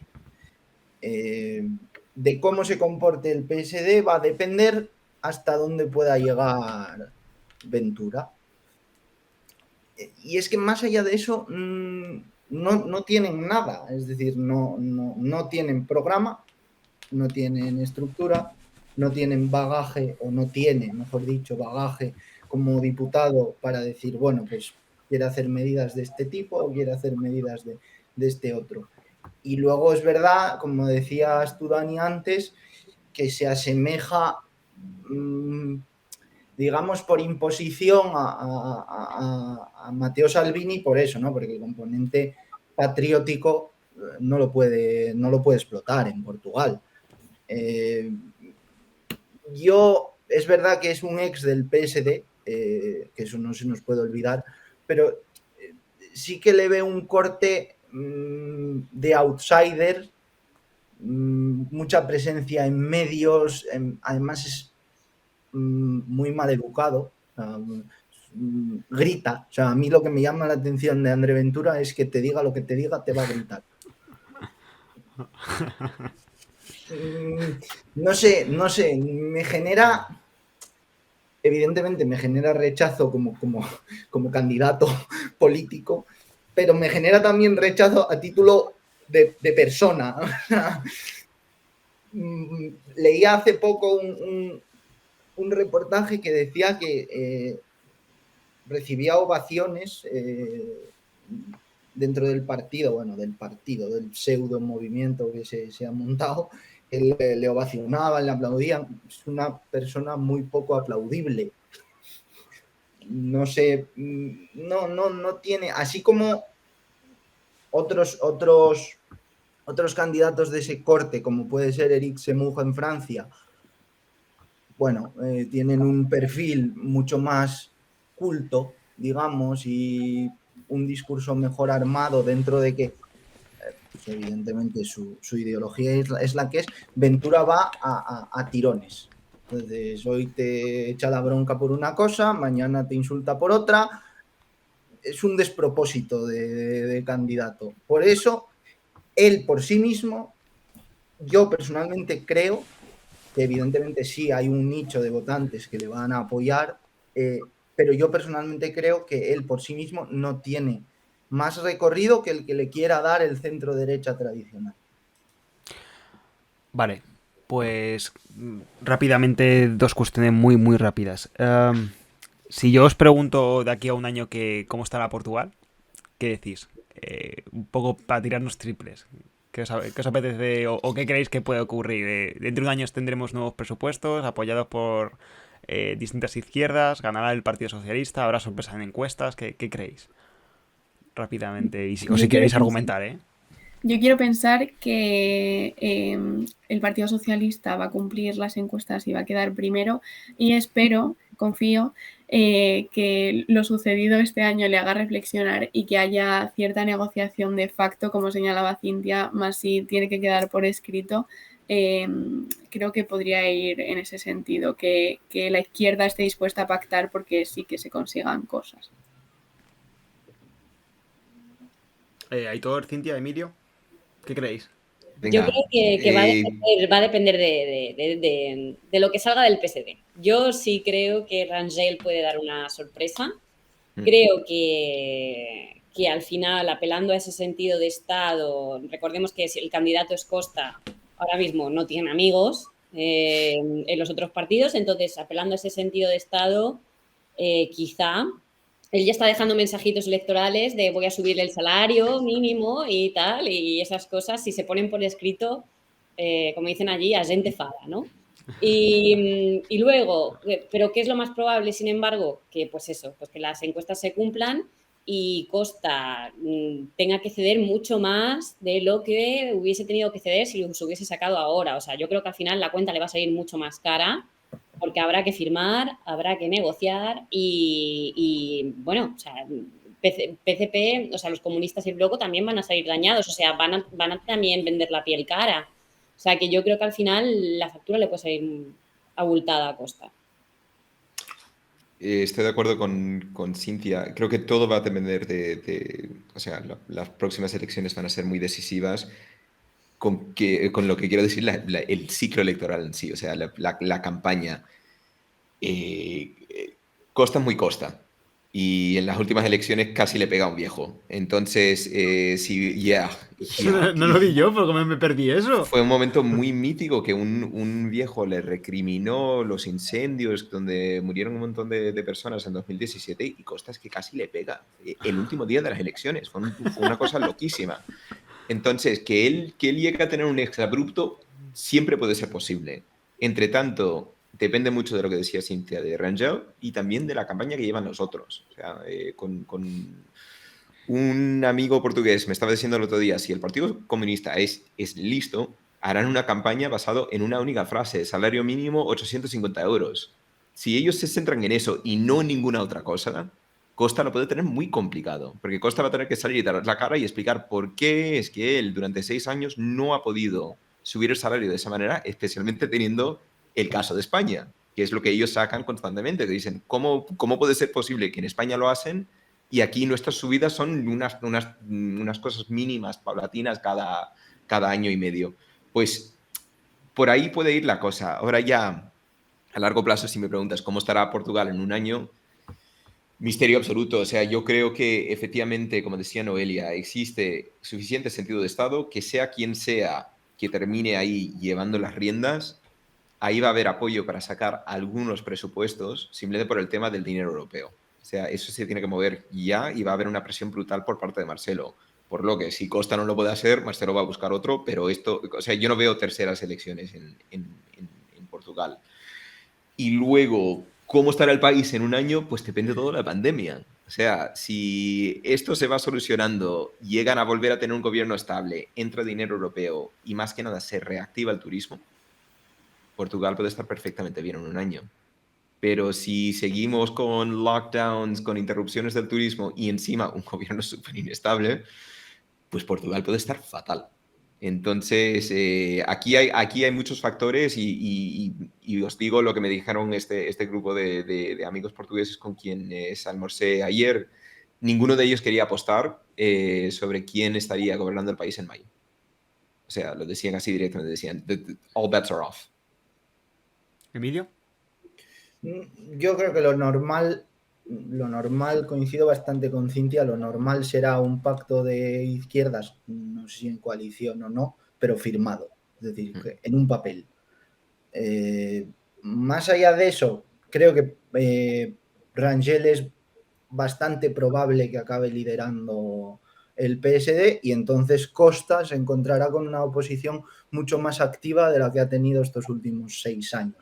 De cómo se comporte el PSD va a depender hasta dónde pueda llegar Ventura. Y es que más allá de eso, no tienen nada, es decir, no tienen programa, no tienen estructura, no tienen bagaje, o no tiene, mejor dicho, bagaje como diputado para decir, bueno, pues quiere hacer medidas de este tipo o quiere hacer medidas de este otro. Y luego es verdad, como decías tú, Dani, antes, que se asemeja, digamos, por imposición a Matteo Salvini por eso, ¿no? Porque el componente patriótico no lo puede explotar en Portugal. Es verdad que es un ex del PSD, que eso no se nos puede olvidar, pero sí que le veo un corte de outsider, mucha presencia en medios, además es muy mal educado, grita. O sea, a mí lo que me llama la atención de André Ventura es que te diga lo que te diga, te va a gritar. No sé, me genera, evidentemente me genera rechazo como candidato político, pero me genera también rechazo a título de persona. Leía hace poco un reportaje que decía que recibía ovaciones dentro del partido, del pseudo movimiento que se ha montado. Él le ovacionaban, le aplaudían. Es una persona muy poco aplaudible. No sé, no tiene, así como otros candidatos de ese corte, como puede ser Éric Zemmour en Francia, bueno, tienen un perfil mucho más culto, digamos, y un discurso mejor armado dentro de que, pues evidentemente, su ideología es la que es. Ventura va a tirones. Entonces, hoy te echa la bronca por una cosa, mañana te insulta por otra. Es un despropósito de candidato. Por eso, él por sí mismo, yo personalmente creo que evidentemente sí hay un nicho de votantes que le van a apoyar, pero yo personalmente creo que él por sí mismo no tiene más recorrido que el que le quiera dar el centro derecha tradicional. Vale, pues rápidamente dos cuestiones muy, muy rápidas. Si yo os pregunto de aquí a un año cómo estará Portugal, ¿qué decís? Un poco para tirarnos triples. ¿Qué os apetece o qué creéis que puede ocurrir? Dentro de un año tendremos nuevos presupuestos apoyados por distintas izquierdas, ganará el Partido Socialista, habrá sorpresas en encuestas. ¿Qué creéis? Rápidamente, o si queréis argumentar, ¿eh? Yo quiero pensar que el Partido Socialista va a cumplir las encuestas y va a quedar primero, y espero, confío, que lo sucedido este año le haga reflexionar y que haya cierta negociación de facto, como señalaba Cintia, más si tiene que quedar por escrito. Creo que podría ir en ese sentido, que la izquierda esté dispuesta a pactar porque sí que se consigan cosas. Aitor, Cintia, Emilio, ¿qué creéis? Yo creo que va a depender de lo que salga del PSD. Yo sí creo que Rangel puede dar una sorpresa. Creo que al final, apelando a ese sentido de Estado, recordemos que el candidato es Costa, ahora mismo no tiene amigos en los otros partidos, entonces apelando a ese sentido de Estado, quizá él ya está dejando mensajitos electorales de voy a subir el salario mínimo y tal, y esas cosas, si se ponen por escrito, como dicen allí, a gente fada, ¿no? Y luego, ¿pero qué es lo más probable, sin embargo? Que pues eso, pues que las encuestas se cumplan y Costa tenga que ceder mucho más de lo que hubiese tenido que ceder si los hubiese sacado ahora. O sea, yo creo que al final la cuenta le va a salir mucho más cara porque habrá que firmar, habrá que negociar y bueno, o sea, PCP, o sea, los comunistas y el bloco también van a salir dañados, o sea, van a también vender la piel cara. O sea, que yo creo que al final la factura le puede salir abultada a Costa. Estoy de acuerdo con Cintia. Creo que todo va a depender o sea, las próximas elecciones van a ser muy decisivas con lo que quiero decir, el ciclo electoral en sí, o sea, la campaña. Costa es muy Costa. Y en las últimas elecciones casi le pega a un viejo. Entonces, sí, No lo vi yo, porque me perdí eso. fue un momento muy mítico que un viejo le recriminó los incendios donde murieron un montón de personas en 2017 y Costa es que casi le pega el último día de las elecciones. Fue una cosa loquísima. Entonces, que él llegue a tener un exabrupto siempre puede ser posible. Entre tanto, depende mucho de lo que decía Cintia de Rangel y también de la campaña que llevan los otros. O sea, con un amigo portugués me estaba diciendo el otro día, si el Partido Comunista es listo, harán una campaña basada en una única frase, salario mínimo 850 euros. Si ellos se centran en eso y no en ninguna otra cosa, Costa lo puede tener muy complicado, porque Costa va a tener que salir y dar la cara y explicar por qué es que él durante 6 años no ha podido subir el salario de esa manera, especialmente teniendo el caso de España, que es lo que ellos sacan constantemente, que dicen, ¿cómo puede ser posible que en España lo hacen y aquí nuestras subidas son unas cosas mínimas, paulatinas, cada año y medio? Pues por ahí puede ir la cosa. Ahora ya, a largo plazo, si me preguntas cómo estará Portugal en un año, misterio absoluto. O sea, yo creo que efectivamente, como decía Noelia, existe suficiente sentido de Estado que sea quien sea que termine ahí llevando las riendas, ahí va a haber apoyo para sacar algunos presupuestos simplemente por el tema del dinero europeo. O sea, eso se tiene que mover ya y va a haber una presión brutal por parte de Marcelo. Por lo que si Costa no lo puede hacer, Marcelo va a buscar otro, pero esto, o sea, yo no veo terceras elecciones en Portugal. Y luego, ¿cómo estará el país en un año? Pues depende todo de la pandemia. O sea, si esto se va solucionando, llegan a volver a tener un gobierno estable, entra dinero europeo y más que nada se reactiva el turismo, Portugal puede estar perfectamente bien en un año. Pero si seguimos con lockdowns, con interrupciones del turismo y encima un gobierno súper inestable, pues Portugal puede estar fatal. Entonces, aquí hay muchos factores y os digo lo que me dijeron este grupo de amigos portugueses con quienes almorcé ayer. Ninguno de ellos quería apostar sobre quién estaría gobernando el país en mayo. O sea, lo decían así directamente, decían, all bets are off. ¿Emilio? Yo creo que lo normal, coincido bastante con Cintia, lo normal será un pacto de izquierdas, no sé si en coalición o no, pero firmado, es decir, en un papel. Más allá de eso, creo que Rangel es bastante probable que acabe liderando el PSD y entonces Costa se encontrará con una oposición mucho más activa de la que ha tenido estos últimos 6 años.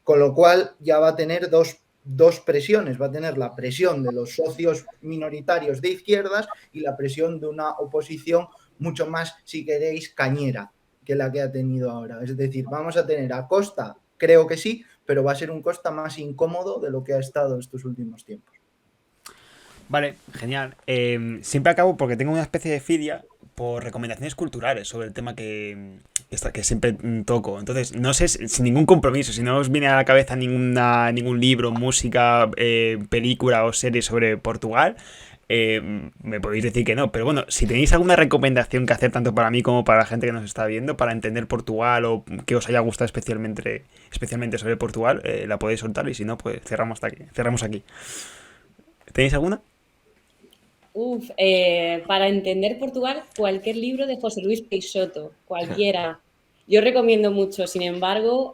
Con lo cual ya va a tener dos presiones, va a tener la presión de los socios minoritarios de izquierdas y la presión de una oposición mucho más, si queréis, cañera que la que ha tenido ahora. Es decir, vamos a tener a Costa, creo que sí, pero va a ser un Costa más incómodo de lo que ha estado estos últimos tiempos. Vale, genial. Siempre acabo porque tengo una especie de filia por recomendaciones culturales sobre el tema que siempre toco. Entonces, no sé, sin ningún compromiso, si no os viene a la cabeza ningún libro, música, película o serie sobre Portugal, me podéis decir que no. Pero bueno, si tenéis alguna recomendación que hacer tanto para mí como para la gente que nos está viendo, para entender Portugal o que os haya gustado especialmente sobre Portugal, la podéis soltar y si no, pues cerramos aquí. ¿Tenéis alguna? Para entender Portugal, cualquier libro de José Luis Peixoto, cualquiera. Yo recomiendo mucho, sin embargo,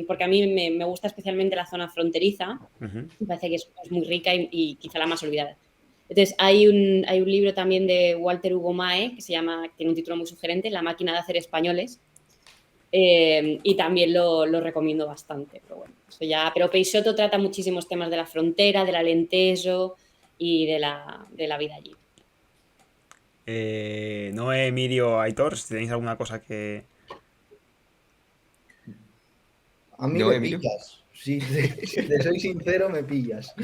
porque a mí me gusta especialmente la zona fronteriza, Ujú. me parece que es muy rica y quizá la más olvidada. Entonces, hay un libro también de Walter Hugo Mae que se llama, tiene un título muy sugerente, La máquina de hacer españoles, y también lo recomiendo bastante. Pero bueno, eso ya, pero Peixoto trata muchísimos temas de la frontera, del Alentejo y de la vida allí. Noé, Emilio, Aitor, si tenéis alguna cosa que... A mí ¿No, me Emilio? pillas. Si te soy sincero, me pillas.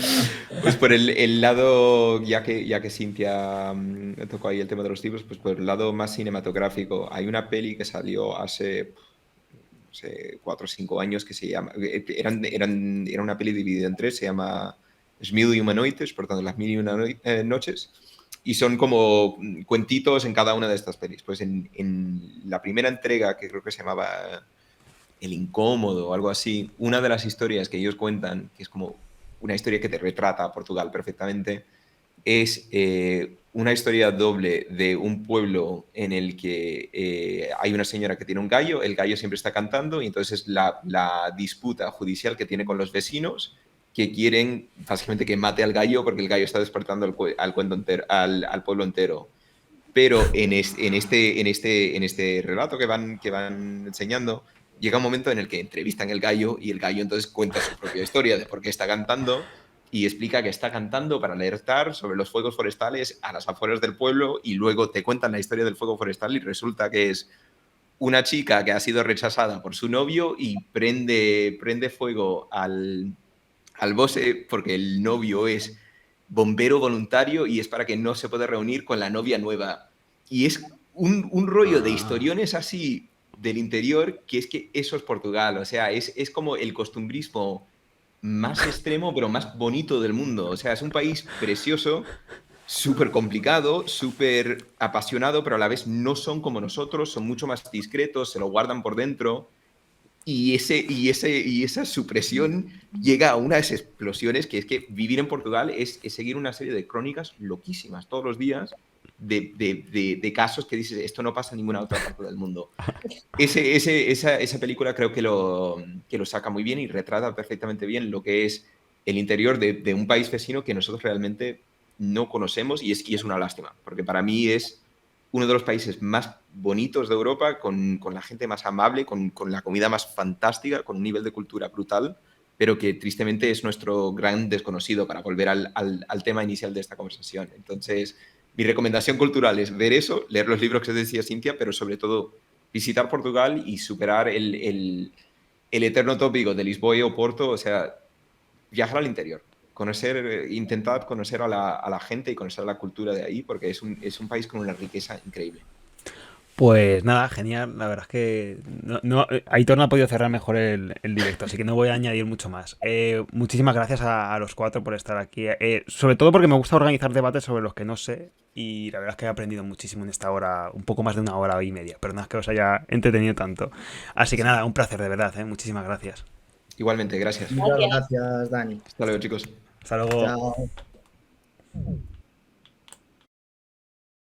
Pues por el lado, ya que Cintia tocó ahí el tema de los libros, pues por el lado más cinematográfico, hay una peli que salió hace, no sé, 4 o 5 años que se llama, era una peli dividida en tres, se llama Les Mil y Una Noites, por tanto, Las Mil y Una Noches, y son como cuentitos en cada una de estas pelis. Pues en la primera entrega, que creo que se llamaba El Incómodo o algo así, una de las historias que ellos cuentan, que es como una historia que te retrata a Portugal perfectamente, es una historia doble de un pueblo en el que hay una señora que tiene un gallo, el gallo siempre está cantando y entonces la disputa judicial que tiene con los vecinos que quieren básicamente que mate al gallo porque el gallo está despertando al cuento entero, al pueblo entero. Pero en este relato que van enseñando, llega un momento en el que entrevistan el gallo y el gallo entonces cuenta su propia historia de por qué está cantando y explica que está cantando para alertar sobre los fuegos forestales a las afueras del pueblo y luego te cuentan la historia del fuego forestal y resulta que es una chica que ha sido rechazada por su novio y prende fuego al bosque porque el novio es bombero voluntario y es para que no se pueda reunir con la novia nueva. Y es un rollo de historiones así del interior que es que eso es Portugal. O sea, es como el costumbrismo más extremo pero más bonito del mundo. O sea, es un país precioso, súper complicado, súper apasionado, pero a la vez no son como nosotros, son mucho más discretos, se lo guardan por dentro. Y esa supresión llega a unas explosiones que es que vivir en Portugal es seguir una serie de crónicas loquísimas todos los días de casos que dices, esto no pasa en ninguna otra parte del mundo. Esa película creo que lo saca muy bien y retrata perfectamente bien lo que es el interior de un país vecino que nosotros realmente no conocemos y es una lástima, porque para mí es uno de los países más bonitos de Europa, con la gente más amable, con la comida más fantástica, con un nivel de cultura brutal, pero que tristemente es nuestro gran desconocido para volver al tema inicial de esta conversación. Entonces, mi recomendación cultural es ver eso, leer los libros que os decía Cintia, pero sobre todo visitar Portugal y superar el eterno tópico de Lisboa o Porto, o sea, viajar al interior. Intentad conocer a la gente y conocer la cultura de ahí, porque es un país con una riqueza increíble. Pues nada, genial. La verdad es que Aitor no ha podido cerrar mejor el directo, así que no voy a añadir mucho más. Muchísimas gracias a los cuatro por estar aquí. Sobre todo porque me gusta organizar debates sobre los que no sé y la verdad es que he aprendido muchísimo en esta hora, un poco más de 1 hora y media. Pero nada, es que os haya entretenido tanto. Así que nada, un placer de verdad. Muchísimas gracias. Igualmente, gracias. Muchas Gracias. gracias, Dani. Hasta luego, chicos. Hasta luego. Chao.